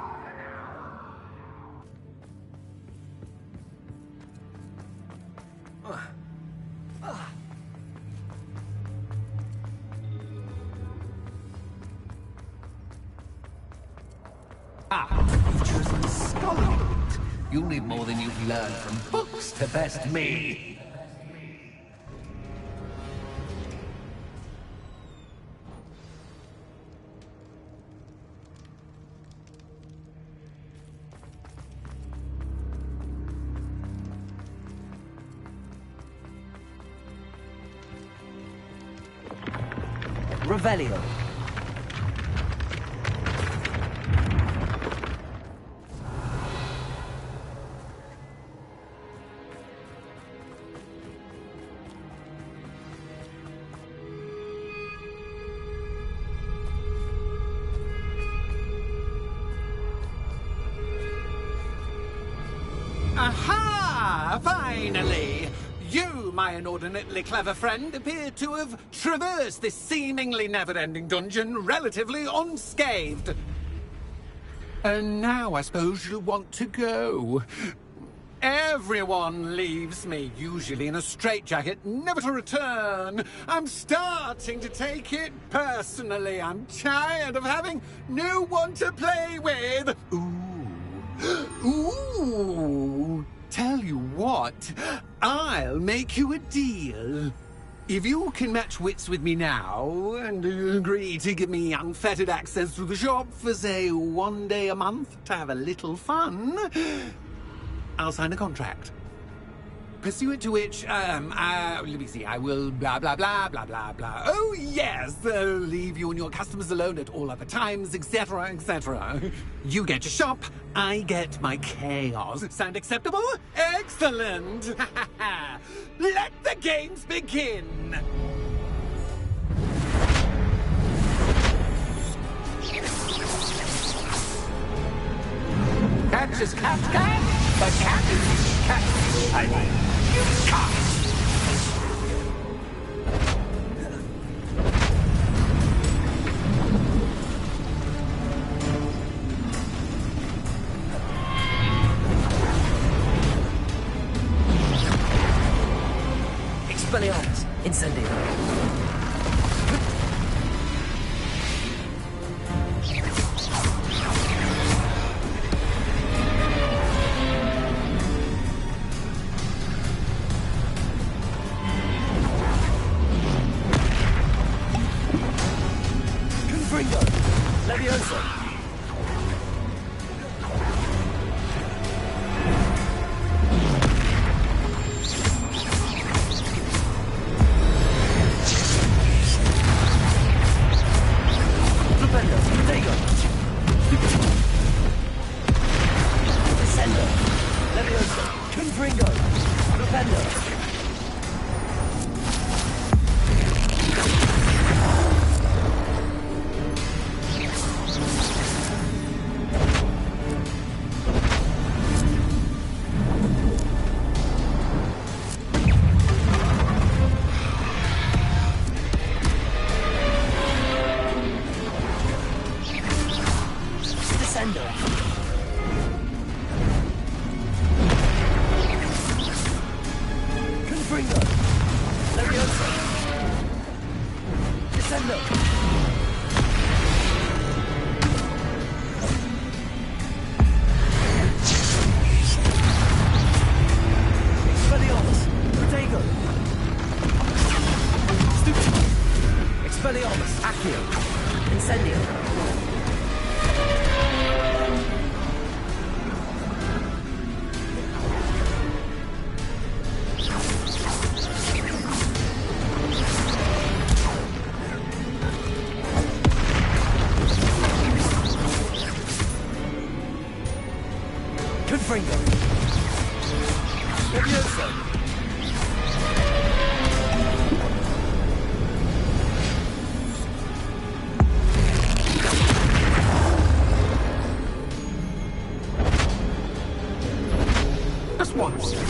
You've chosen the scholarly route. You'll need more than you've learned from books to best me. Revelio. Aha! Finally! You, my inordinately clever friend, appear to have traversed this seemingly never-ending dungeon relatively unscathed. And now I suppose you'll want to go. Everyone leaves me, usually in a straitjacket, never to return. I'm starting to take it personally. I'm tired of having no one to play with. Ooh. Tell you what, I'll make you a deal. If you can match wits with me now, and agree to give me unfettered access to the shop for, say, 1 day a month to have a little fun, I'll sign a contract. Pursuant to which, let me see, I will blah, blah, blah, blah, blah, blah. Oh, yes, leave you and your customers alone at all other times, etc., etc. You get your shop, I get my chaos. Sound acceptable? Excellent! Let the games begin! Catch is cat, but cat is cat. I mean, you can't. Expelliarmus. Incendio. Confringo! Levioso!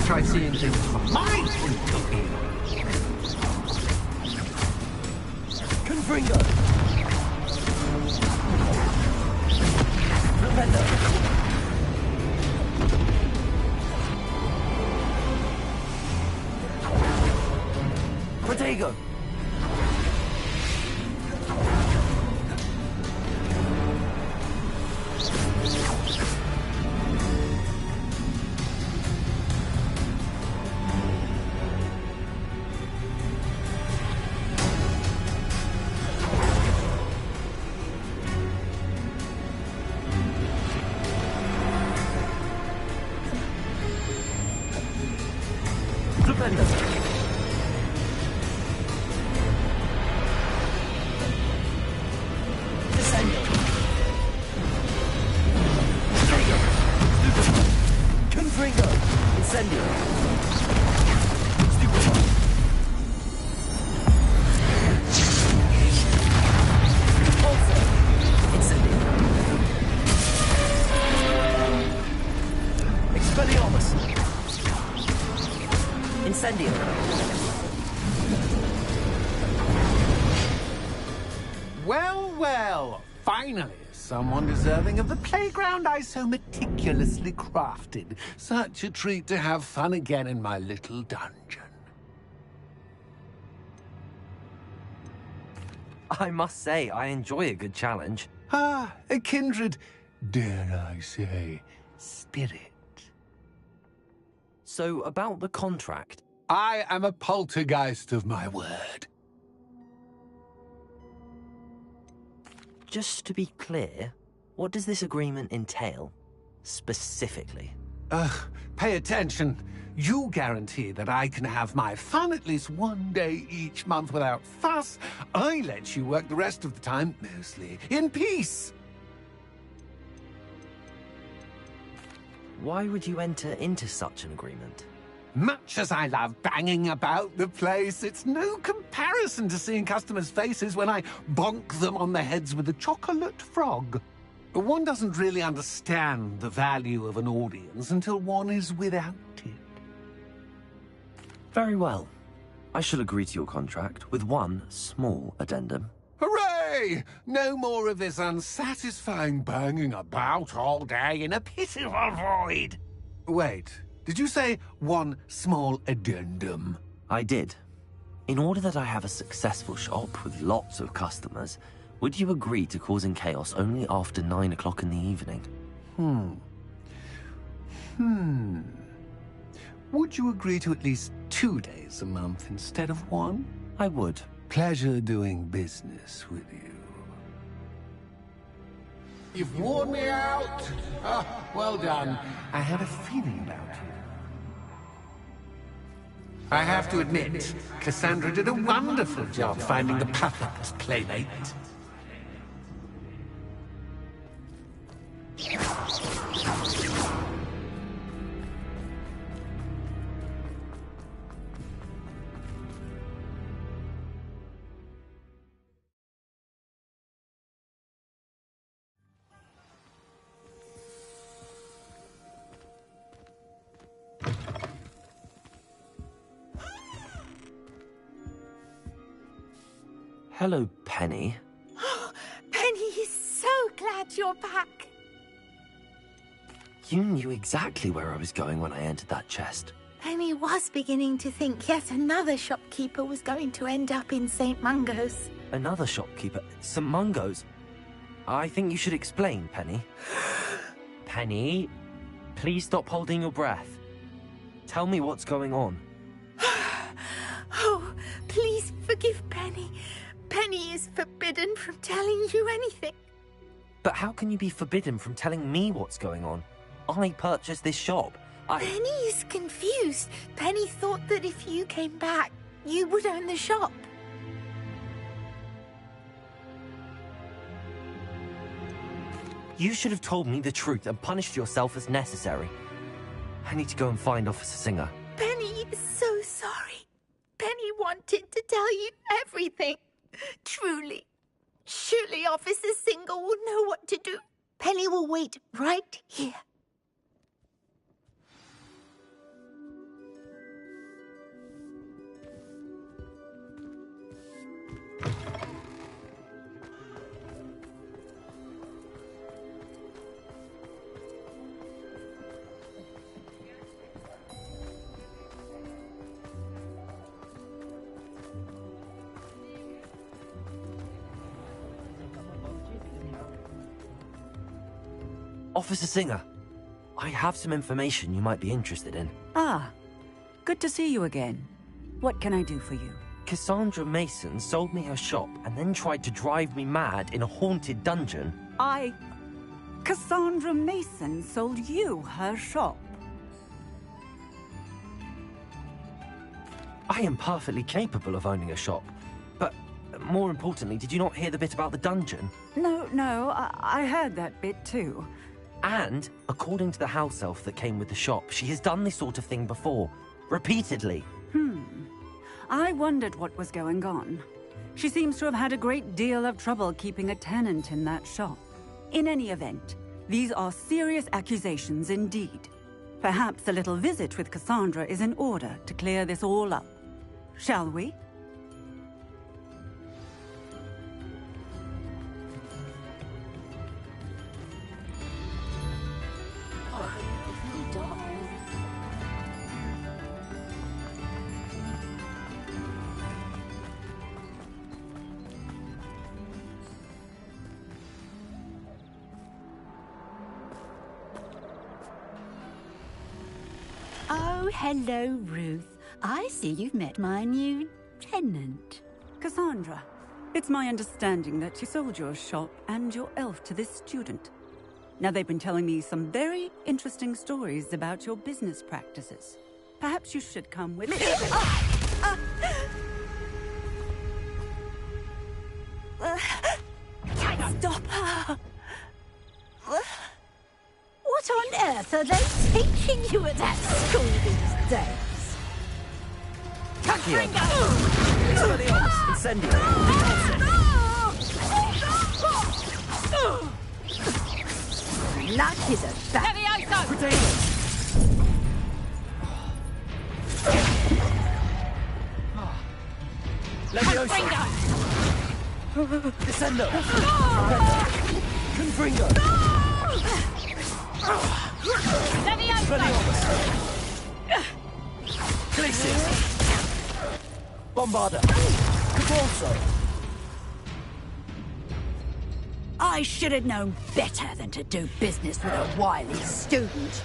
Try seeing things from my point of view. Confringo! Propender! Protego! Well, finally, someone deserving of the playground I so meticulously crafted. Such a treat to have fun again in my little dungeon. I must say, I enjoy a good challenge. A kindred, dare I say, spirit. So, about the contract? I am a poltergeist of my word. Just to be clear, what does this agreement entail, specifically? Pay attention. You guarantee that I can have my fun at least one day each month without fuss. I let you work the rest of the time, mostly in peace. Why would you enter into such an agreement? Much as I love banging about the place, it's no comparison to seeing customers' faces when I bonk them on the heads with a chocolate frog. One doesn't really understand the value of an audience until one is without it. Very well. I shall agree to your contract with one small addendum. Hooray! No more of this unsatisfying banging about all day in a pitiful void. Wait, did you say one small addendum? I did. In order that I have a successful shop with lots of customers, would you agree to causing chaos only after 9 o'clock in the evening? Would you agree to at least 2 days a month instead of one? I would. Pleasure doing business with you. You've worn me out. Ah, well done. I had a feeling about you. I have to admit, Cassandra did a wonderful job finding the perfect playmate. Hello, Penny. Penny is so glad you're back. You knew exactly where I was going when I entered that chest. Penny was beginning to think yet another shopkeeper was going to end up in St. Mungo's. Another shopkeeper? St. Mungo's? I think you should explain, Penny. Penny, please stop holding your breath. Tell me what's going on. Oh, please forgive Penny. Penny is forbidden from telling you anything. But how can you be forbidden from telling me what's going on? I purchased this shop. Penny is confused. Penny thought that if you came back, you would own the shop. You should have told me the truth and punished yourself as necessary. I need to go and find Officer Singer. Penny is so sorry. Penny wanted to tell you everything. Truly. Surely Officer Singer will know what to do. Penny will wait right here. Officer Singer, I have some information you might be interested in. Ah, good to see you again. What can I do for you? Cassandra Mason sold me her shop and then tried to drive me mad in a haunted dungeon. Cassandra Mason sold you her shop? I am perfectly capable of owning a shop. But more importantly, did you not hear the bit about the dungeon? No, I heard that bit too. And, according to the house elf that came with the shop, she has done this sort of thing before. Repeatedly. I wondered what was going on. She seems to have had a great deal of trouble keeping a tenant in that shop. In any event, these are serious accusations indeed. Perhaps a little visit with Cassandra is in order to clear this all up. Shall we? Oh, hello, Ruth. I see you've met my new tenant. Cassandra, it's my understanding that you sold your shop and your elf to this student. Now, they've been telling me some very interesting stories about your business practices. Perhaps you should come with me. Stop her! What on earth are they teaching you at that school these days? Tachyon! Incendio! Luck is a fact. Leviosa! Descendo! Confringo! Glacius! Bombarda! Caporso! I should have known better than to do business with a wily student.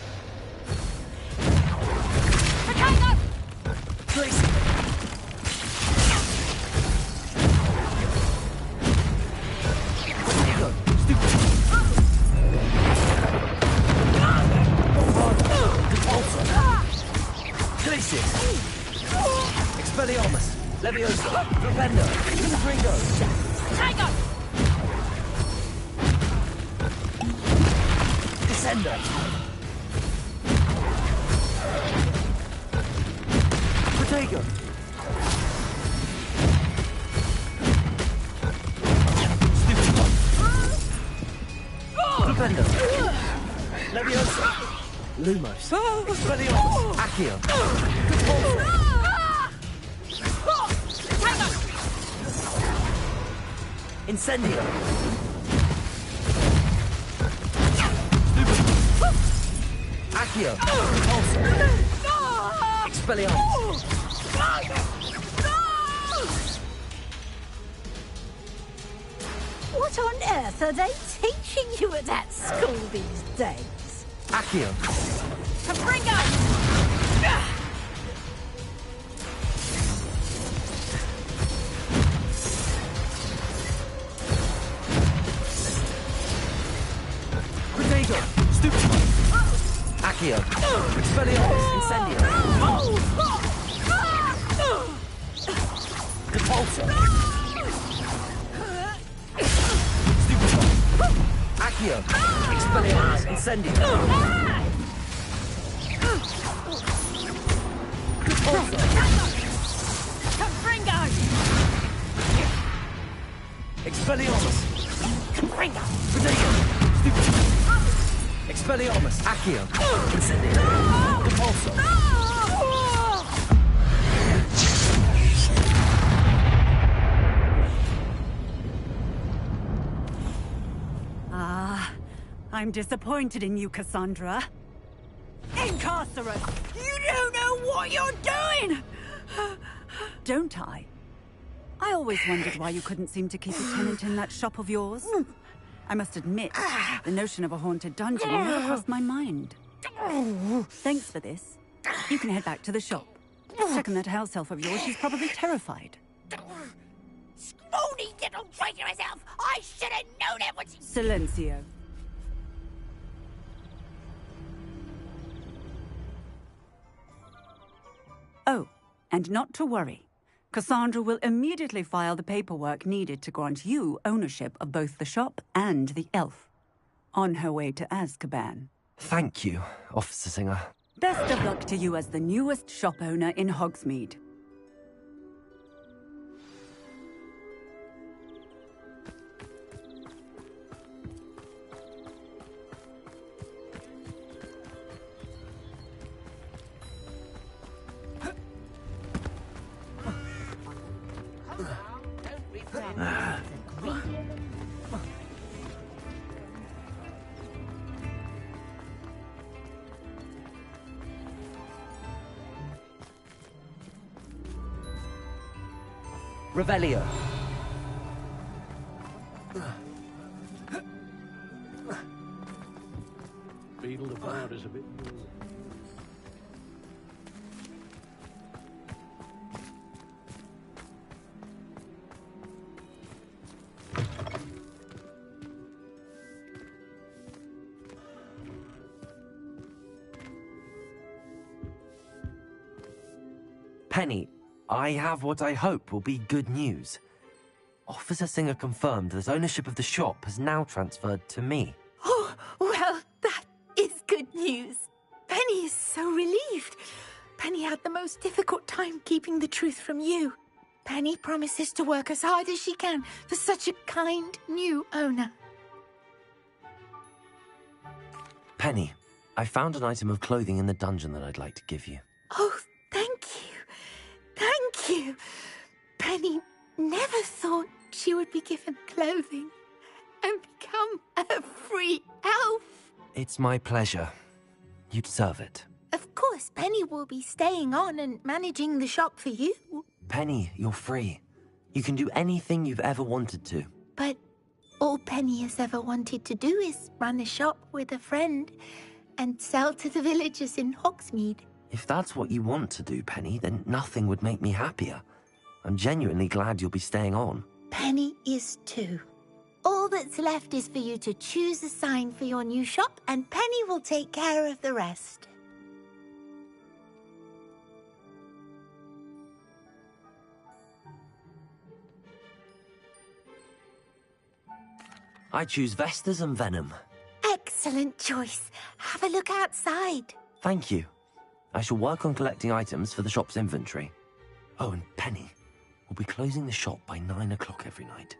Tender! Protego! Stupendo! Leviosa! Lumos! Expelliarmus! Accio! Incendio! Accio! Repulsor! Expelliarmus! What on earth are they teaching you at that school these days? Accio! Confringo! Protego! Stupid! Accio! Expelliarmus! Incendio! Repulsor! Accio! Expelliarmus! Incendio! Repulsor! Confringo! Expelliarmus! Confringo! Protego! Expelliarmus! Accio! Incendio! Repulsor! I'm disappointed in you, Cassandra. Incarcerate! You don't know what you're doing! Don't I? I always wondered why you couldn't seem to keep a tenant in that shop of yours. I must admit, the notion of a haunted dungeon never crossed my mind. Thanks for this. You can head back to the shop. Checking that house elf of yours, she's probably terrified. Scrawny little traitorous elf! I should have known it was... Silencio. Oh, and not to worry. Cassandra will immediately file the paperwork needed to grant you ownership of both the shop and the elf. On her way to Azkaban. Thank you, Officer Singer. Best of luck to you as the newest shop owner in Hogsmeade. Revelio. Beetle the Bard is a bit... Penny, I have what I hope will be good news. Officer Singer confirmed that ownership of the shop has now transferred to me. Oh, well, that is good news. Penny is so relieved. Penny had the most difficult time keeping the truth from you. Penny promises to work as hard as she can for such a kind new owner. Penny, I found an item of clothing in the dungeon that I'd like to give you. Oh, thank you. Thank you. Penny never thought she would be given clothing and become a free elf. It's my pleasure. You deserve it. Of course, Penny will be staying on and managing the shop for you. Penny, you're free. You can do anything you've ever wanted to. But all Penny has ever wanted to do is run a shop with a friend and sell to the villagers in Hogsmeade. If that's what you want to do, Penny, then nothing would make me happier. I'm genuinely glad you'll be staying on. Penny is too. All that's left is for you to choose a sign for your new shop, and Penny will take care of the rest. I choose Vestas and Venom. Excellent. Excellent choice. Have a look outside. Thank you. I shall work on collecting items for the shop's inventory. Oh, and Penny, we'll be closing the shop by 9 o'clock every night.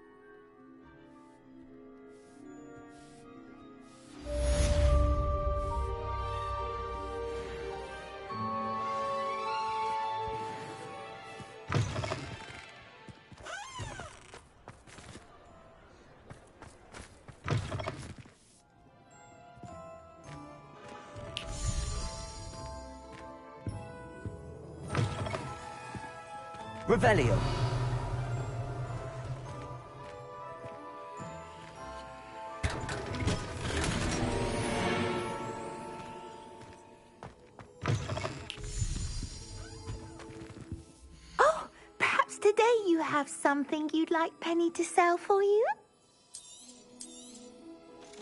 Revelio. Oh, perhaps today you have something you'd like Penny to sell for you?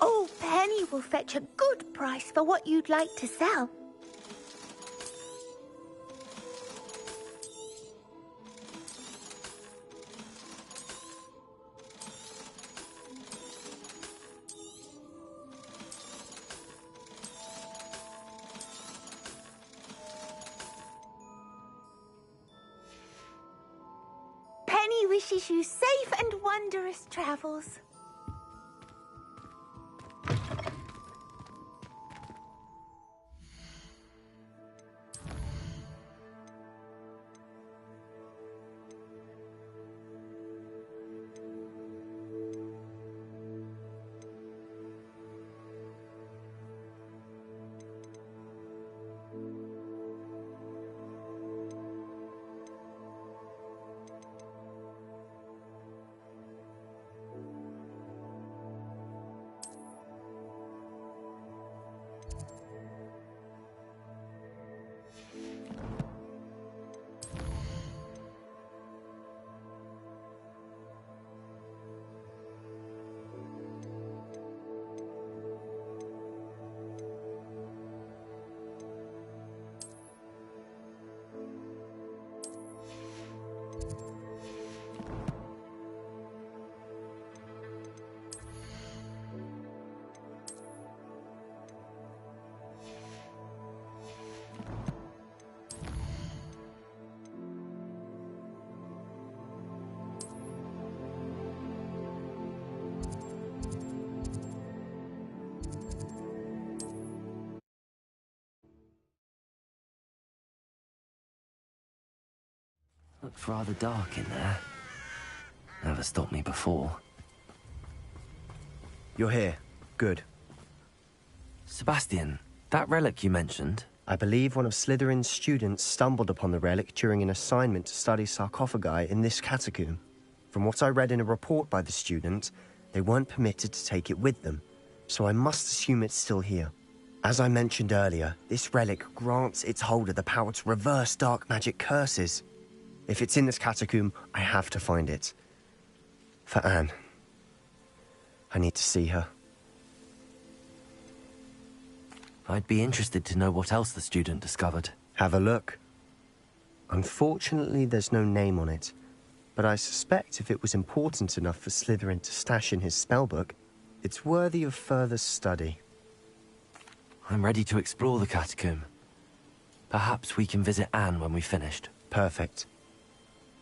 Oh, Penny will fetch a good price for what you'd like to sell. Penny wishes you safe and wondrous travels. Looks rather dark in there. Never stopped me before. You're here. Good. Sebastian, that relic you mentioned... I believe one of Slytherin's students stumbled upon the relic during an assignment to study sarcophagi in this catacomb. From what I read in a report by the student, they weren't permitted to take it with them, so I must assume it's still here. As I mentioned earlier, this relic grants its holder the power to reverse dark magic curses. If it's in this catacomb, I have to find it. For Anne. I need to see her. I'd be interested to know what else the student discovered. Have a look. Unfortunately, there's no name on it, but I suspect if it was important enough for Slytherin to stash in his spellbook, it's worthy of further study. I'm ready to explore the catacomb. Perhaps we can visit Anne when we've finished. Perfect.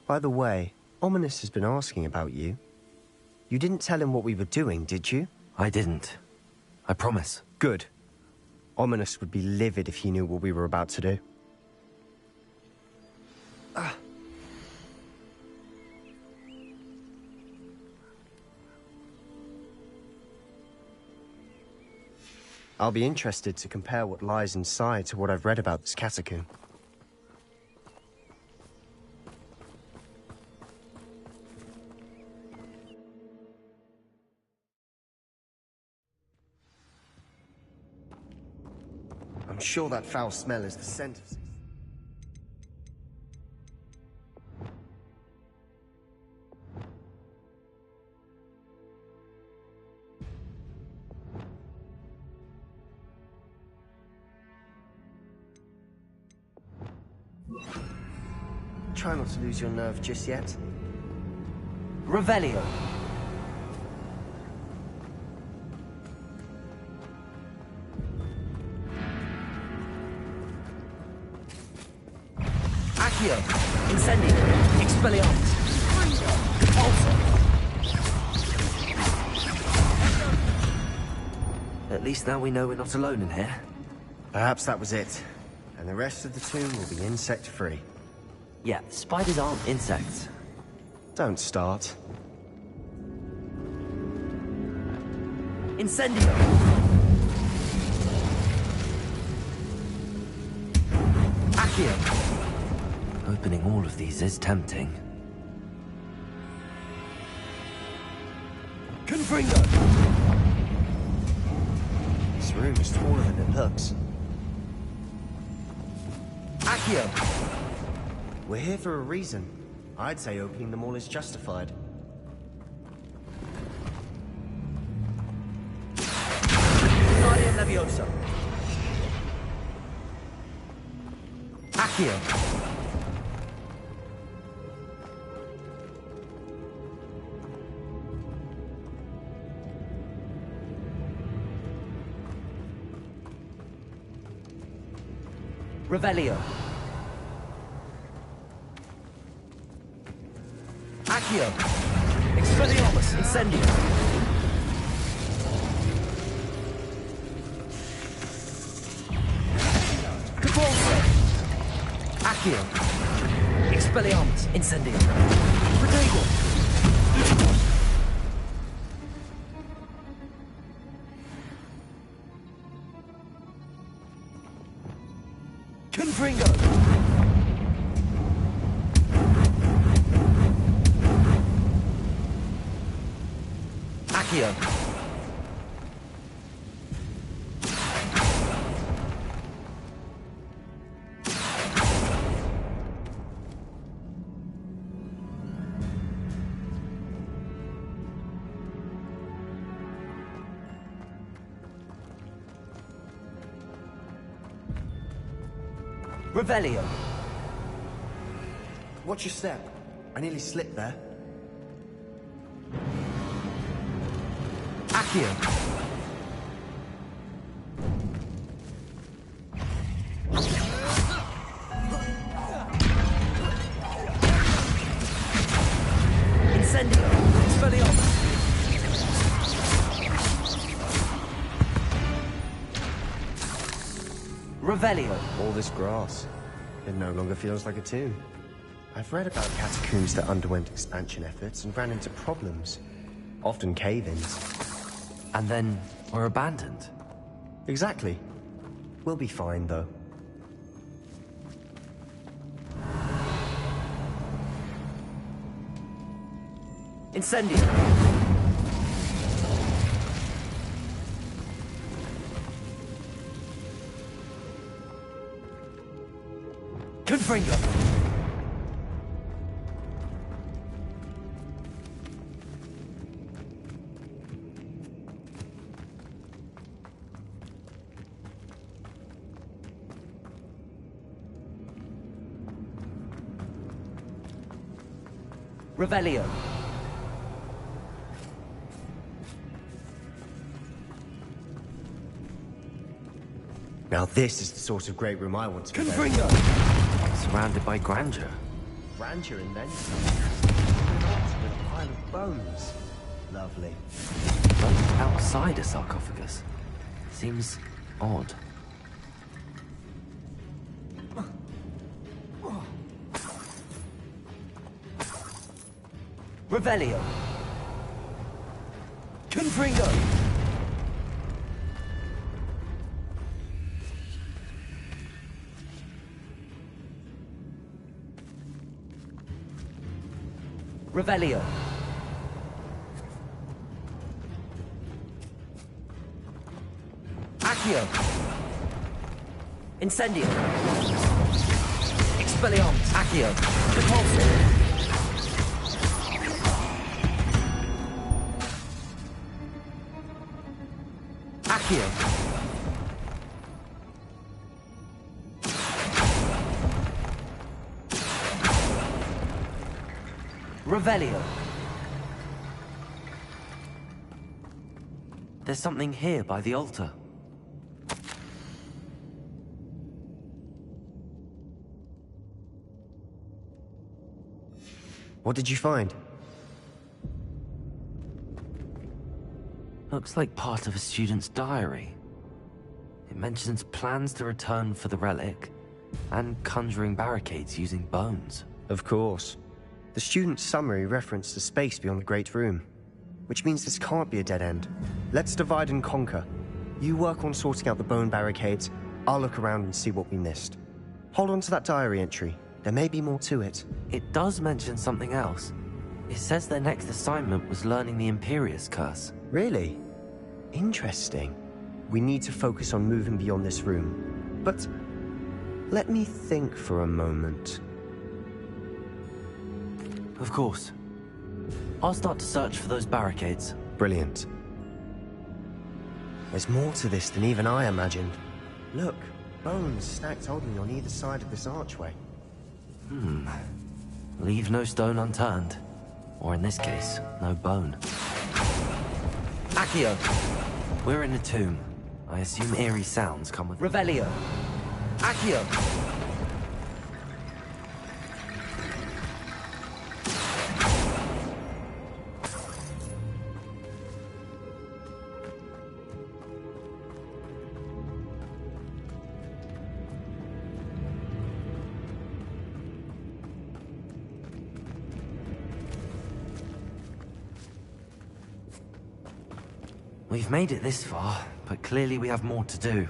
By the way, Ominis has been asking about you. You didn't tell him what we were doing, did you? I didn't. I promise. Good. Ominis would be livid if he knew what we were about to do. I'll be interested to compare what lies inside to what I've read about this catacomb. I'm sure that foul smell is the scent of... Try not to lose your nerve just yet. Revelio. Accio! Incendio! Expelliarmus! Repulsor! At least now we know we're not alone in here. Perhaps that was it. And the rest of the tomb will be insect-free. Yeah, spiders aren't insects. Don't start. Incendio! Accio! Opening all of these is tempting. Confringo! This room is taller than it looks. Accio! We're here for a reason. I'd say opening them all is justified. Guardia Leviosa! Accio! Revelio. Accio. Expelliarmus. Incendio. Convulso. Accio. Expelliarmus. Incendio. Protego. Confringo! Accio! Revelio. Watch your step. I nearly slipped there. Accio. Incendio. Expelliarmus. Revelio. All this grass. It no longer feels like a tomb. I've read about catacombs that underwent expansion efforts and ran into problems. Often cave-ins. And then were abandoned. Exactly. We'll be fine, though. Incendio. Confringo. Revelio. Now this is the sort of great room I want to be. Confringo! Surrounded by grandeur. Grandeur and then some. With a pile of bones. Lovely. But outside a sarcophagus. Seems odd. Revelio. Confringo. Revelio. Accio. Incendio. Expelliarmus. Accio. Repulsor. Accio. Revelio. There's something here by the altar. What did you find? Looks like part of a student's diary. It mentions plans to return for the relic, and conjuring barricades using bones. Of course. The student's summary referenced a space beyond the Great Room, which means this can't be a dead end. Let's divide and conquer. You work on sorting out the bone barricades, I'll look around and see what we missed. Hold on to that diary entry. There may be more to it. It does mention something else. It says their next assignment was learning the Imperius Curse. Really? Interesting. We need to focus on moving beyond this room. But let me think for a moment. Of course. I'll start to search for those barricades. Brilliant. There's more to this than even I imagined. Look, bones stacked oddly on either side of this archway. Leave no stone unturned. Or in this case, no bone. Accio! We're in a tomb. I assume eerie sounds come with... Revelio! Accio! We've made it this far, but clearly we have more to do.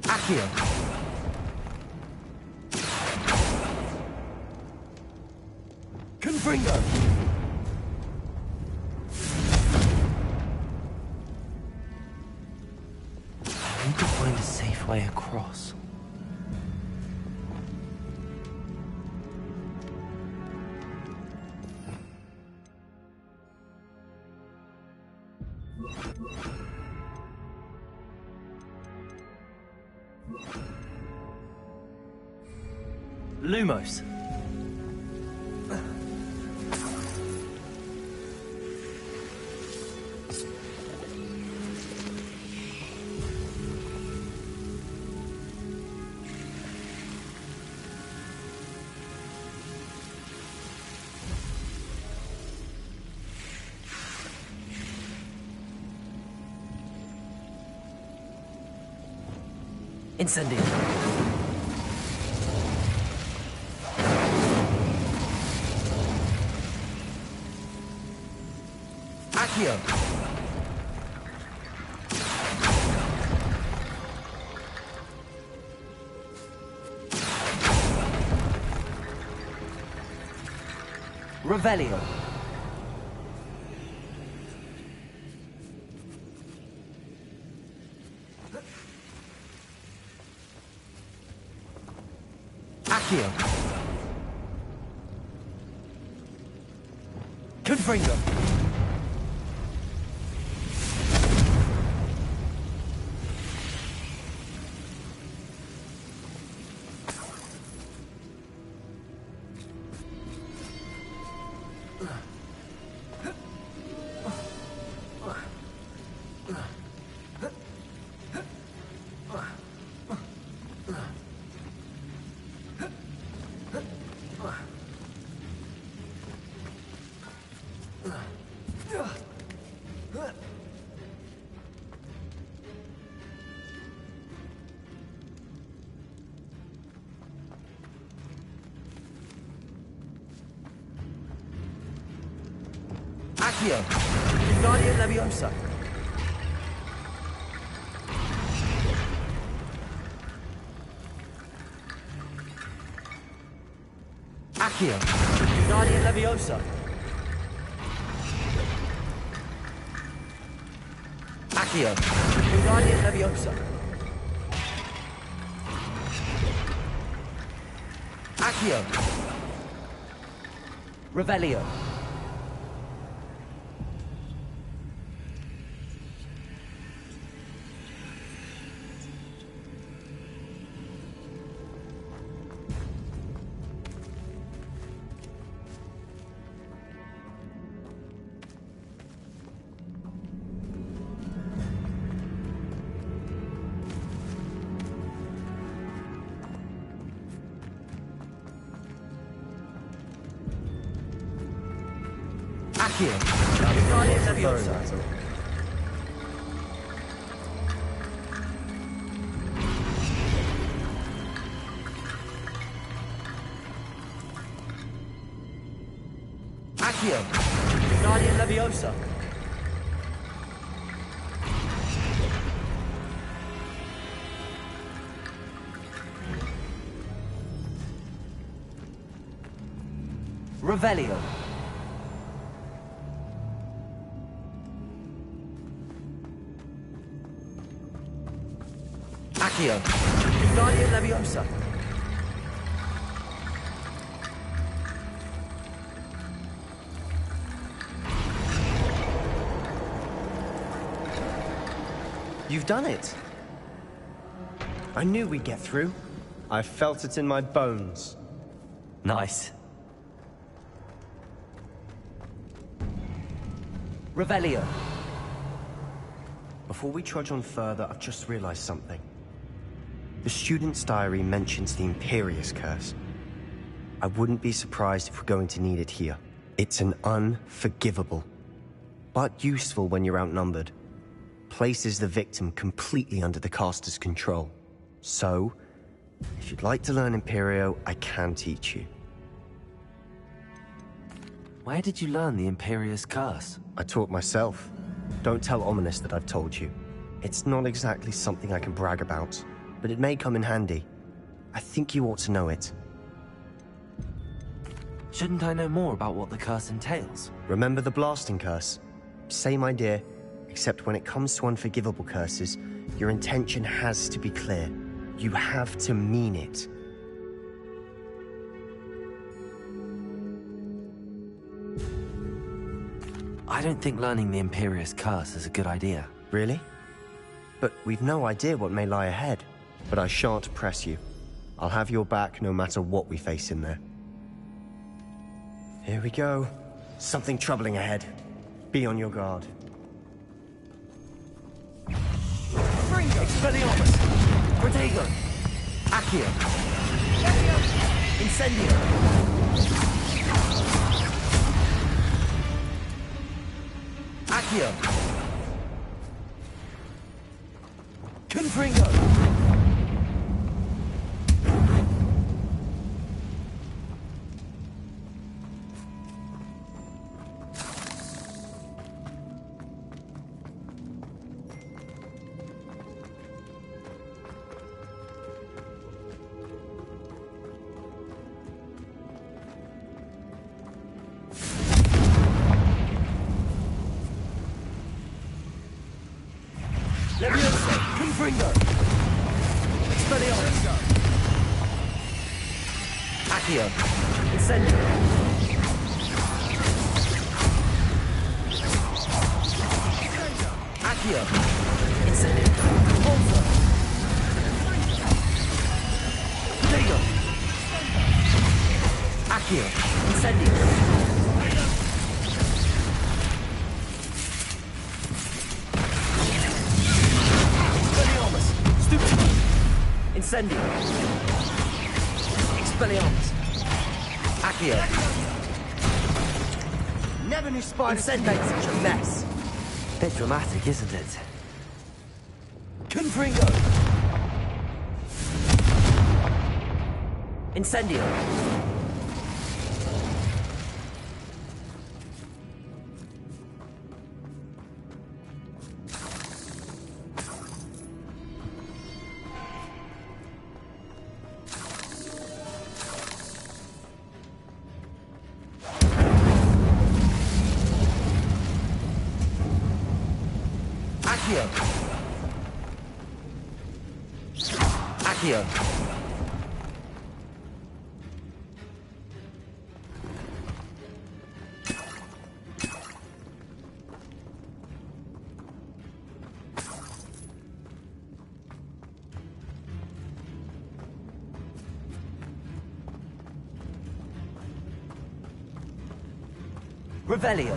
Accio! Confringo! I need to find a safe way across. Lumos! Incendio! Accio! Revelio! Accio! Confringo! Accio! Guardian Leviosa! Accio! Guardian Leviosa! Accio! Guardian Leviosa! Accio! Revelio! Accio. Wingardium Leviosa. Accio. Wingardium Leviosa. Revelio. Accio. Wingardium Leviosa. You've done it. I knew we'd get through. I felt it in my bones. Nice. Revelio. Before we trudge on further, I've just realized something. The student's diary mentions the Imperius Curse. I wouldn't be surprised if we're going to need it here. It's an unforgivable, but useful when you're outnumbered. Places the victim completely under the caster's control. So, if you'd like to learn Imperio, I can teach you. Where did you learn the Imperius Curse? I taught myself. Don't tell Ominous that I've told you. It's not exactly something I can brag about, but it may come in handy. I think you ought to know it. Shouldn't I know more about what the curse entails? Remember the blasting curse? Same idea, except when it comes to unforgivable curses, your intention has to be clear. You have to mean it. I don't think learning the Imperius Curse is a good idea. Really? But we've no idea what may lie ahead. But I shan't press you. I'll have your back no matter what we face in there. Here we go. Something troubling ahead. Be on your guard. Expelliarmus. Protego. Accio. Incendio. Accio. Confringo. Leviosa. Confringo. Expelliarmus. Accio. Incendio. Accio. Incendio. Volta. Protego. Accio. Incendio. Incendio. Expelliarmus. Accio. Never knew spiders could make such a mess. Bit dramatic, isn't it? Confringo. Incendio. Accio. Accio. Revelio.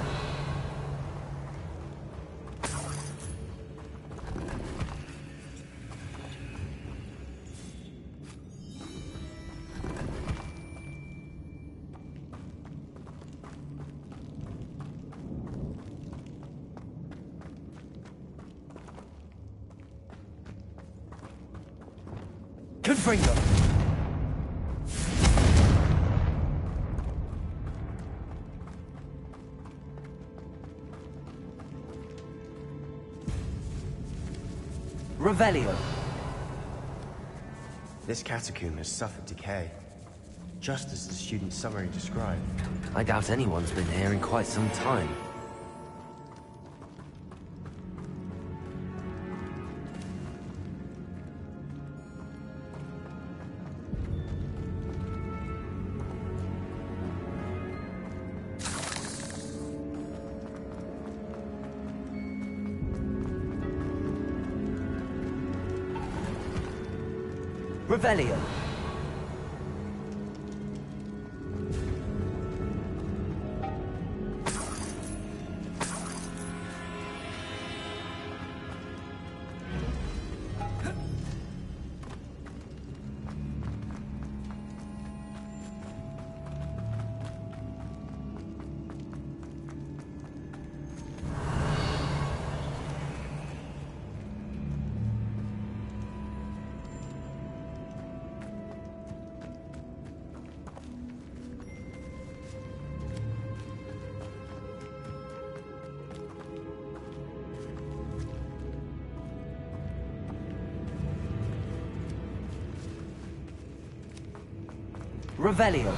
Fringo. Revelio. This catacomb has suffered decay, just as the student summary described. I doubt anyone's been here in quite some time. Revelio. Revelio.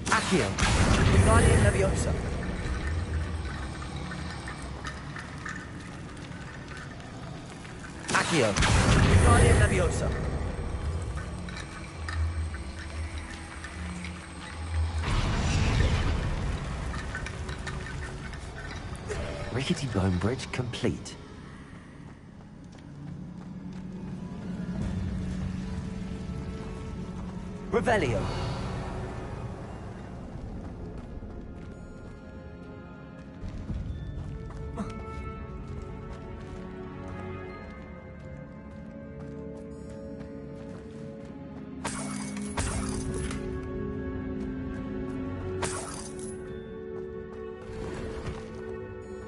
Accio. Guardian Leviosa. Accio. Guardian Leviosa. Rickety Bone Bridge complete. Revelio.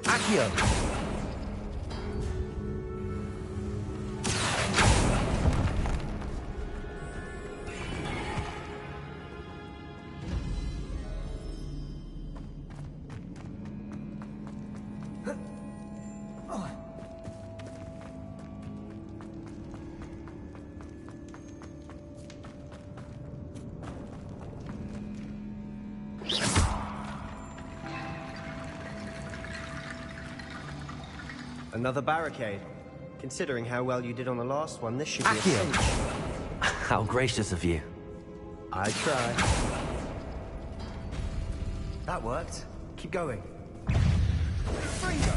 Accio. Another barricade. Considering how well you did on the last one, this should be a Accio. cinch. How gracious of you. I tried. That worked. Keep going. Fringo.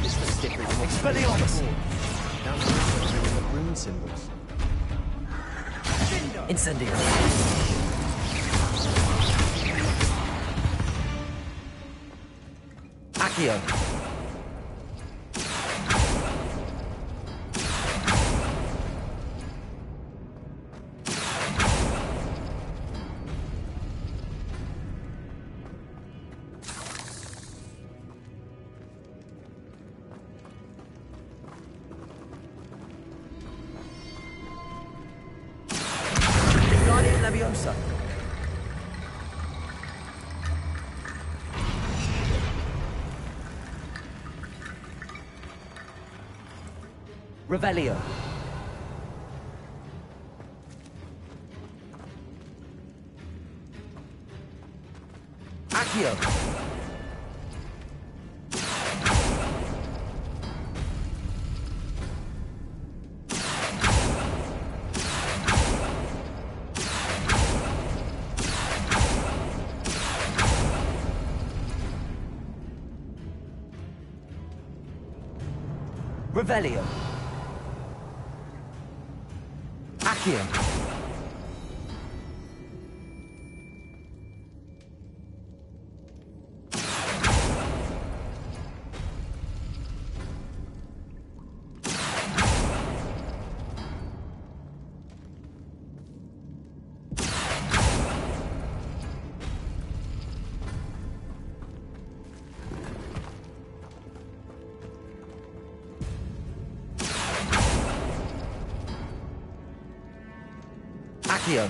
This was different. Expelliarmus. Down the rune symbols. Incendio. Accio. Guardian Leviosa. Revelio. Accio. Revelio. Accio. Accio.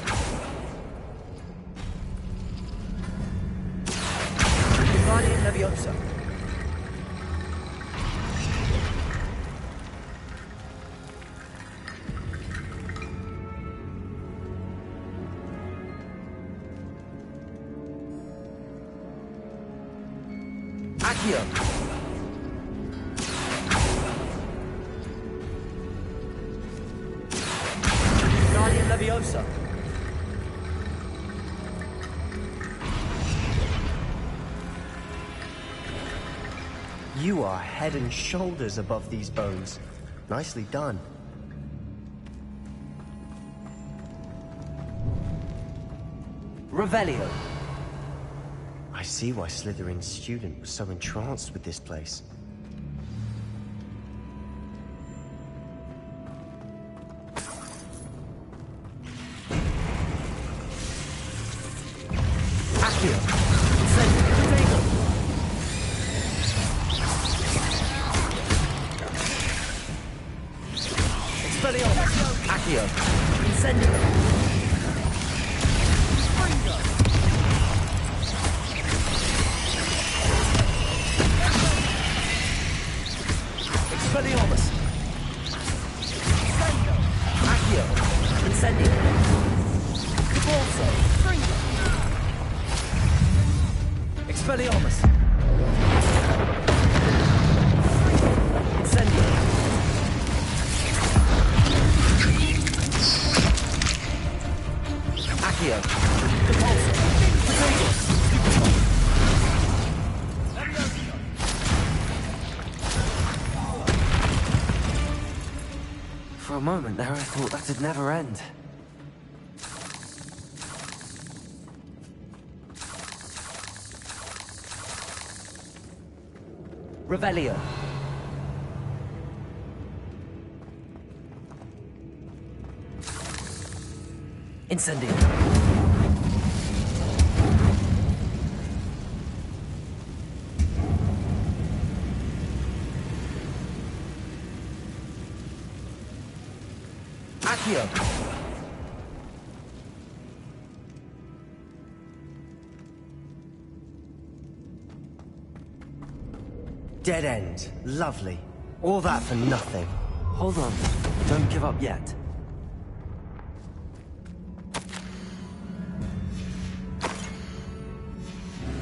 Guardian Leviosa. Accio. Guardian Leviosa. You are head and shoulders above these bones. Nicely done. Revelio. I see why Slytherin's student was so entranced with this place. Accio. Expelliarmus. Accio. Incendio. Expelliarmus. Accio. Incendio. Cabalso. Expelliarmus. Incendio. Accio. Cabalso. For a moment there, I thought that'd never end. Revelio. Incendio. Accio. Dead end. Lovely. All that for nothing. Hold on. Don't give up yet.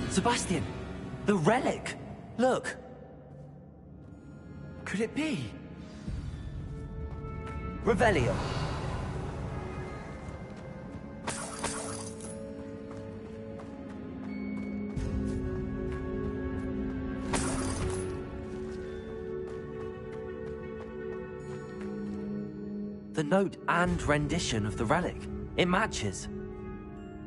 Sebastian! The relic! Look! Could it be? Revelio. The note and rendition of the relic. It matches.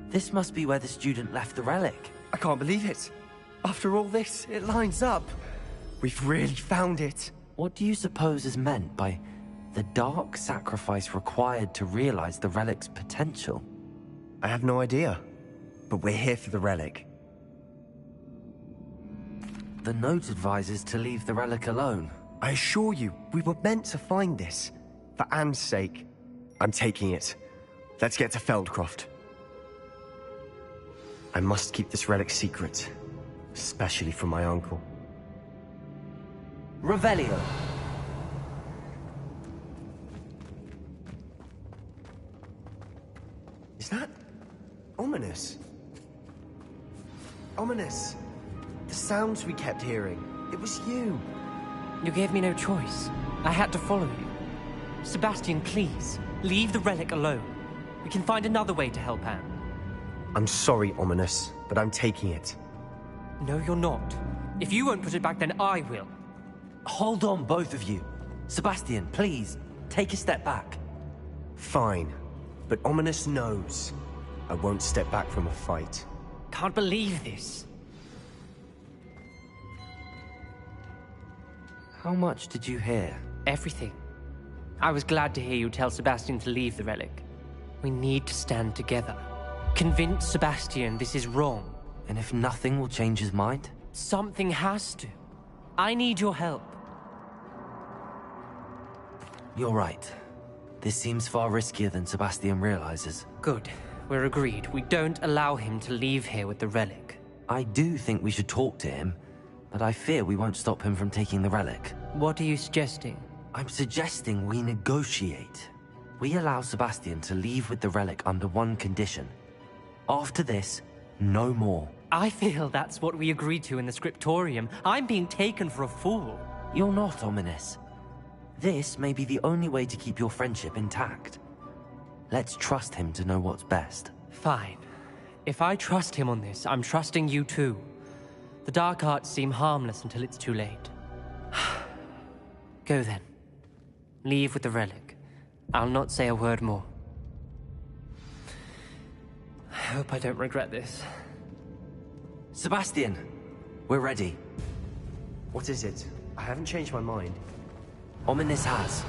This must be where the student left the relic. I can't believe it. After all this, it lines up. We've really found it. What do you suppose is meant by the dark sacrifice required to realize the relic's potential? I have no idea. But we're here for the relic. The note advises to leave the relic alone. I assure you, we were meant to find this. For Anne's sake. I'm taking it. Let's get to Feldcroft. I must keep this relic secret. Especially from my uncle. Revelio. Is that ominous? Ominous. The sounds we kept hearing. It was you. You gave me no choice. I had to follow you. Sebastian, please, leave the relic alone. We can find another way to help Anne. I'm sorry, Ominous, but I'm taking it. No, you're not. If you won't put it back, then I will. Hold on, both of you. Sebastian, please, take a step back. Fine, but Ominous knows I won't step back from a fight. Can't believe this. How much did you hear? Everything. I was glad to hear you tell Sebastian to leave the relic. We need to stand together. Convince Sebastian this is wrong. And if nothing will change his mind? Something has to. I need your help. You're right. This seems far riskier than Sebastian realizes. Good. We're agreed. We don't allow him to leave here with the relic. I do think we should talk to him, but I fear we won't stop him from taking the relic. What are you suggesting? I'm suggesting we negotiate. We allow Sebastian to leave with the relic under one condition. After this, no more. I feel that's what we agreed to in the scriptorium. I'm being taken for a fool. You're not, Ominis. This may be the only way to keep your friendship intact. Let's trust him to know what's best. Fine. If I trust him on this, I'm trusting you too. The dark arts seem harmless until it's too late. Go then. Leave with the relic. I'll not say a word more. I hope I don't regret this. Sebastian, we're ready. What is it? I haven't changed my mind. Ominis has.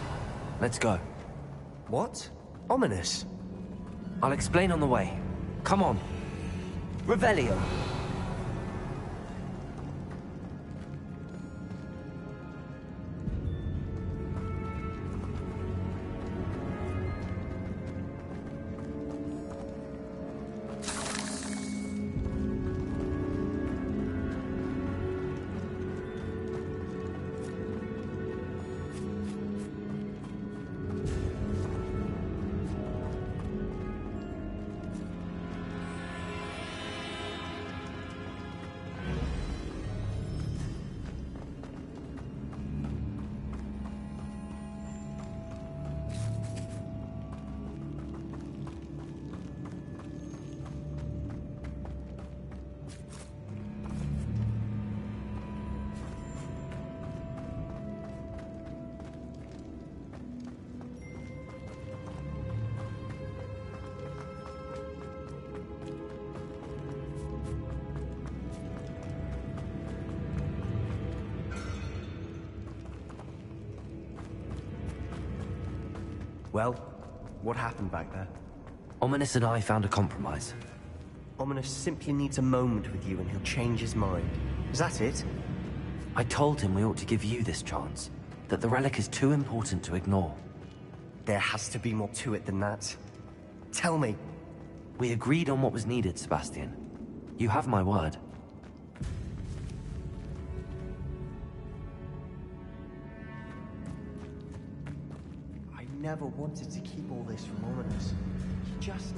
Let's go. What? Ominis? I'll explain on the way. Come on. Revelio. Well, what happened back there? Ominis and I found a compromise. Ominis simply needs a moment with you and he'll change his mind. Is that it? I told him we ought to give you this chance. That the relic is too important to ignore. There has to be more to it than that. Tell me. We agreed on what was needed, Sebastian. You have my word. I never wanted to keep all this from Ominis. He just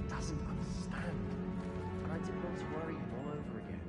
doesn't understand. And I didn't want to worry him all over again.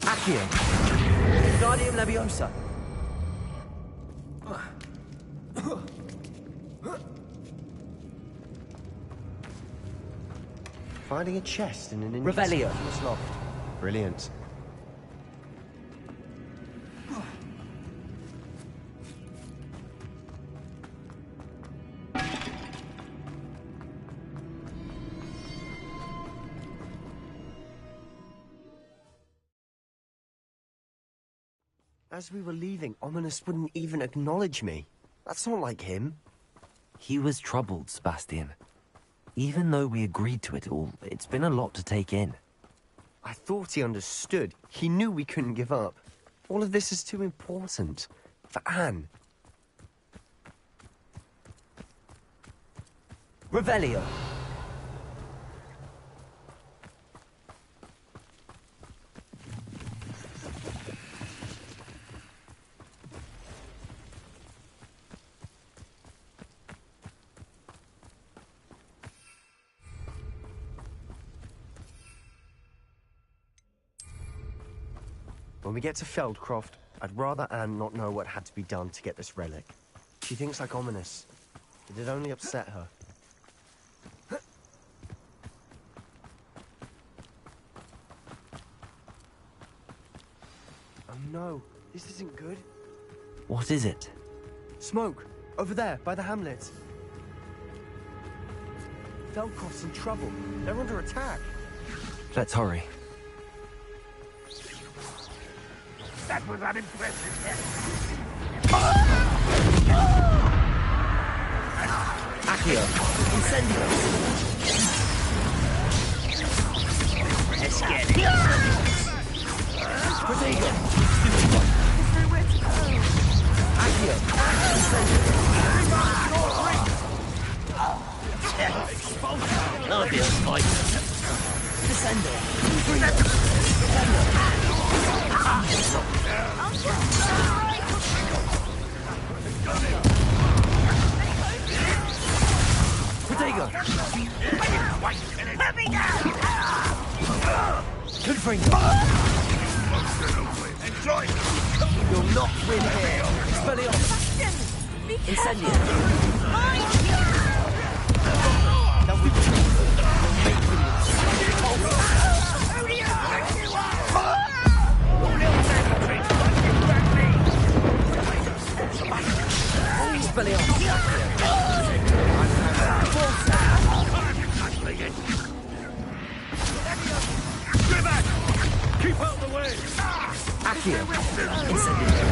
Accio! Guardium Leviosa! Finding a chest in an Revelio. loft. Brilliant. As we were leaving, Ominis wouldn't even acknowledge me. That's not like him. He was troubled, Sebastian. Even though we agreed to it all, it's been a lot to take in. I thought he understood. He knew we couldn't give up. All of this is too important. For Anne. Revelio! When we get to Feldcroft, I'd rather Anne not know what had to be done to get this relic. She thinks like ominous. It'd only upset her. Oh no, this isn't good. What is it? Smoke! Over there, by the hamlet. Feldcroft's in trouble. They're under attack. Let's hurry. That was unimpressive. Accio, incendio. Let's get it. Protego. Accio, incendio. I'll be a fight. Descendo. Protego. Let me down! Confring. Enjoy. You'll not win here. Expelliarmus. Incendio. Now we Keep out the way! Accio. Incendio.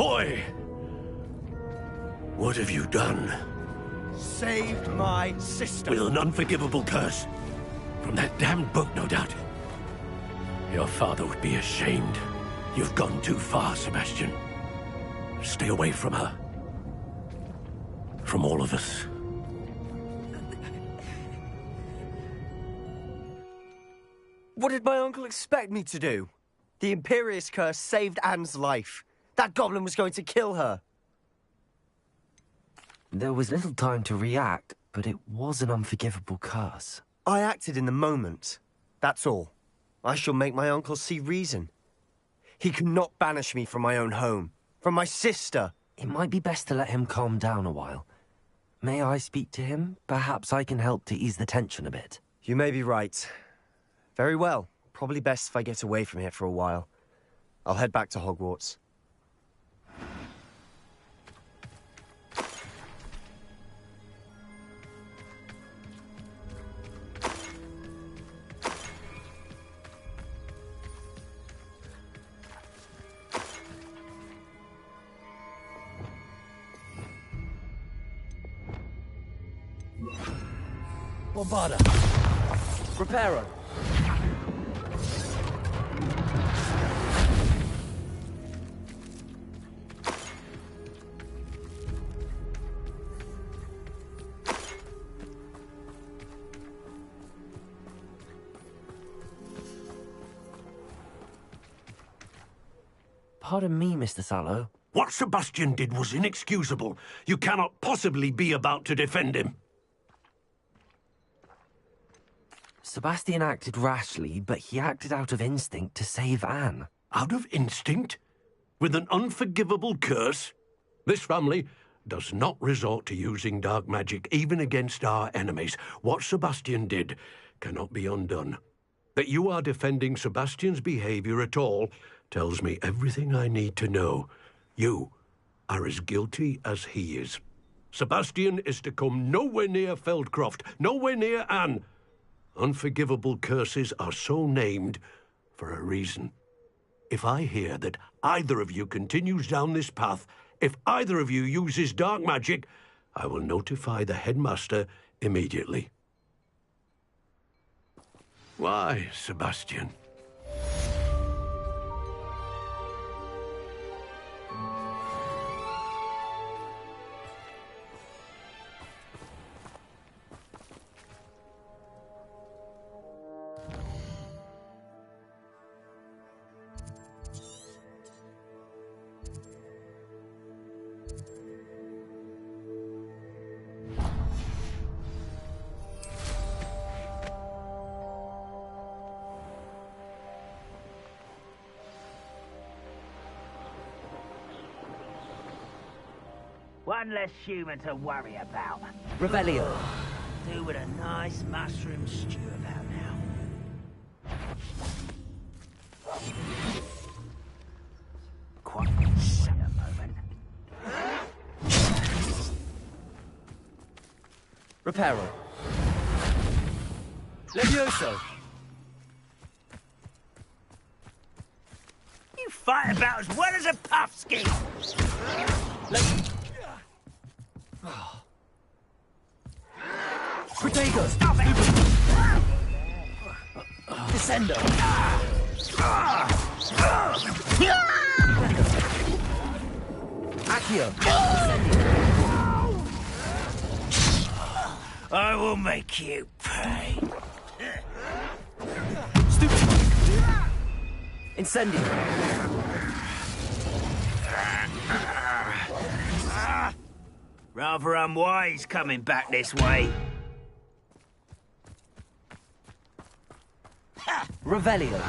Boy! What have you done? Saved my sister. With an unforgivable curse. From that damned book, no doubt. Your father would be ashamed. You've gone too far, Sebastian. Stay away from her. From all of us. What did my uncle expect me to do? The Imperius curse saved Anne's life. That goblin was going to kill her. There was little time to react, but it was an unforgivable curse. I acted in the moment. That's all. I shall make my uncle see reason. He cannot banish me from my own home, from my sister. It might be best to let him calm down a while. May I speak to him? Perhaps I can help to ease the tension a bit. You may be right. Very well. Probably best if I get away from here for a while. I'll head back to Hogwarts. Bombarda. Reparo. Pardon me, Mr. Sallow. What Sebastian did was inexcusable. You cannot possibly be about to defend him. Sebastian acted rashly, but he acted out of instinct to save Anne. Out of instinct? With an unforgivable curse? This family does not resort to using dark magic, even against our enemies. What Sebastian did cannot be undone. That you are defending Sebastian's behavior at all tells me everything I need to know. You are as guilty as he is. Sebastian is to come nowhere near Feldcroft, nowhere near Anne. Unforgivable curses are so named for a reason. If I hear that either of you continues down this path, if either of you uses dark magic, I will notify the headmaster immediately. Why, Sebastian? One less human to worry about. Revelio. Do with a nice mushroom stew about now. Quite a moment. Reparo. Levioso. You fight about as well as a puffskin. Protego! Descendo! Accio! I will make you pay. Stupid! Incendio! Rather unwise coming back this way. Revelio.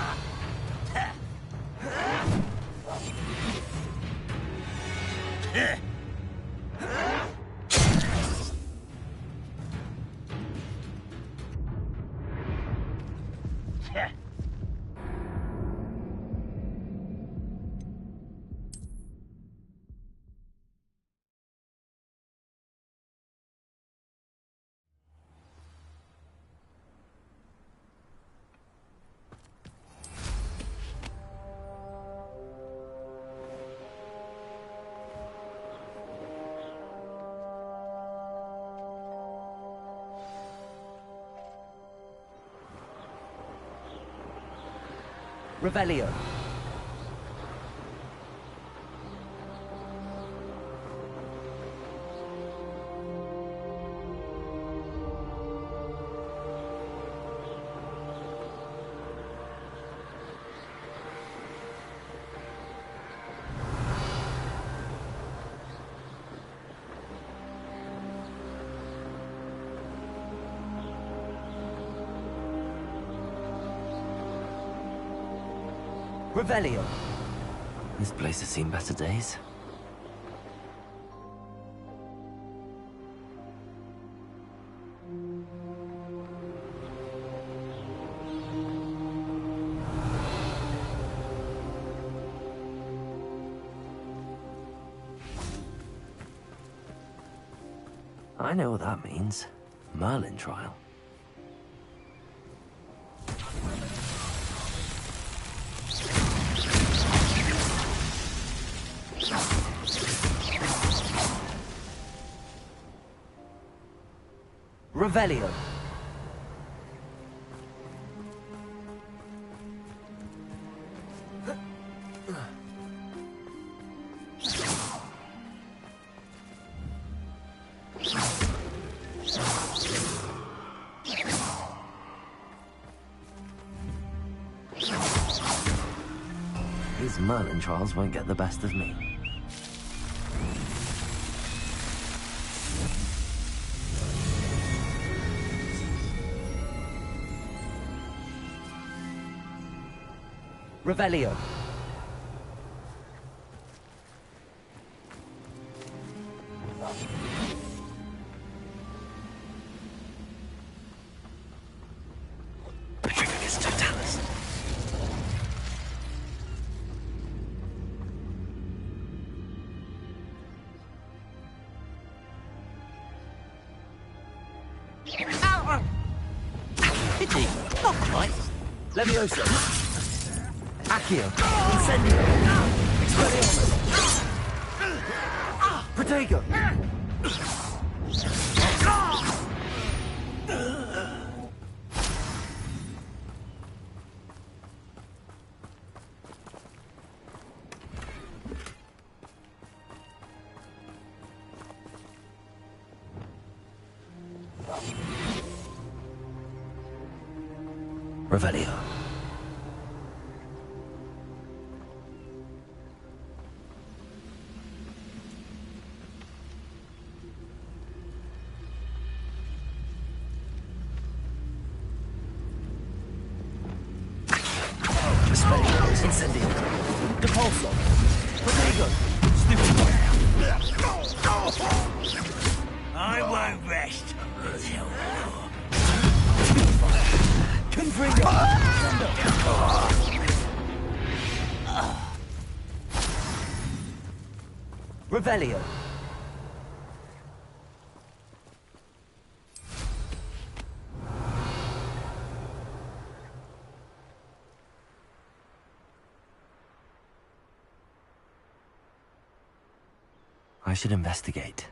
Revelio. Revelio. This place has seen better days. I know what that means. Merlin trial. Revelio. These Merlin trials won't get the best of me. Revelio. Petrificus totalis. Pity, not quite. Levioso. Accio! Incendio! Expelliarmus! Protego! Revelio. Incendio! Depulso! Protego! I won't rest until Confringo! Revelio! I should investigate.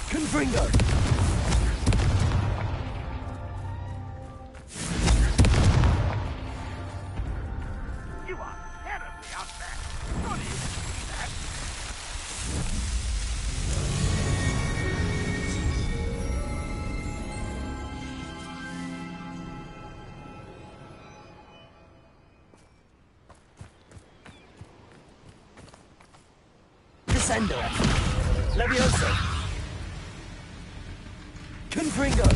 Confringo! You are terribly unfair. How do you see that? Descendo! Levioso! Confringo!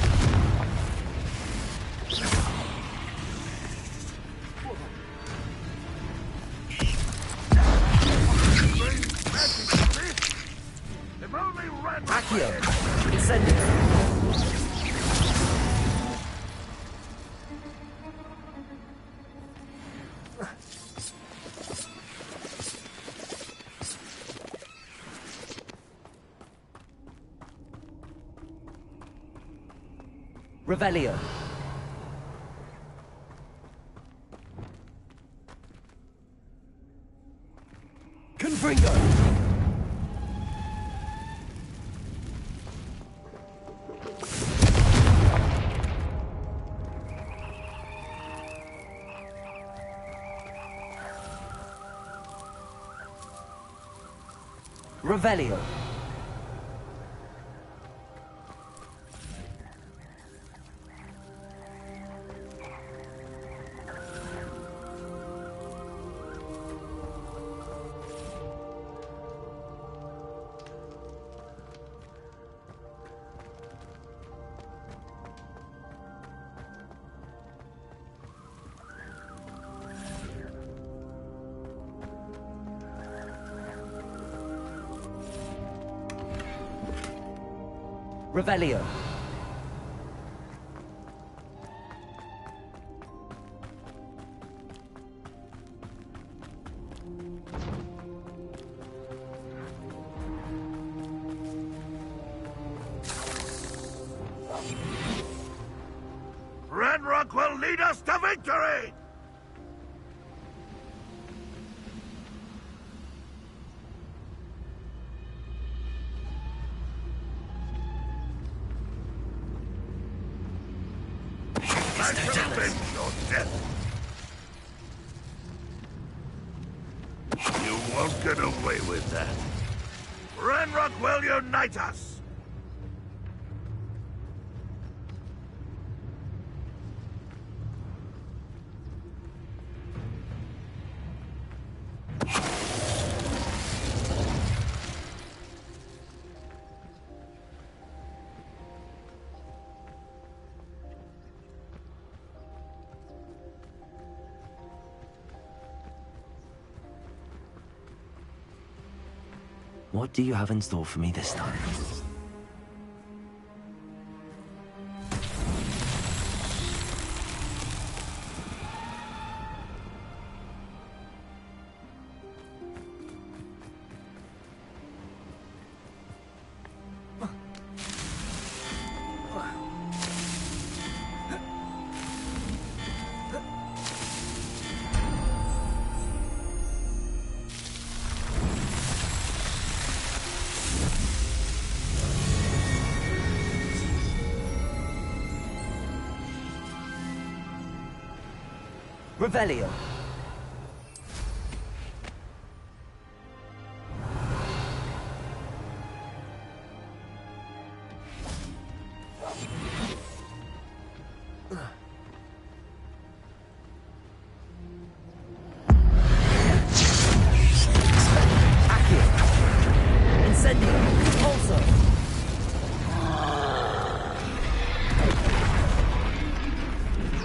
If only Red Accio! Incendio! Revelio. Confringo. Revelio. Revelio. Ranrock will lead us to victory! I shall avenge your death. You won't get away with that. Ranrock will unite us! What do you have in store for me this time? Revelio.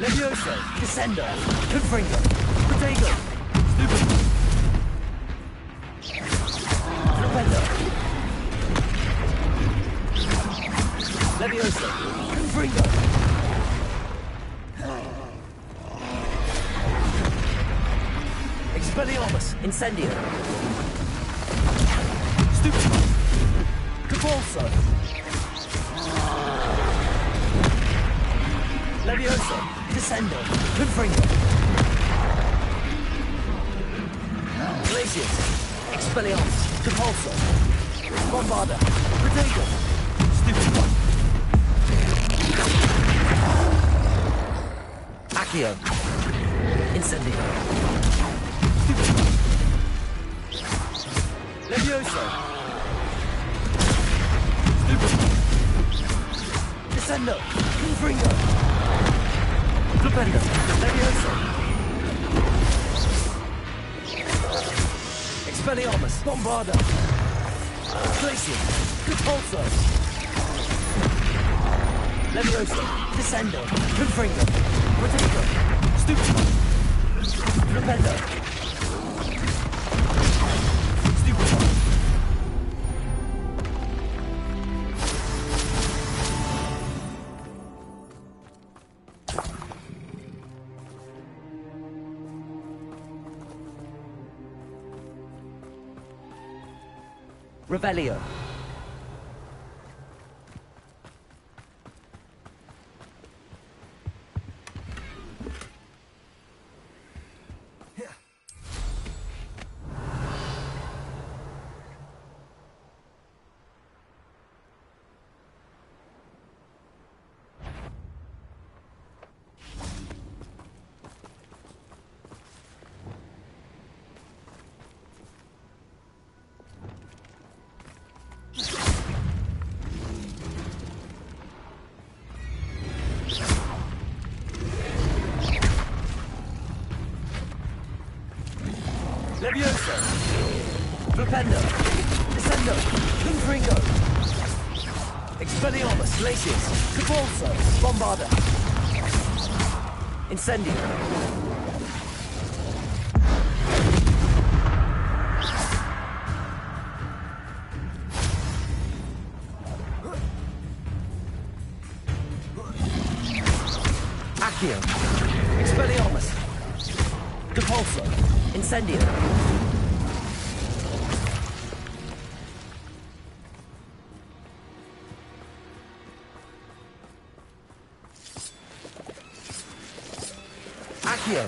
Levioso, Descendo, Confringo, Protego, Stupid. Flipendo. Levioso, Confringo. Expelliarmus, Incendio. Stupid. Capulso. Levioso, Descendo, Confringo. Glacius, Expelliarmus, Capulso. Bombarda, Protego. Stupid one. Accio. Incendio. Stupid one. Levioso. Stupid one. Descendo. Confringo. Flipendo. Levioso. Expelliarmus. Bombarda. Glacius. Capulso. Levioso. Descendo. Confringo. Protego. Stupid. Flipendo. Stupid. Revelio. Levioso. Flipendo. Descendo. Confringo. Expelliarmus. Glacius. Capulso. Bombarda. Incendio. Accio. Expelliarmus. Capulso. Incendio. Accio.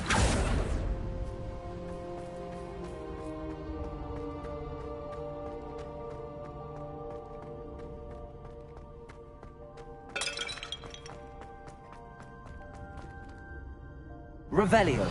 Revelio.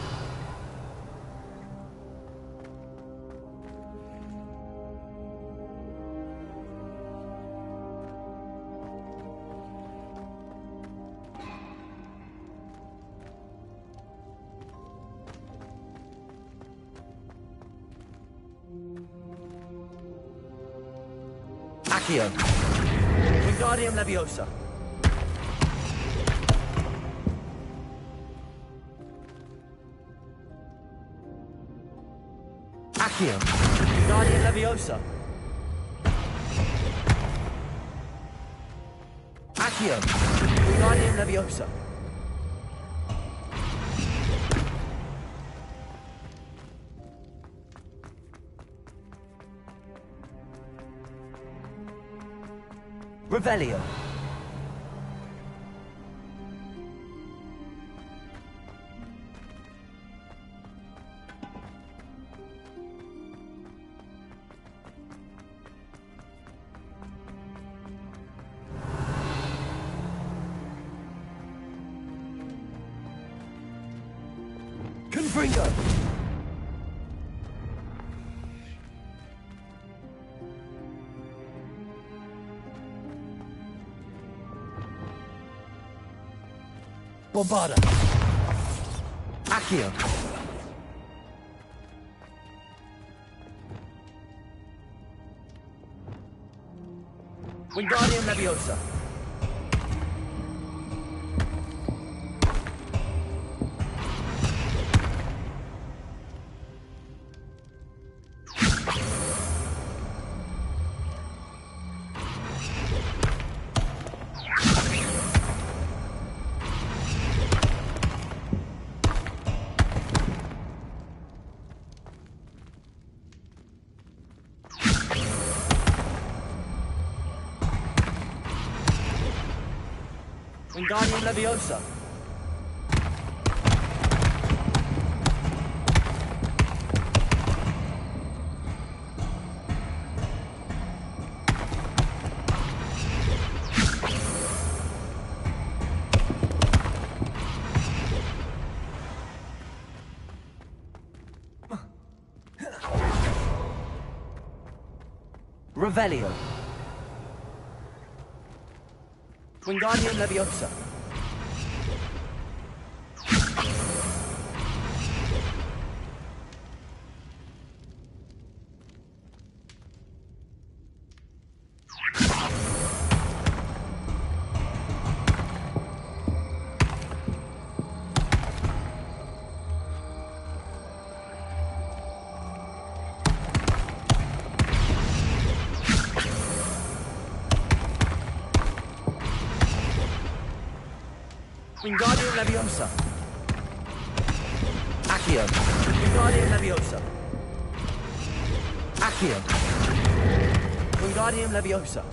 Accio. Wingardium Leviosa. Accio. Wingardium Leviosa. Accio. Wingardium Leviosa. Revelio. Fringo! Bombarda! Accio! Wingardium Leviosa! Wingardium Leviosa. Revelio. Wingardium Leviosa. Wingardium Leviosa. Accio. Wingardium Leviosa. Accio. Wingardium Leviosa.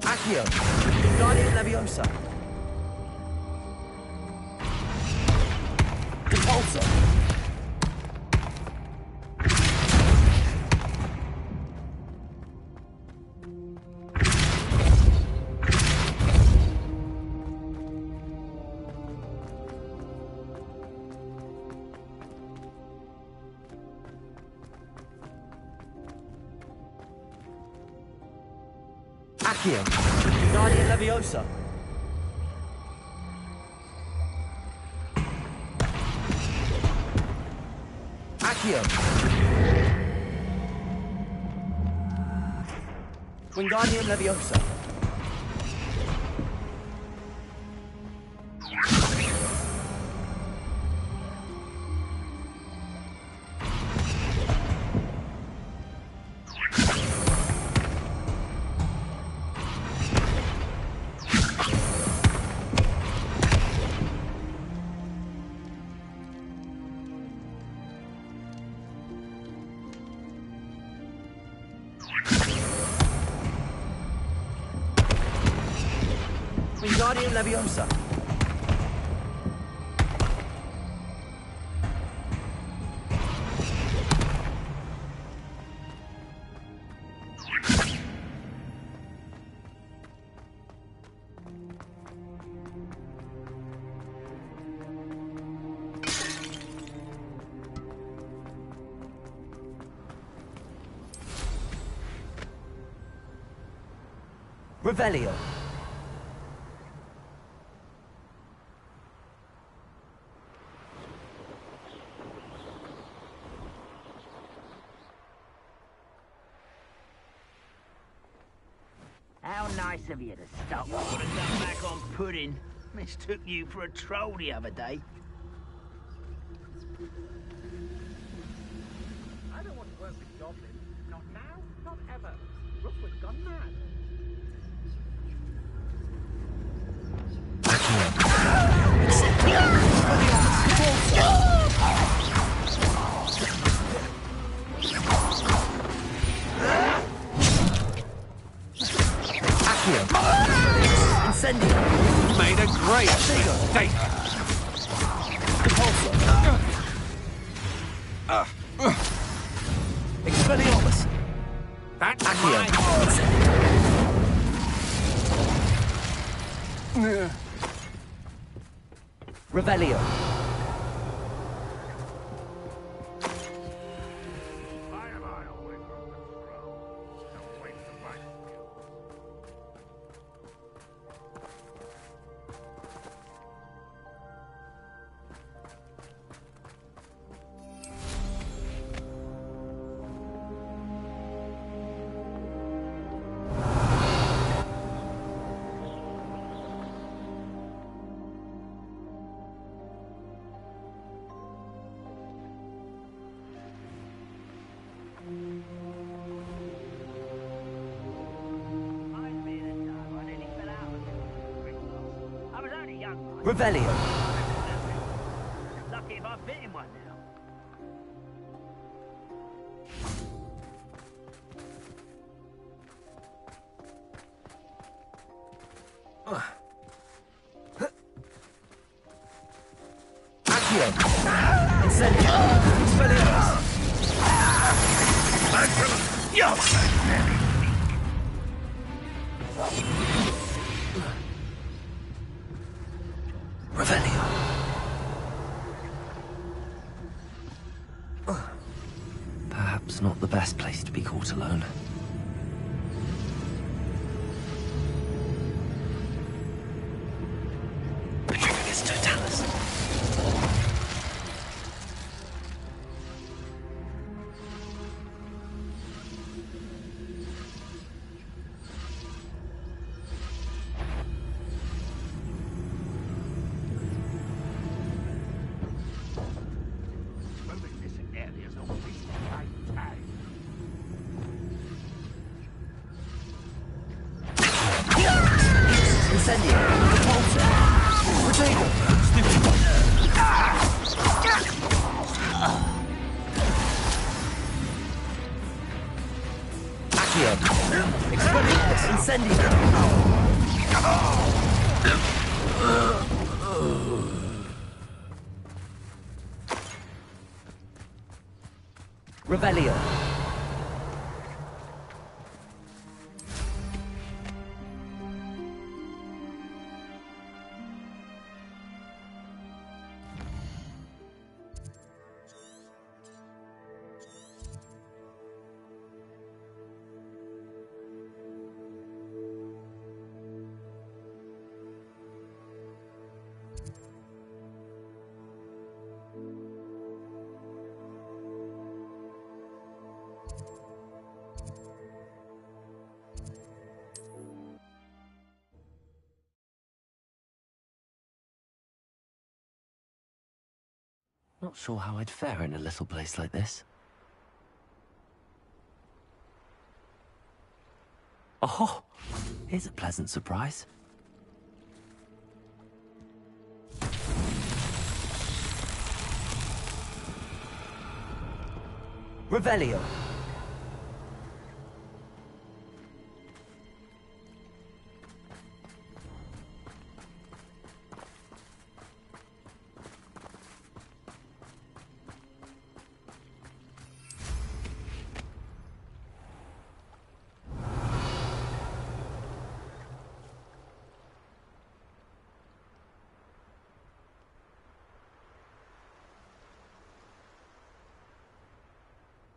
Accio. Wingardium Leviosa. Repulsor. Accio. Wingardium Leviosa. Accio. Wingardium Leviosa. Wingardium Leviosa. Revelio. How nice of you to stop. Would have done back on pudding. Mistook you for a troll the other day. I don't want to work with goblins. Not now, not ever. Rookwood's gone mad. Incendio. Made a great mistake. That's mine. Revelio. Revelio. Lucky if I fit in one now. Accio. Incendio. Expelliarmus. Revelio. Perhaps not the best place to be caught alone. Petrificus Totalis. Incendio. Repulsor. Potato. Accio. Expelliarmus. Incendio. Revelio. Not sure how I'd fare in a little place like this. Oh, here's a pleasant surprise. Revelio.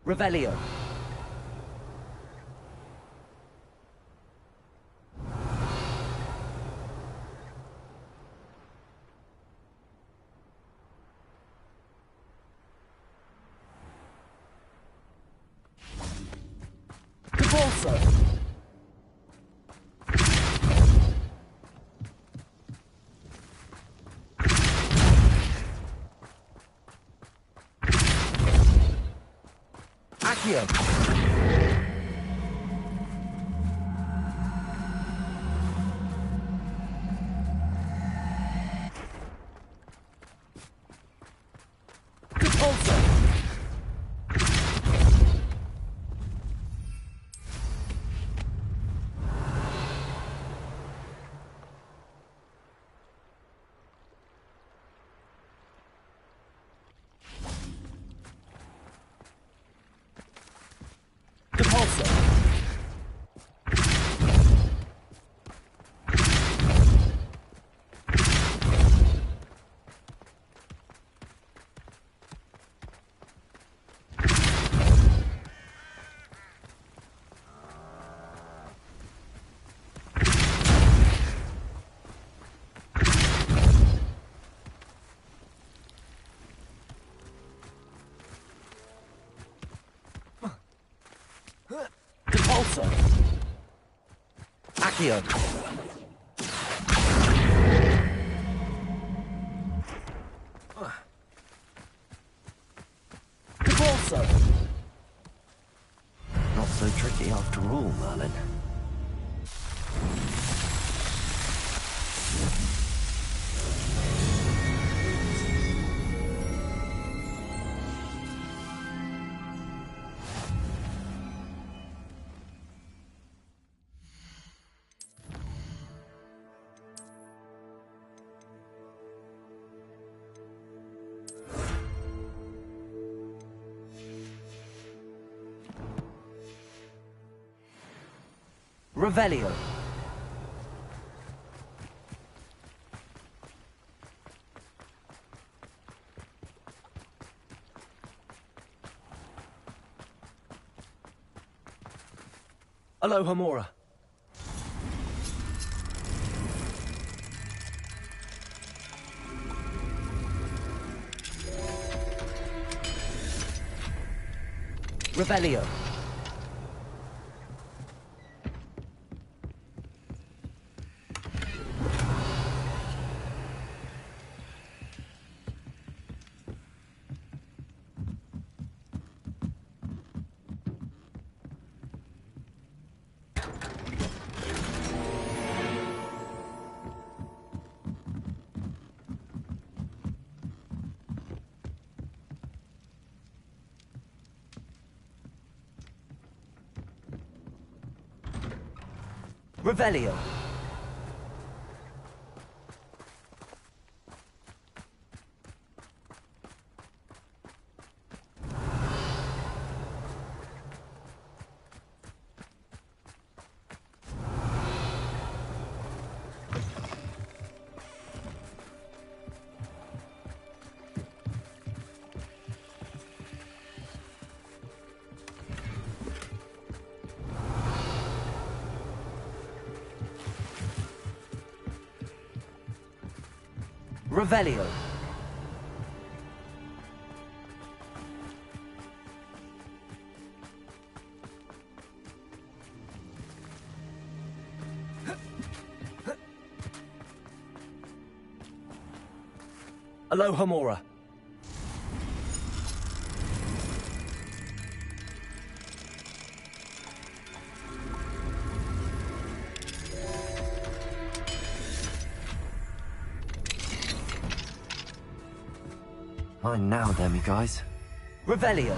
Revelio. Repulsor. Accio. Repulsor. Repulsor. Compulso. Accio. Compulso. Not so tricky after all, Merlin. Revelio. Alohomora. Revelio. Revelio. Revelio. Alohomora. Mine now, demiguise. Revelio.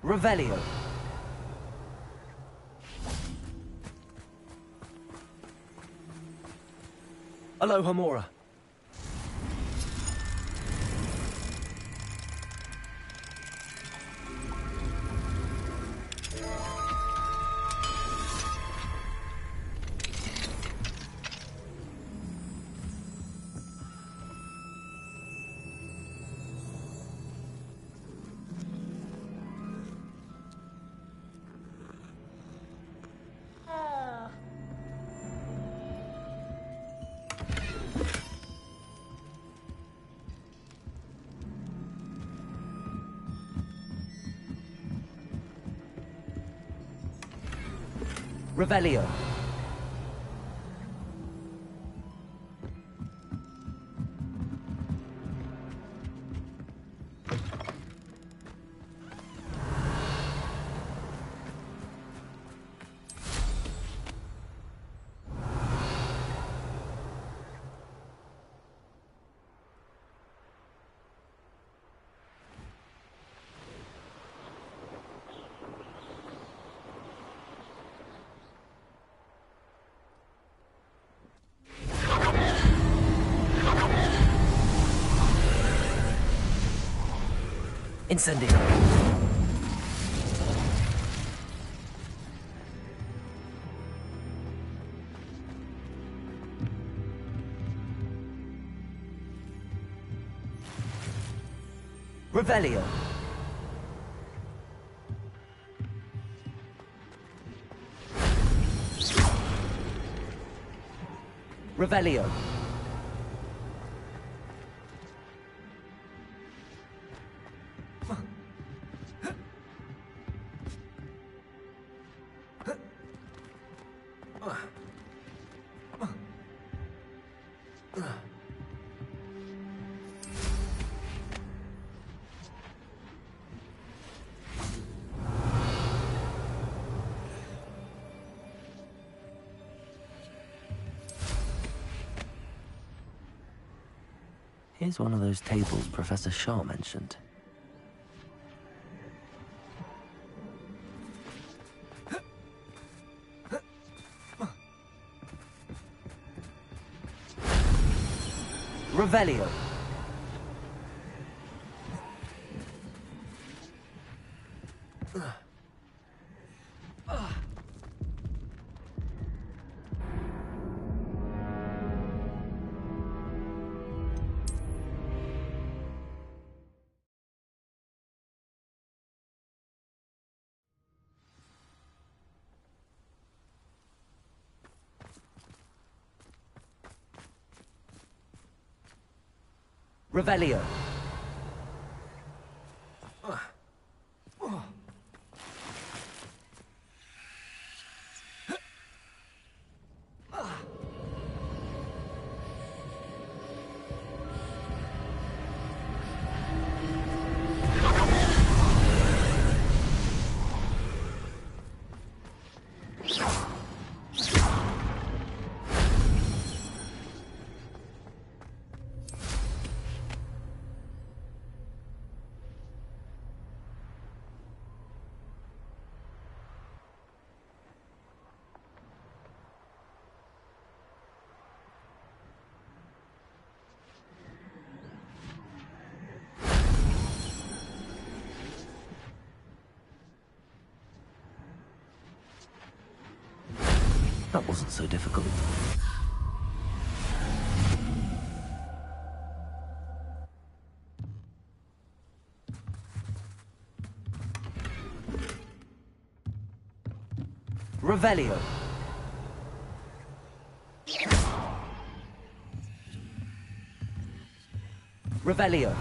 Revelio. Alohomora. Revelio. Incendio. Revelio. Revelio. Here's one of those tables Professor Shaw mentioned. Revelio. Revelio. That wasn't so difficult. Revelio. Revelio.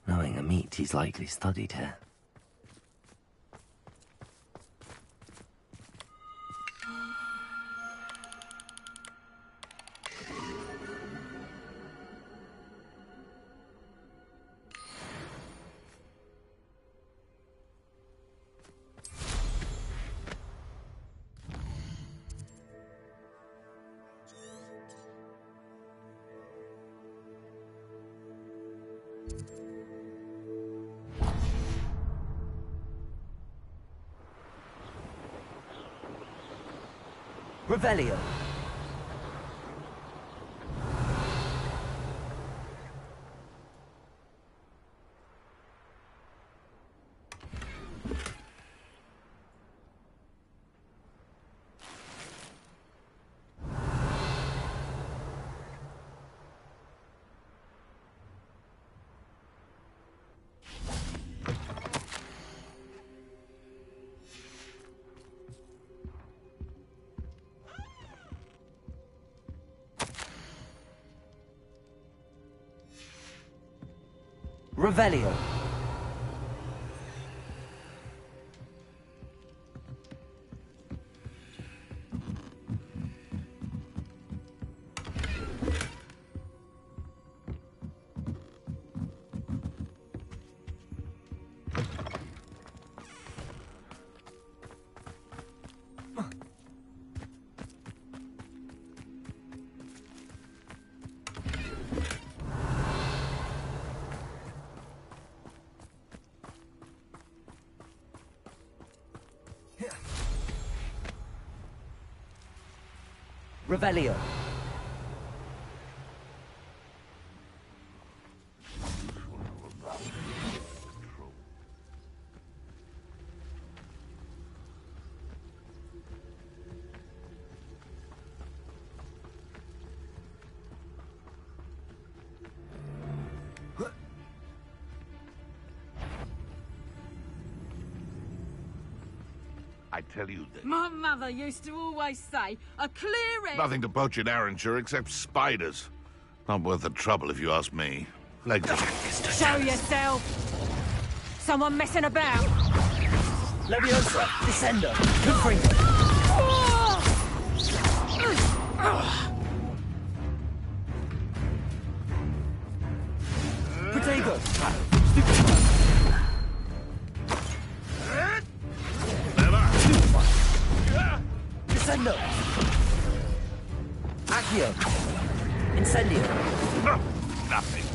Knowing Amit, he's likely studied here. Revelio. Revelio. Revelio. I tell you that My mother used to always say, a clear air... nothing to poach in Arranshire except spiders. Not worth the trouble, if you ask me. Legs up. Show yourself! Someone messing about! Leviosa, Descender, Confringo. Protego. Descendo. Accio. Incendio. Nothing.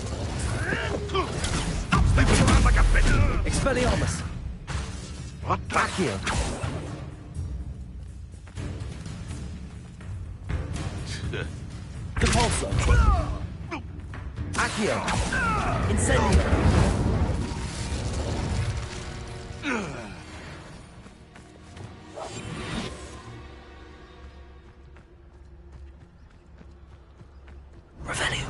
Stop sleeping around like a bitch! Expelliarmus. What the? Accio. Depulso. Accio. Incendio. Revelio.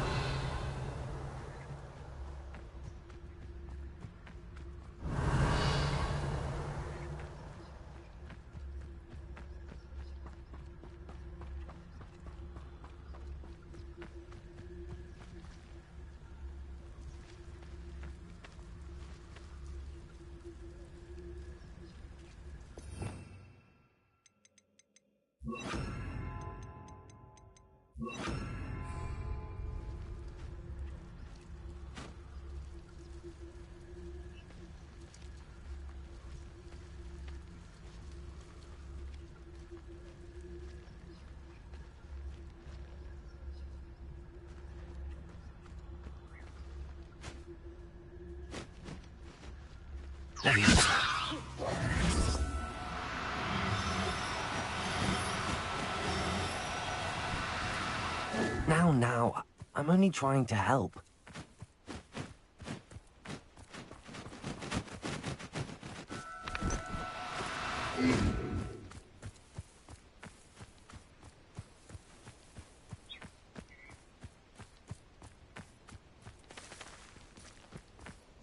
Now, I'm only trying to help.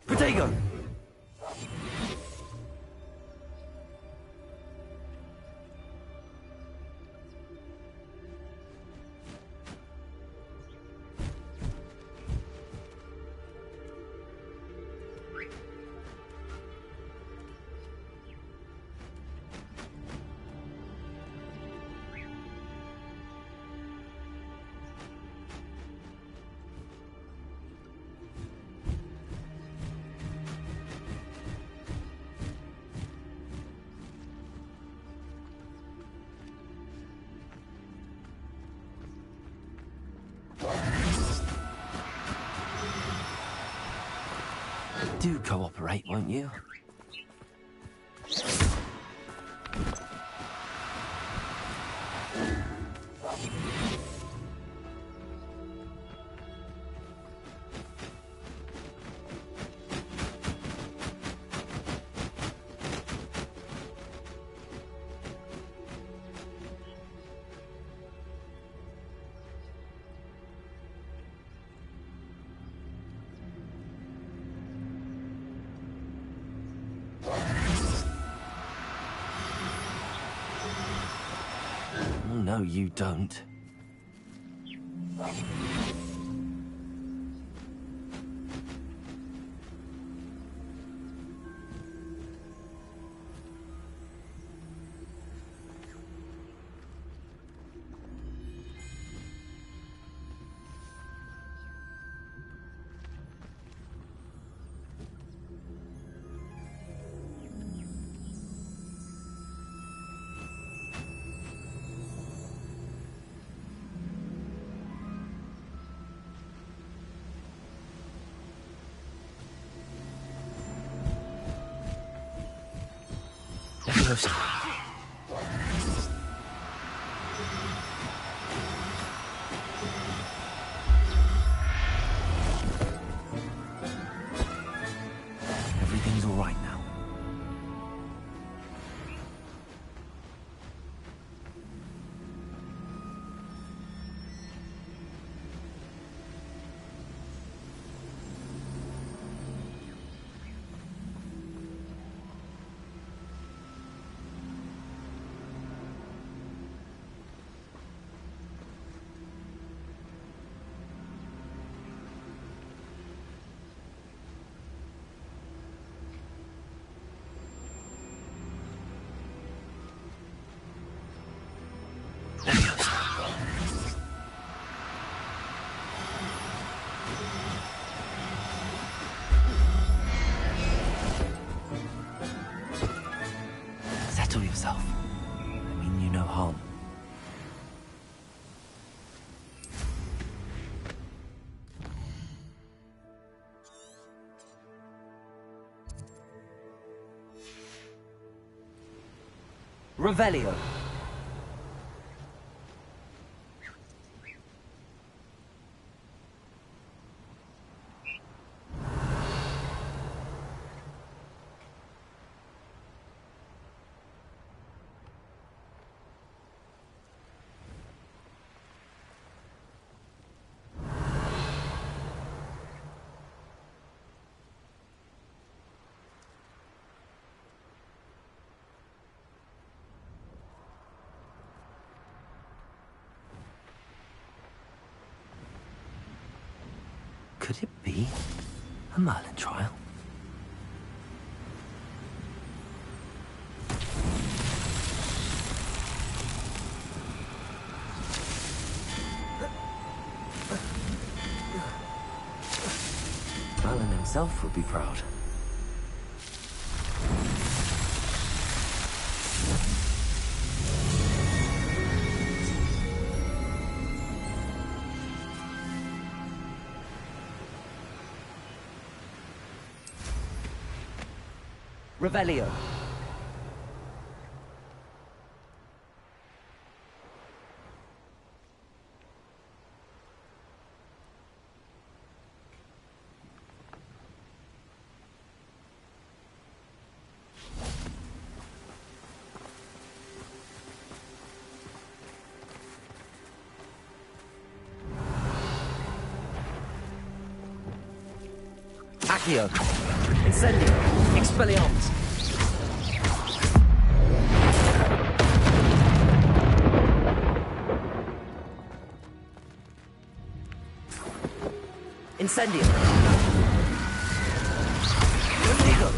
Protego! Do cooperate, won't you? No, you don't. Settle yourself. I mean you no harm. Revelio. Could it be a Merlin trial? Merlin himself would be proud. Revelio. Accio. Incendio. Expelliarmus. Incendio. Digo.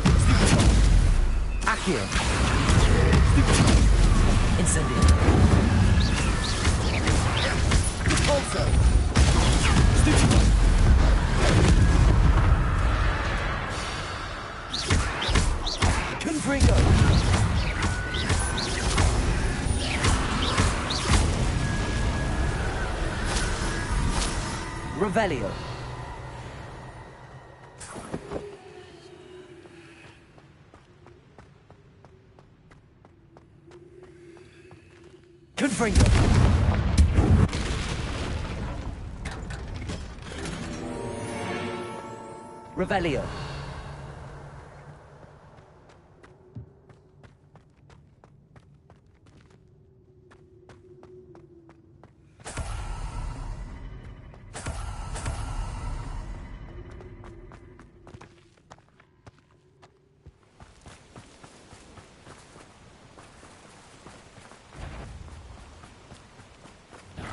Accio. Incendio. Also. Confringo. Revelio. Confringo. Revelio.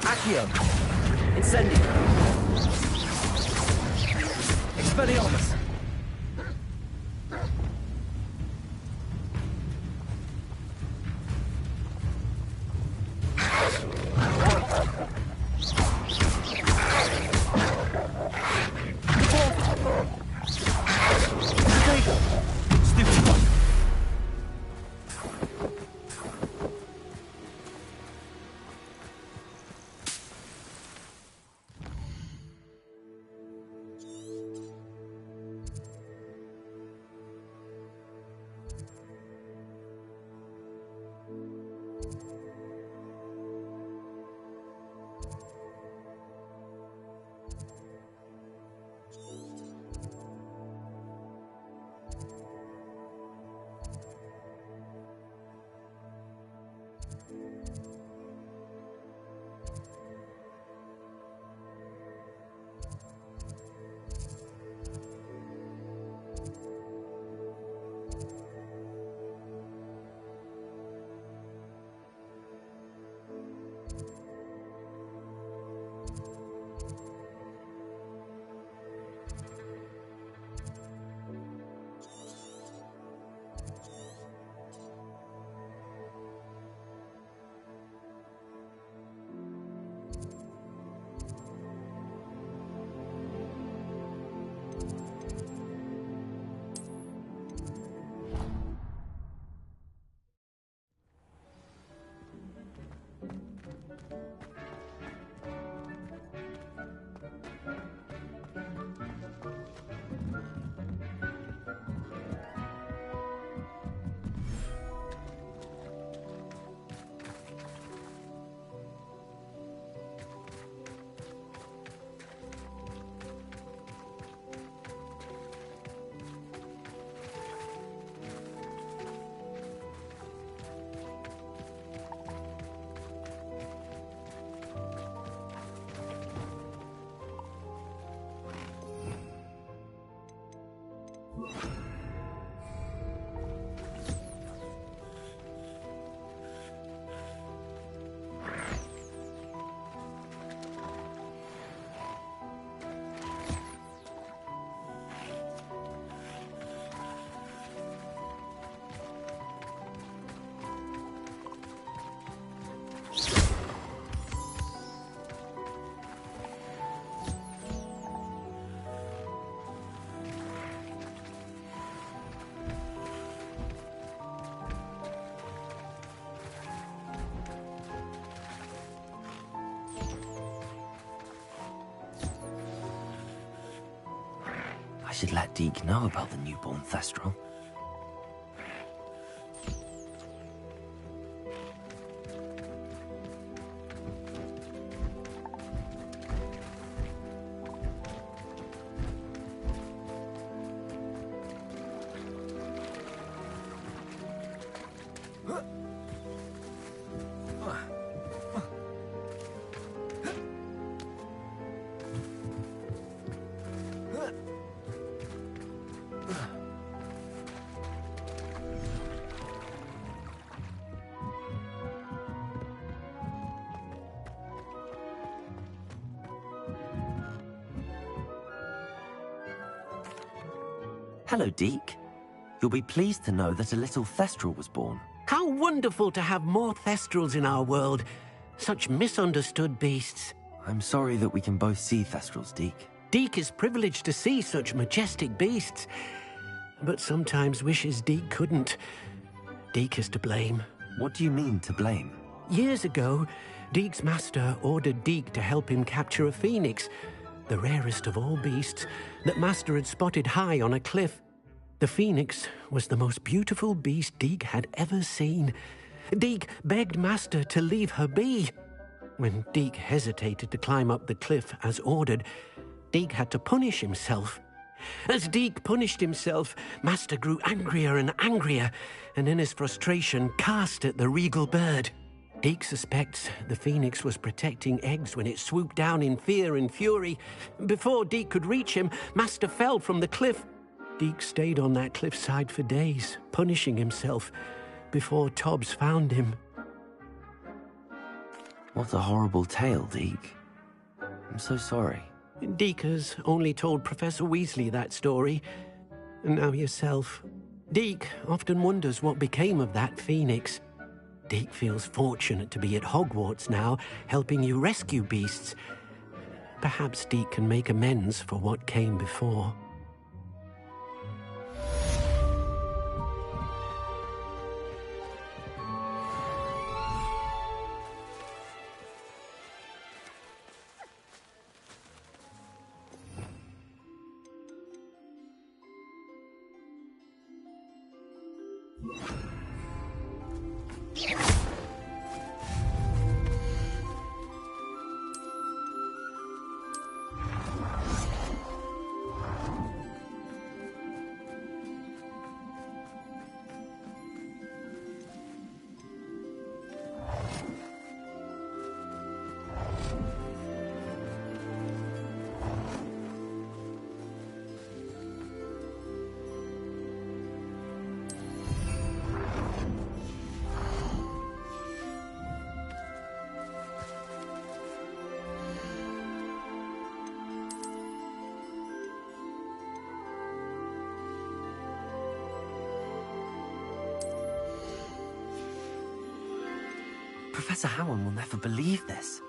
Accio. Incendio. Expelliarmus. should let Deke know about the newborn Thestral. Hello, Deke. You'll be pleased to know that a little Thestral was born. How wonderful to have more Thestrals in our world. Such misunderstood beasts. I'm sorry that we can both see Thestrals, Deke. Deke is privileged to see such majestic beasts, but sometimes wishes Deke couldn't. Deke is to blame. What do you mean, to blame? Years ago, Deke's master ordered Deke to help him capture a phoenix, the rarest of all beasts, that Master had spotted high on a cliff. The phoenix was the most beautiful beast Deke had ever seen. Deke begged Master to leave her be. When Deke hesitated to climb up the cliff as ordered, Deke had to punish himself. As Deke punished himself, Master grew angrier and angrier, and in his frustration cast at the regal bird. Deke suspects the phoenix was protecting eggs when it swooped down in fear and fury. Before Deke could reach him, Master fell from the cliff. Deke stayed on that cliffside for days, punishing himself, before Tobbs found him. What a horrible tale, Deke. I'm so sorry. Deke has only told Professor Weasley that story, and now yourself. Deke often wonders what became of that phoenix. Deke feels fortunate to be at Hogwarts now, helping you rescue beasts. Perhaps Deke can make amends for what came before. Professor Howard will never believe this.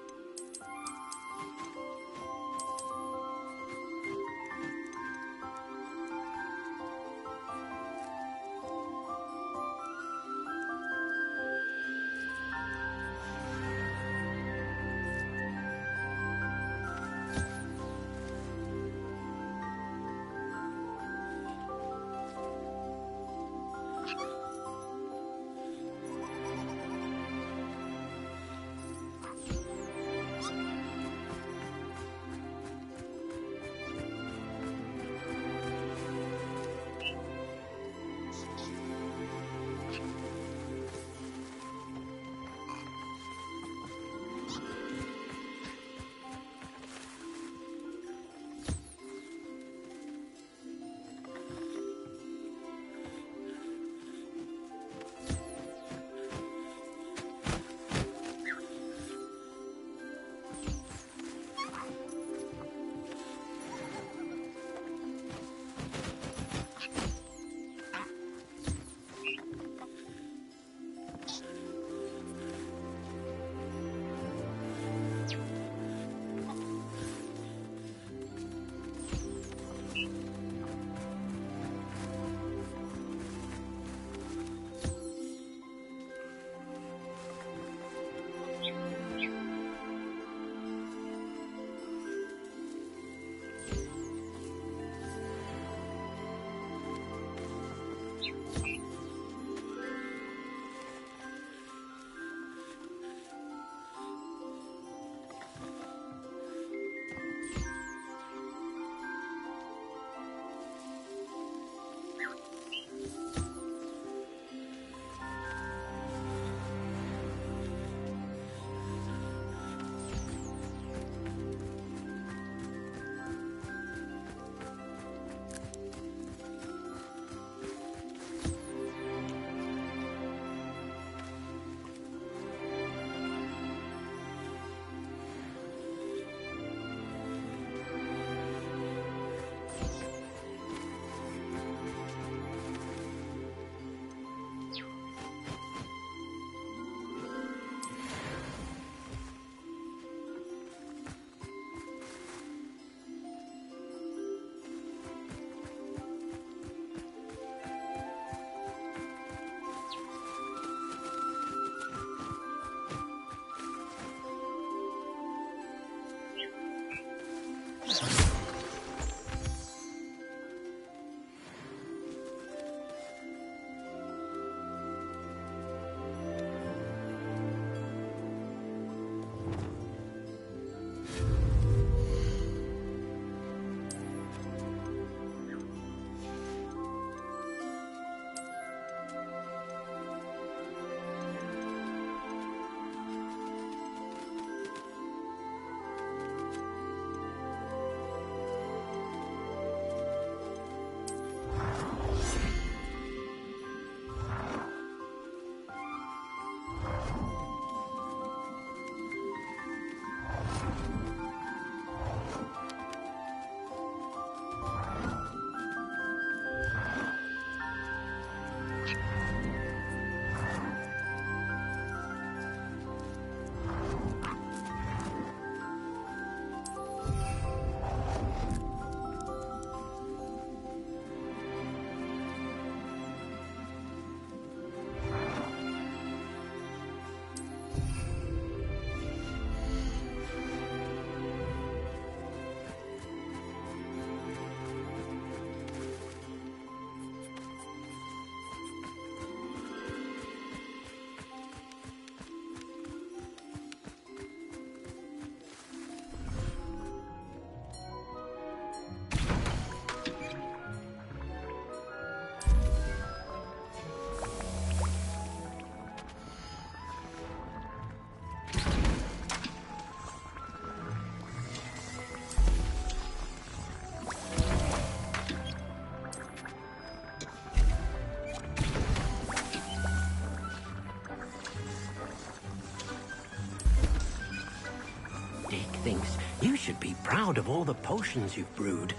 Thinks you should be proud of all the potions you've brewed.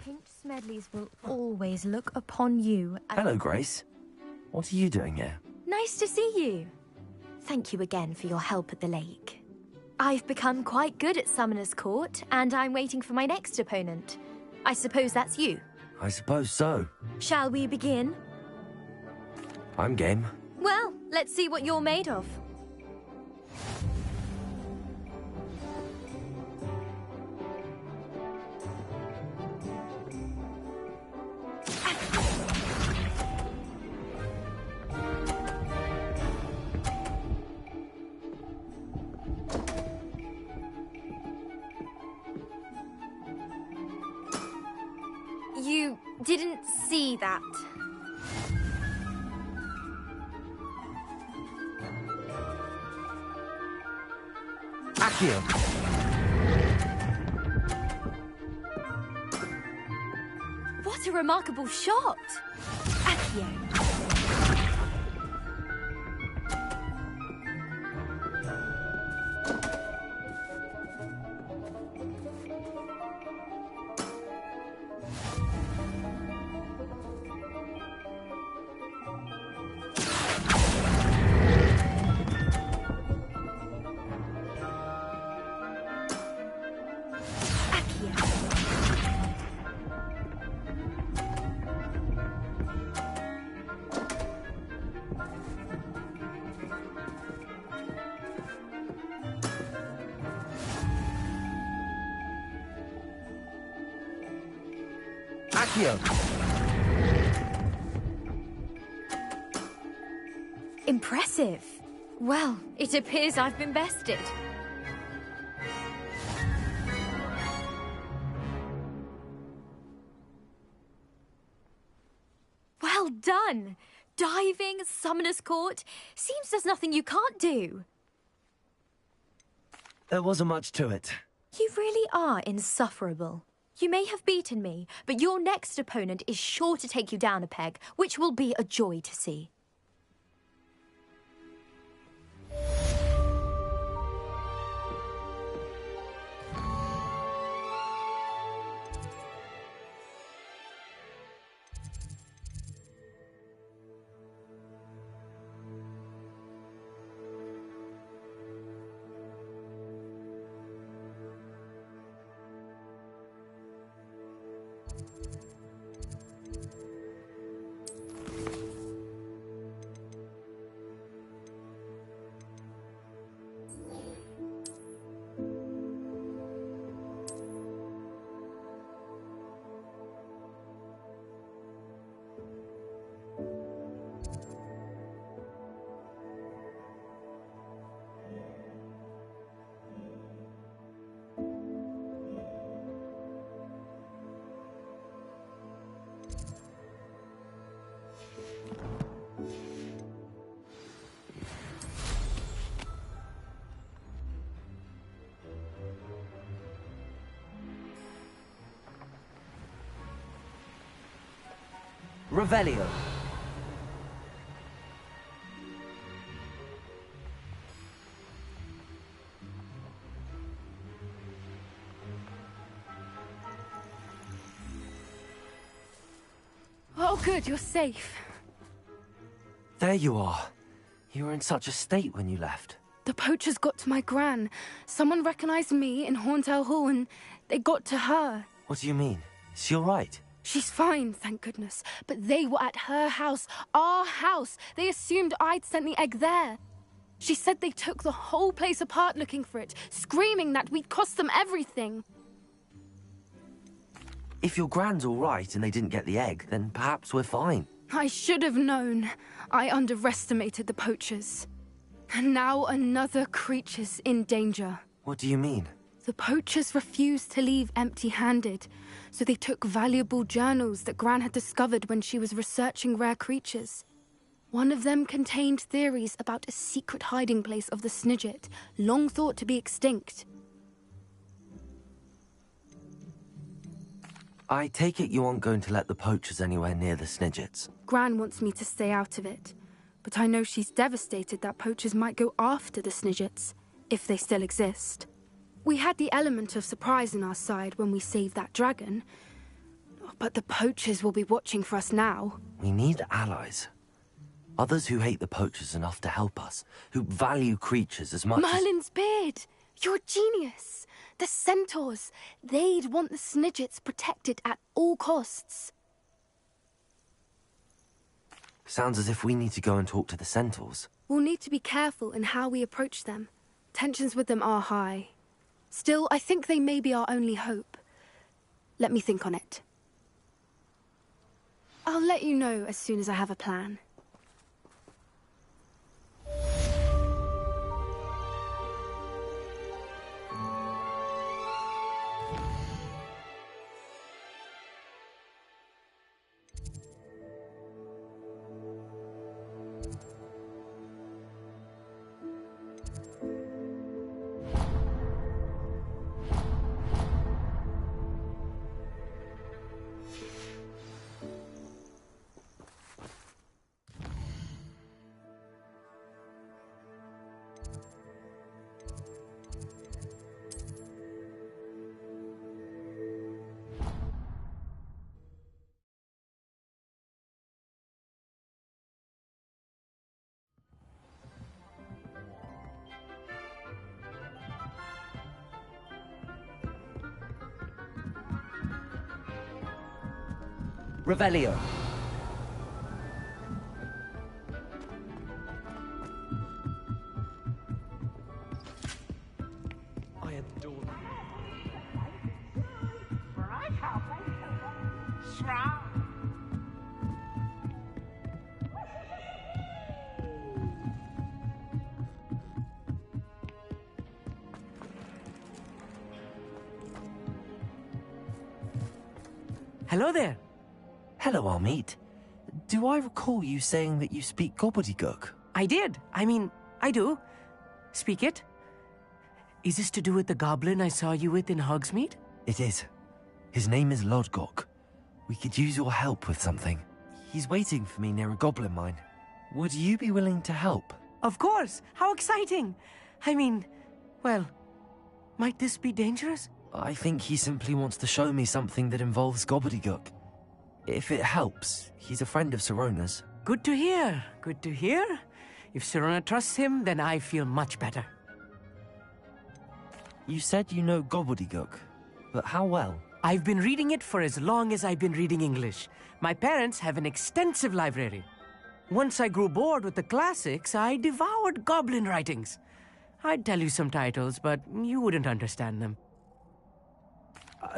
Pink Smedleys will always look upon you as... Hello, Grace. What are you doing here? Nice to see you. Thank you again for your help at the lake. I've become quite good at Summoner's Court, and I'm waiting for my next opponent. I suppose that's you. I suppose so. Shall we begin? I'm game. Well, let's see what you're made of. see that. Accio! What a remarkable shot! Accio. Accio! Impressive. Well, it appears I've been bested. Well done! Diving, Summoner's Court. Seems there's nothing you can't do. There wasn't much to it. You really are insufferable. You may have beaten me, but your next opponent is sure to take you down a peg, which will be a joy to see. Revelio. Oh, good, you're safe. There you are. You were in such a state when you left. The poachers got to my gran. Someone recognized me in Horntail Hall and they got to her. What do you mean? Is she all right? She's fine, thank goodness. But they were at her house, our house. They assumed I'd sent the egg there. She said they took the whole place apart looking for it, screaming that we'd cost them everything. If your gran's all right and they didn't get the egg, then perhaps we're fine. I should have known. I underestimated the poachers. And now another creature's in danger. What do you mean? The poachers refused to leave empty-handed, so they took valuable journals that Gran had discovered when she was researching rare creatures. One of them contained theories about a secret hiding place of the Snidget, long thought to be extinct. I take it you aren't going to let the poachers anywhere near the Snidgets. Gran wants me to stay out of it, but I know she's devastated that poachers might go after the Snidgets, if they still exist. We had the element of surprise on our side when we saved that dragon, but the poachers will be watching for us now. We need allies. Others who hate the poachers enough to help us, who value creatures as much Merlin's beard! You're a genius! The centaurs! They'd want the Snidgets protected at all costs. Sounds as if we need to go and talk to the centaurs. We'll need to be careful in how we approach them. Tensions with them are high. Still, I think they may be our only hope. Let me think on it. I'll let you know as soon as I have a plan. Revelio. I adore them. Hello there. Hello, Armeet. Do I recall you saying that you speak gobbledygook? I did. I mean, I do. Speak it. Is this to do with the goblin I saw you with in Hogsmeade? It is. His name is Lodgok. We could use your help with something. He's waiting for me near a goblin mine. Would you be willing to help? Of course. How exciting. I mean, well, might this be dangerous? I think he simply wants to show me something that involves gobbledygook. If it helps, he's a friend of Sirona's. Good to hear. Good to hear. If Sirona trusts him, then I feel much better. You said you know gobbledygook, but how well? I've been reading it for as long as I've been reading English. My parents have an extensive library. Once I grew bored with the classics, I devoured goblin writings. I'd tell you some titles, but you wouldn't understand them.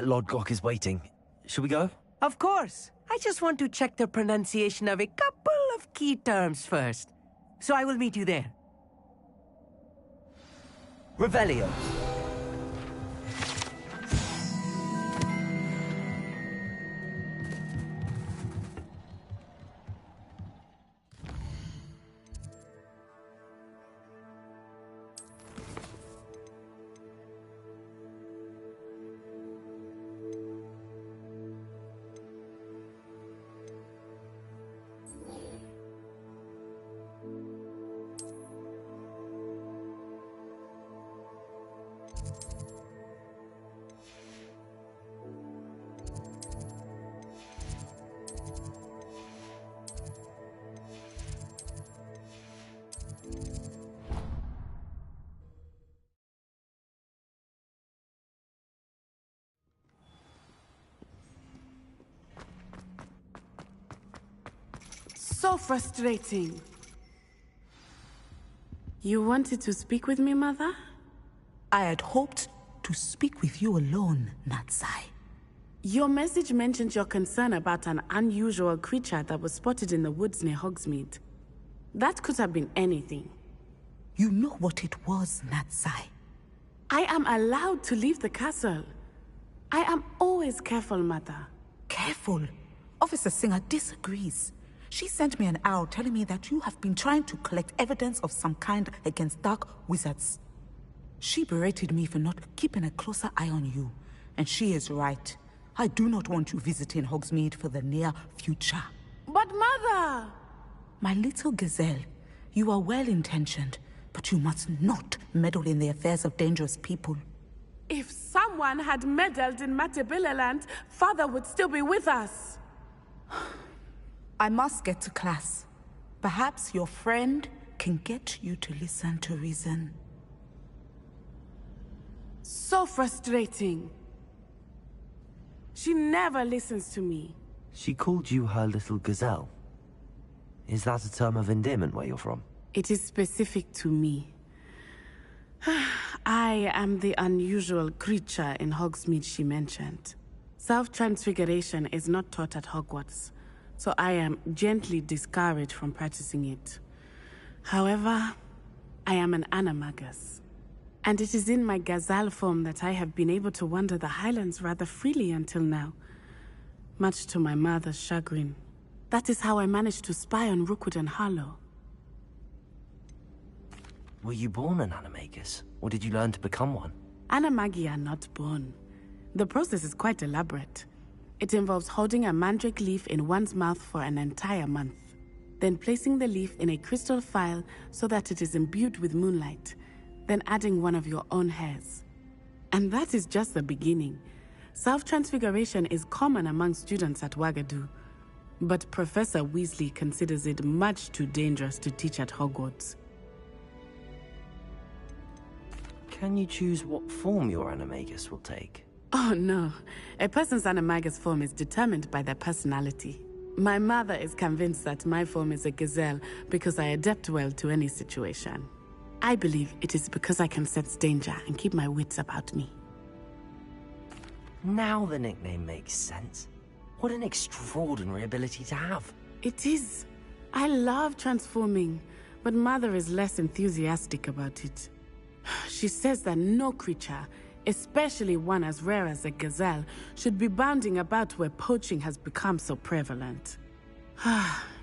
Lodgok is waiting. Shall we go? Of course. I just want to check the pronunciation of a couple of key terms first. So I will meet you there. Revelio. So frustrating. You wanted to speak with me, Mother? I had hoped to speak with you alone, Natsai. Your message mentioned your concern about an unusual creature that was spotted in the woods near Hogsmeade. That could have been anything. You know what it was, Natsai. I am allowed to leave the castle. I am always careful, Mother. Careful? Officer Singer disagrees. She sent me an owl telling me that you have been trying to collect evidence of some kind against dark wizards. She berated me for not keeping a closer eye on you. And she is right. I do not want you visiting Hogsmeade for the near future. But Mother! My little gazelle, you are well-intentioned, but you must not meddle in the affairs of dangerous people. If someone had meddled in Matabeleland, Father would still be with us. I must get to class. Perhaps your friend can get you to listen to reason. So frustrating. She never listens to me. She called you her little gazelle. Is that a term of endearment where you're from? It is specific to me. I am the unusual creature in Hogsmeade she mentioned. Self-transfiguration is not taught at Hogwarts, so I am gently discouraged from practicing it. However, I am an animagus, and it is in my gazelle form that I have been able to wander the Highlands rather freely until now, much to my mother's chagrin. That is how I managed to spy on Rookwood and Harlow. Were you born an animagus, or did you learn to become one? Animagi are not born. The process is quite elaborate. It involves holding a mandrake leaf in one's mouth for an entire month, then placing the leaf in a crystal phial so that it is imbued with moonlight, then adding one of your own hairs. And that is just the beginning. Self-transfiguration is common among students at Wagadu, but Professor Weasley considers it much too dangerous to teach at Hogwarts. Can you choose what form your animagus will take? Oh, no. A person's animagus form is determined by their personality. My mother is convinced that my form is a gazelle because I adapt well to any situation. I believe it is because I can sense danger and keep my wits about me. Now the nickname makes sense. What an extraordinary ability to have. It is. I love transforming, but Mother is less enthusiastic about it. She says that no creature, especially one as rare as a gazelle, should be bounding about where poaching has become so prevalent.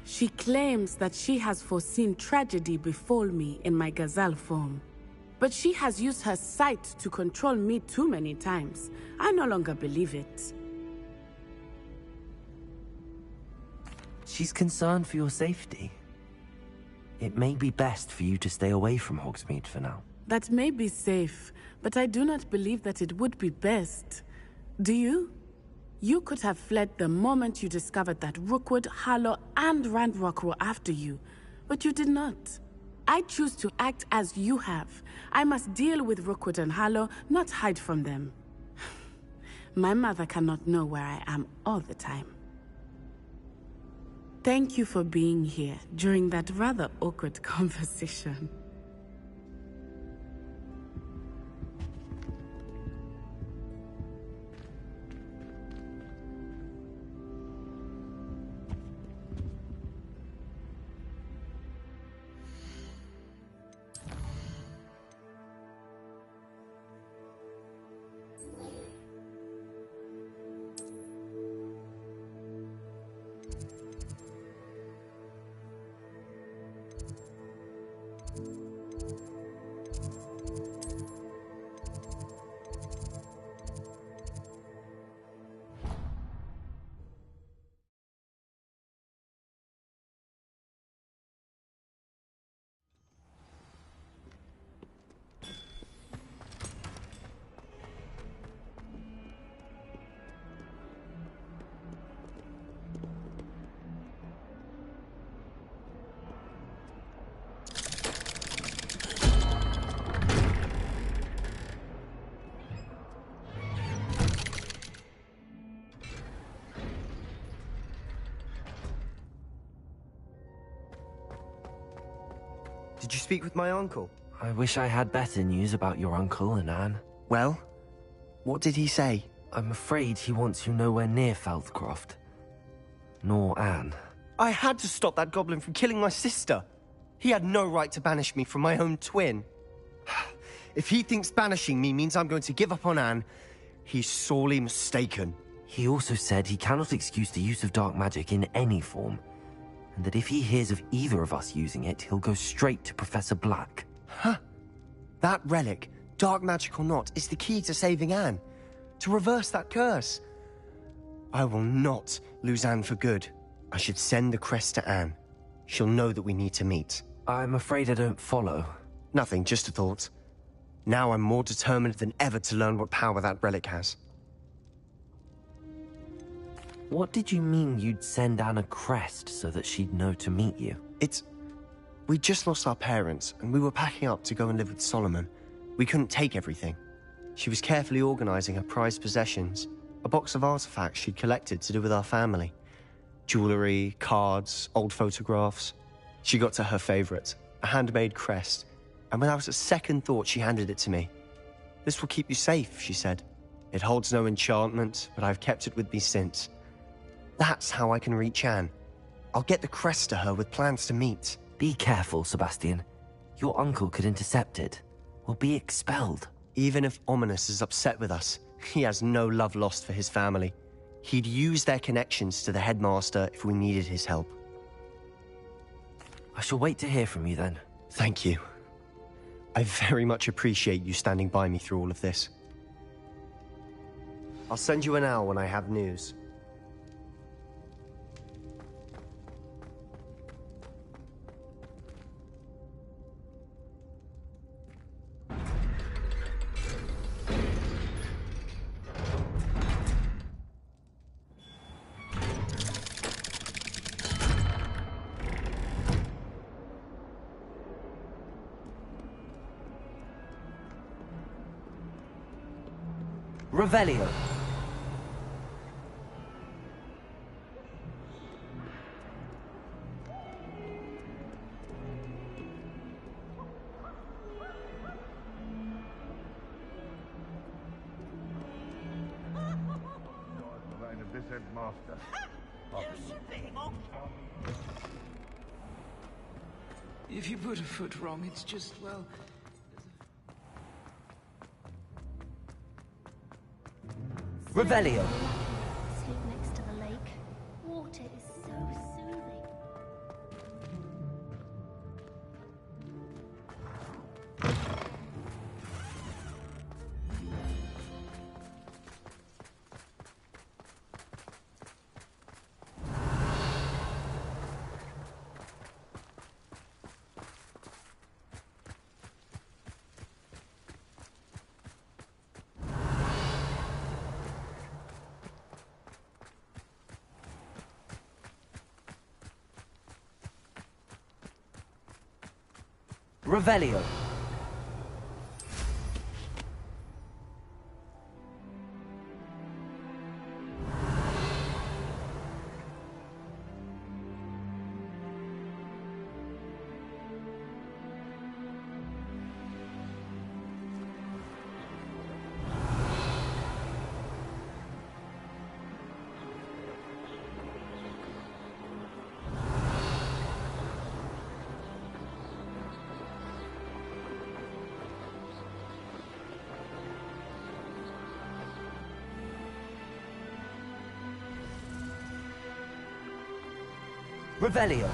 She claims that she has foreseen tragedy befall me in my gazelle form. But she has used her sight to control me too many times. I no longer believe it. She's concerned for your safety. It may be best for you to stay away from Hogsmeade for now. That may be safe, but I do not believe that it would be best. Do you? You could have fled the moment you discovered that Rookwood, Harlow, and Ranrock were after you, but you did not. I choose to act as you have. I must deal with Rookwood and Harlow, not hide from them. My mother cannot know where I am all the time. Thank you for being here during that rather awkward conversation. Did you speak with my uncle? I wish I had better news about your uncle and Anne. Well, what did he say? I'm afraid he wants you nowhere near Feldcroft. Nor Anne. I had to stop that goblin from killing my sister. He had no right to banish me from my own twin. If he thinks banishing me means I'm going to give up on Anne, he's sorely mistaken. He also said he cannot excuse the use of dark magic in any form, and that if he hears of either of us using it, he'll go straight to Professor Black. Huh. That relic, dark magic or not, is the key to saving Anne. To reverse that curse. I will not lose Anne for good. I should send the crest to Anne. She'll know that we need to meet. I'm afraid I don't follow. Nothing, just a thought. Now I'm more determined than ever to learn what power that relic has. What did you mean you'd send Anne a crest so that she'd know to meet you? We just lost our parents, and we were packing up to go and live with Solomon. We couldn't take everything. She was carefully organizing her prized possessions, a box of artifacts she'd collected to do with our family. Jewelry, cards, old photographs. She got to her favorite, a handmade crest, and without a second thought she handed it to me. "This will keep you safe," she said. "It holds no enchantment, but I've kept it with me since. That's how I can reach Anne. I'll get the crest to her with plans to meet." Be careful, Sebastian. Your uncle could intercept it. We'll be expelled. Even if Ominous is upset with us, he has no love lost for his family. He'd use their connections to the headmaster if we needed his help. I shall wait to hear from you then. Thank you. I very much appreciate you standing by me through all of this. I'll send you an owl when I have news. Revelio. Master. If you put a foot wrong, it's just, well... Revelio. Sleep next to the lake. Water is so soothing. Revelio. Revelio.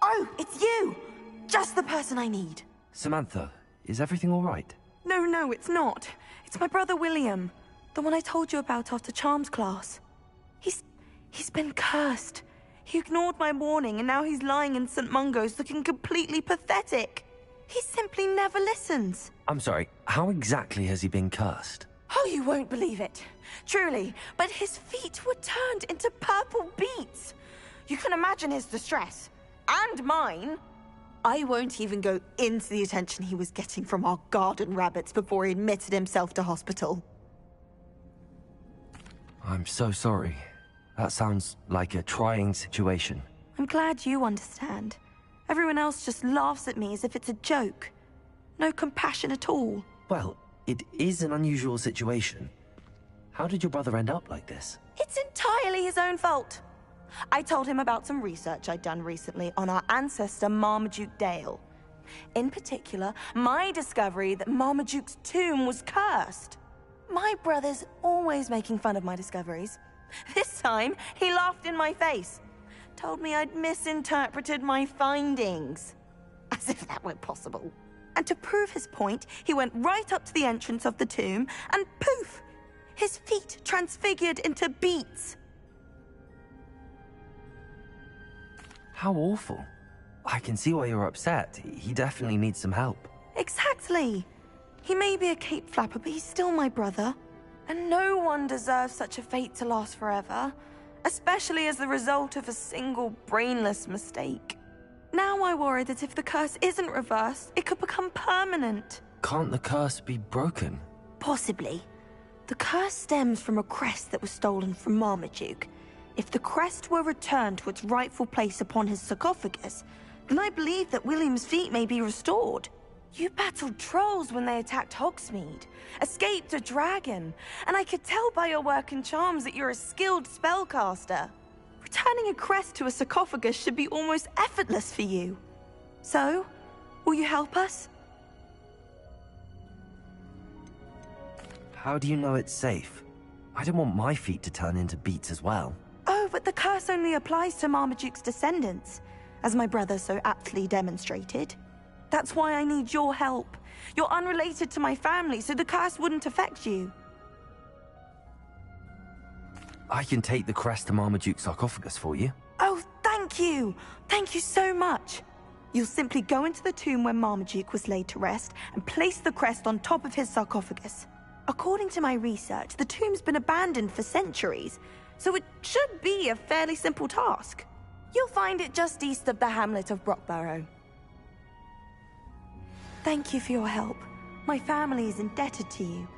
Oh, it's you! Just the person I need. Samantha, is everything all right? No, it's not. It's my brother William. The one I told you about after Charms class. He's been cursed. He ignored my warning and now he's lying in St. Mungo's looking completely pathetic. He simply never listens. I'm sorry, how exactly has he been cursed? Oh, you won't believe it. Truly, but his feet were turned into purple beets. You can imagine his distress. And mine. I won't even go into the attention he was getting from our garden rabbits before he admitted himself to hospital. I'm so sorry. That sounds like a trying situation. I'm glad you understand. Everyone else just laughs at me as if it's a joke. No compassion at all. Well, it is an unusual situation. How did your brother end up like this? It's entirely his own fault. I told him about some research I'd done recently on our ancestor Marmaduke Dale. In particular, my discovery that Marmaduke's tomb was cursed. My brother's always making fun of my discoveries. This time, he laughed in my face. Told me I'd misinterpreted my findings. As if that were possible. And to prove his point, he went right up to the entrance of the tomb and poof! His feet transfigured into beets. How awful. I can see why you're upset. He definitely needs some help. Exactly. He may be a cape flapper, but he's still my brother. And no one deserves such a fate to last forever, especially as the result of a single brainless mistake. Now I worry that if the curse isn't reversed, it could become permanent. Can't the curse be broken? Possibly. The curse stems from a crest that was stolen from Marmaduke. If the crest were returned to its rightful place upon his sarcophagus, then I believe that William's feat may be restored. You battled trolls when they attacked Hogsmeade, escaped a dragon, and I could tell by your work and charms that you're a skilled spellcaster. Returning a crest to a sarcophagus should be almost effortless for you. So, will you help us? How do you know it's safe? I don't want my feet to turn into beets as well. Oh, but the curse only applies to Marmaduke's descendants, as my brother so aptly demonstrated. That's why I need your help. You're unrelated to my family, so the curse wouldn't affect you. I can take the crest to Marmaduke's sarcophagus for you. Oh, thank you! Thank you so much! You'll simply go into the tomb where Marmaduke was laid to rest and place the crest on top of his sarcophagus. According to my research, the tomb's been abandoned for centuries, so it should be a fairly simple task. You'll find it just east of the hamlet of Brockborough. Thank you for your help. My family is indebted to you.